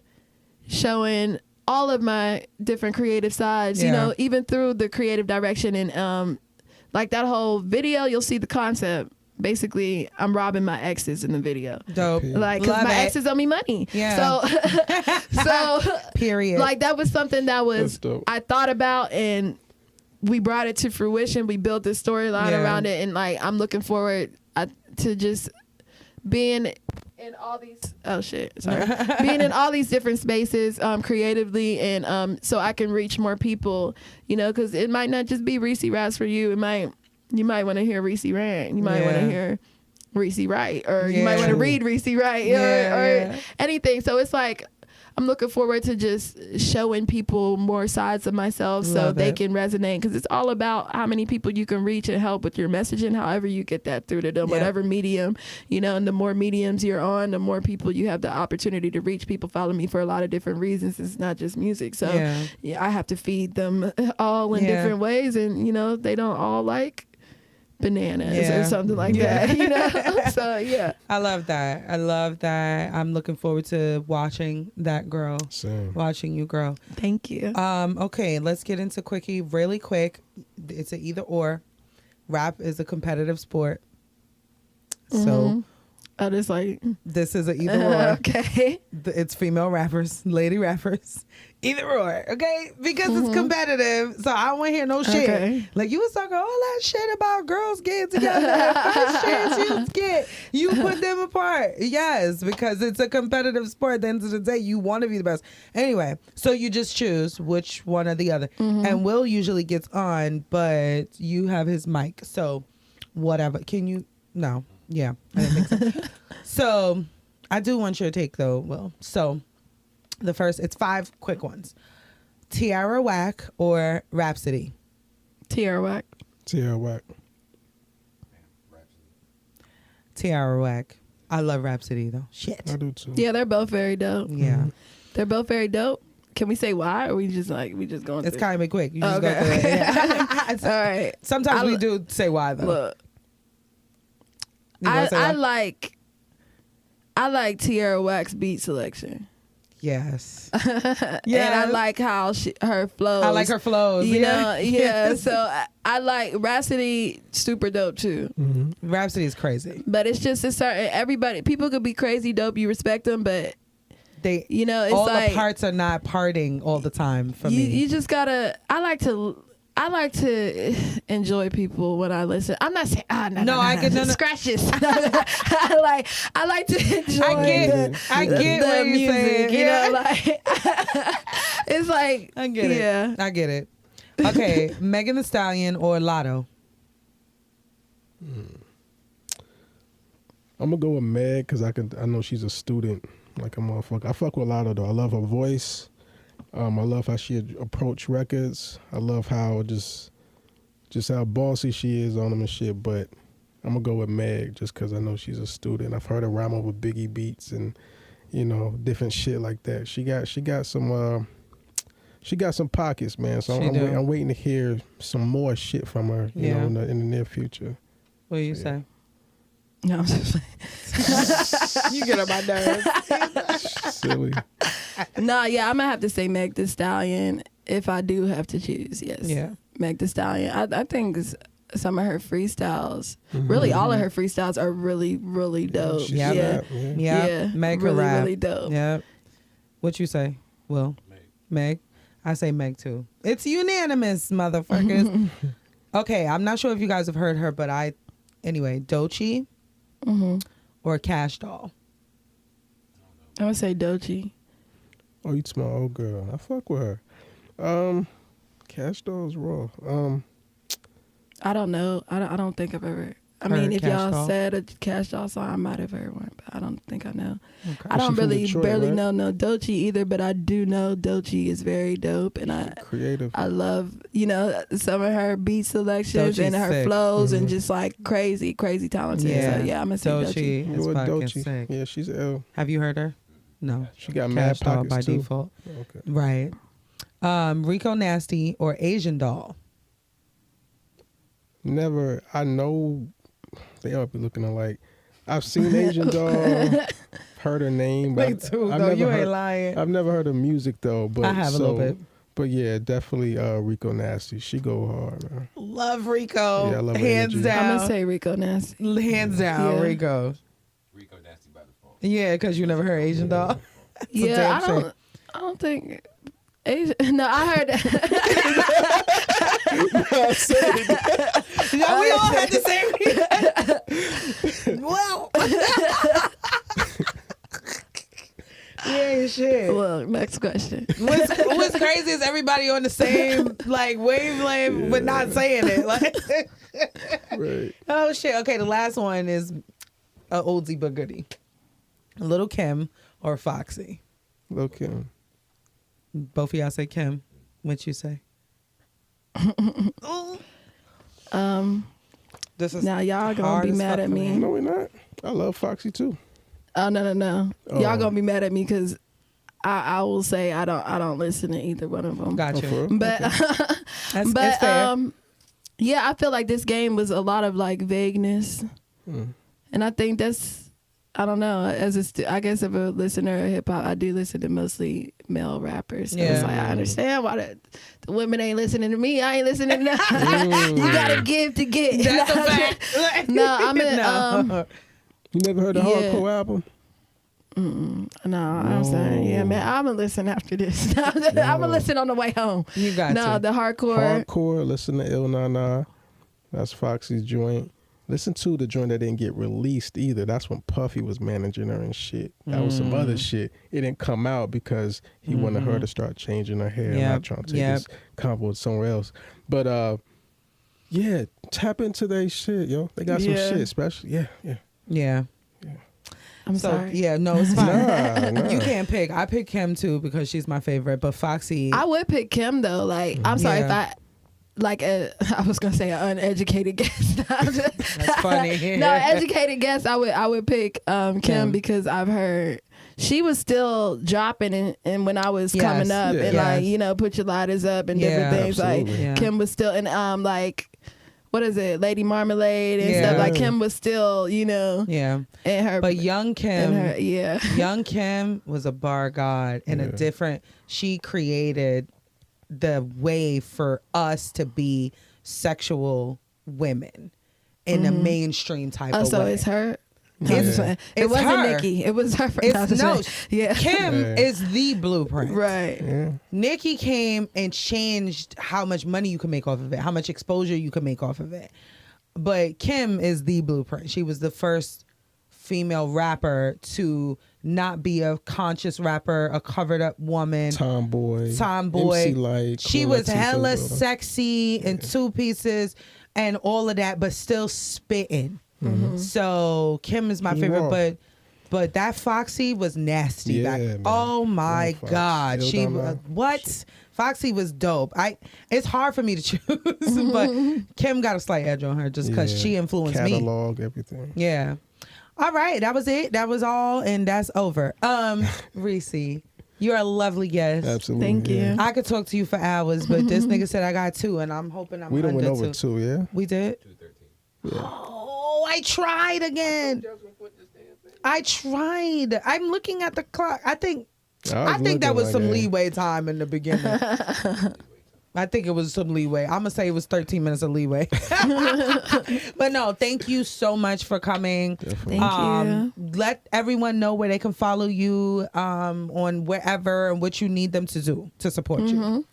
showing all of my different creative sides, you know, even through the creative direction and like that whole video, you'll see the concept. Basically, I'm robbing my exes in the video. Dope. Like, because my exes owe me money. Yeah. So period. Like, that was something that was I thought about, and we brought it to fruition. We built this storyline around it, and like, I'm looking forward to just being in all these being in all these different spaces creatively, and so I can reach more people, you know, because it might not just be ReeCee raps for you. You might want to hear ReeCee rant. You might want to hear ReeCee write, or you might want to read ReeCee write, or anything. So it's like, I'm looking forward to just showing people more sides of myself so they can resonate, because it's all about how many people you can reach and help with your messaging, however you get that through to them, whatever medium, you know, and the more mediums you're on, the more people you have the opportunity to reach. People follow me for a lot of different reasons. It's not just music. So I have to feed them all in different ways, and, you know, they don't all like bananas or something like that, you know. So I love that. I'm looking forward to watching that grow. Same. Watching you grow. Thank you. Okay, let's get into quickie really quick. It's an either or. Rap is a competitive sport, so I just like, this is an either or. Okay. It's female rappers, lady rappers, either or. Okay, because it's competitive. So I don't want to hear no shit. Okay. Like, you was talking all that shit about girls getting together. First chance you get, you put them apart. Yes, because it's a competitive sport. At the end of the day, you want to be the best. Anyway, so you just choose which one or the other. And Will usually gets on, but you have his mic. So whatever. Can you? No. Yeah, I didn't think so. So I do want your take though, Will. So the first, it's 5 quick ones. Tiara Whack or Rhapsody? Tiara Whack. Tiara Whack. Tiara Whack. I love Rhapsody though. Shit. I do too. Yeah, they're both very dope. Yeah. They're both very dope. Can we say why, or we just going? It's kind of quick. You just Okay. go through it. Yeah. All right. Sometimes we do say why though. Look, You gonna say why? I like Tiara Whack's beat selection. Yes. And I like how her flows. I like her flows. You know, yeah. So I like Rhapsody, super dope too. Rhapsody is crazy. But it's just a certain people could be crazy dope. You respect them, but They, you know, it's all like the parts are not parting all the time for me. You just gotta. I like to enjoy people when I listen. I'm not saying no. Scratch this. I like to enjoy. I get the what you're music. saying. You know, like it's like I get it. Yeah, I get it. Okay, Megan Thee Stallion or Lotto? I'm gonna go with Meg because I know she's a student like a motherfucker. I fuck with Lotto though. I love her voice. I love how she approach records. I love how just how bossy she is on them and shit. But I'm gonna go with Meg just because I know she's a student. I've heard her rhyme over Biggie beats and, you know, different shit like that. She got some pockets, man. So I'm waiting to hear some more shit from her, you know, in the near future. What do you say? no, I'm just You get on my nerves. Silly. nah. Yeah, I'm gonna have to say Meg Thee Stallion if I do have to choose. Yes. Yeah. Meg Thee Stallion. I think some of her freestyles, really all of her freestyles are really, really dope. Yeah. Meg really, rap. really dope. Yeah. What you say, Will? Meg. I say Meg too. It's unanimous, motherfuckers. Okay, I'm not sure if you guys have heard her, but anyway, Doechii or Cash Doll? I would say Doechii. Oh, you my old girl. I fuck with her. Cash Doll's raw. I don't know. I don't think I've ever. I Heard mean, if Cash y'all Doll? said a Cash Doll song, I might have heard one, but I don't think I know. Okay. I don't She from really Detroit, barely right? know no Doechii either, but I do know Doechii is very dope, and Creative. I love, you know, some of her beat selections Doechii's and her sick. flows and just like crazy talented. Yeah. So yeah, I'm gonna say Doechii. Doechii Go is with fucking Doechii. sick. Yeah, she's ill. Have you heard her? No. She got mad Cash Doll pockets by too. default. Okay. Right. Rico Nasty or Asian Doll? Never. I know they all be looking alike. I've seen Asian Doll, heard her name. Me But too, I've though. never You heard, ain't lying. I've never heard her music though. But I have a little bit. But yeah, definitely Rico Nasty. She go hard, man. Love Rico. Yeah, I love her Hands energy. down. I'm gonna say Rico Nasty. Hands down, Yeah. Rico. Rico Nasty by default. Yeah, because you never heard Asian doll. That's a Yeah, damn shame. I don't think. Asian, no, I heard. Yo, we all had the same. Well. Yeah, shit. Look, next question. What's crazy is everybody on the same like wavelength, but not saying it. Like, Right. oh shit. Okay, the last one is a oldie but goodie. Little Kim or Foxy. Lil' Kim. Both of y'all say Kim. What you say? This is Now y'all gonna hard be as mad fuck at for me. No, we're not. I love Foxy too. Oh no. Oh. Y'all gonna be mad at me because I will say I don't listen to either one of them. Gotcha. Oh, for real? But That's but fair. yeah, I feel like this game was a lot of like vagueness, Mm. and I think that's I don't know. I guess if a listener of hip hop, I do listen to mostly male rappers. So Yeah. it's like I understand why the women ain't listening to me. I ain't listening to them. You gotta give to get. That's a fact. No, I'm in. No. You never heard the Yeah. hardcore album? No, I'm saying, yeah, man, I'm gonna listen after this. I'm gonna listen on the way home. You got No, to. the hardcore. Hardcore. Listen to Il Na Na. That's Foxy's joint. Listen to the joint that didn't get released either. That's when Puffy was managing her and shit. That was some other shit. It didn't come out because he wanted her to start changing her hair. I'm Yep. not trying to take Yep. this combo somewhere else. But yeah, tap into their shit, yo. They got some Yeah. shit, especially. Yeah. Yeah. I'm So sorry. yeah, no, it's fine. Nah. You can't pick. I pick Kim too because she's my favorite. But Foxy, I would pick Kim though. Like, I'm sorry if Yeah. I was gonna say an uneducated guest. that's funny. No, educated guest. I would pick Kim Kim. because I've heard she was still dropping and when I was Yes. coming up Yeah. and Yes. like, you know, put your lighters up and Yeah, different things. absolutely. Like Yeah. Kim was still and like what is it, Lady Marmalade and Yeah. stuff. Like Kim was still, you know, Yeah, in her but Young Kim, in her yeah. Young Kim was a bar god and a Yeah. different. She created the way for us to be sexual women in a mainstream type Oh, of so way. it's her. Yeah. No, I'm just playing. It It's wasn't her. Nikki. It was her. It's no, Yeah. Kim Yeah. is the blueprint. Right. Yeah. Nikki came and changed how much money you can make off of it, how much exposure you can make off of it. But Kim is the blueprint. She was the first female rapper to not be a conscious rapper, a covered up woman. Tomboy. Tomboy. MC Light. She Queen was Latifah, hella bro. sexy in two pieces and all of that, but still spitting. So Kim is my He favorite, raw. but that Foxy was nasty. Yeah, back. man. Oh my Fox. God, Still she don't was know. what? Foxy was dope. It's hard for me to choose, but Kim got a slight edge on her just because Yeah. she influenced me. Catalog, everything. Yeah. All right, that was it. That was all, and that's over. ReeCee, you're a lovely guest. Absolutely. Thank you. yeah. I could talk to you for hours, but this nigga said I got two, and I'm hoping I'm We done under went over two. two, yeah? We did. 213. Oh, I tried again. I tried. I'm looking at the clock. I think that was some leeway time in the beginning. I think it was some leeway. I'm gonna say it was 13 minutes of leeway. But no, thank you so much for coming. Thank you. Let everyone know where they can follow you on wherever and what you need them to do to support you.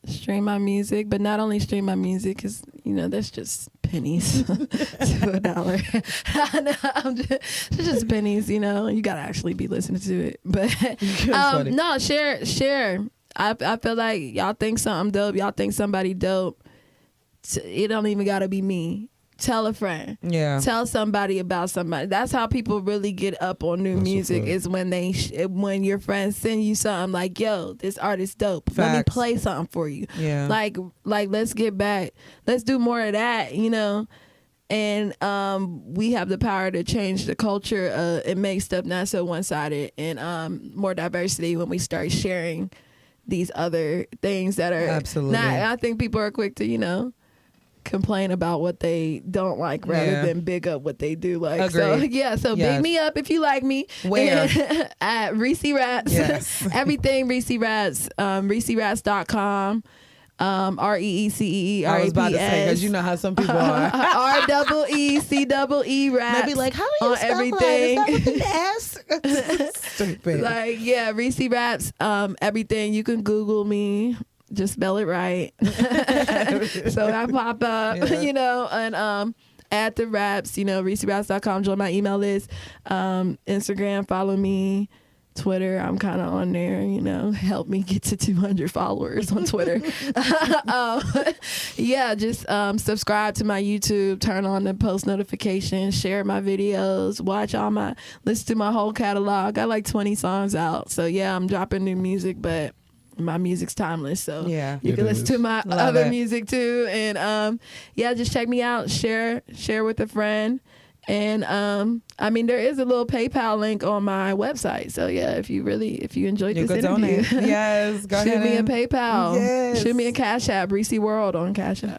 Stream my music, but not only stream my music, because you know that's just pennies to $1. No, it's just pennies. You know, you gotta actually be listening to it. But funny. no, share. I feel like y'all think something dope. Y'all think somebody dope. It don't even gotta be me. Tell a friend. Yeah. Tell somebody about somebody. That's how people really get up on new That's a music. fact. Is when when your friends send you something like, "Yo, this artist dope. Let me Facts. play something for you." Yeah. Like let's get back. Let's do more of that. You know. And we have the power to change the culture and make stuff not so one-sided and more diversity when we start sharing these other things that are Absolutely. not. I think people are quick to complain about what they don't like rather than big up what they do like. Agreed. So big me up if you like me. Where? At ReeCee Raps. Yes. Everything ReeCee Raps. ReeCeeRaps.com. ReeCee I was about to say, because you know how some people are. REECEE Raps. They'll be like, how do you on spell everything? that? Is that with an S? Stupid. Like, yeah, ReeCee Raps, everything. You can Google me. Just spell it right. So I pop up, and add the raps, ReeCeeRaps.com, join my email list. Instagram, follow me. Twitter, I'm kind of on there, help me get to 200 followers on Twitter. Just subscribe to my YouTube, turn on the post notifications, share my videos, listen to my whole catalog. I like 20 songs out. So yeah, I'm dropping new music, but my music's timeless. So you can listen to my other music too. And just check me out, share with a friend. And there is a little PayPal link on my website. So yeah, if you enjoyed this interview, donate. Yes, go ahead. Shoot me a PayPal. Yes. Shoot me a Cash App. ReeCee World on Cash App.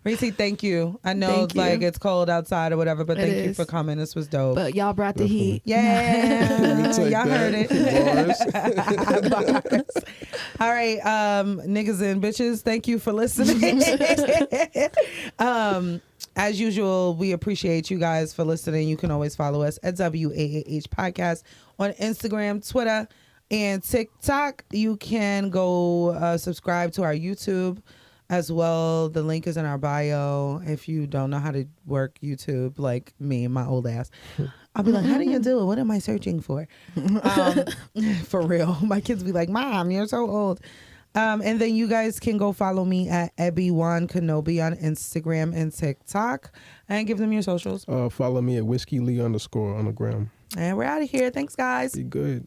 ReeCee, thank you. I know it's cold outside or whatever, but thank you for coming. This was dope. But y'all brought the heat. Yeah. Y'all heard it. Bars. All right, niggas and bitches, thank you for listening. As usual, we appreciate you guys for listening. You can always follow us at WAAH Podcast on Instagram, Twitter, and TikTok. You can go subscribe to our YouTube as well. The link is in our bio. If you don't know how to work YouTube, like me, my old ass, I'll be like, how do you do it? What am I searching for? For real. My kids be like, Mom, you're so old. And then you guys can go follow me at Ebby1 Kenobi on Instagram and TikTok, and give them your socials. Follow me at WhiskeyLee _ on the gram. And we're out of here. Thanks, guys. Be good.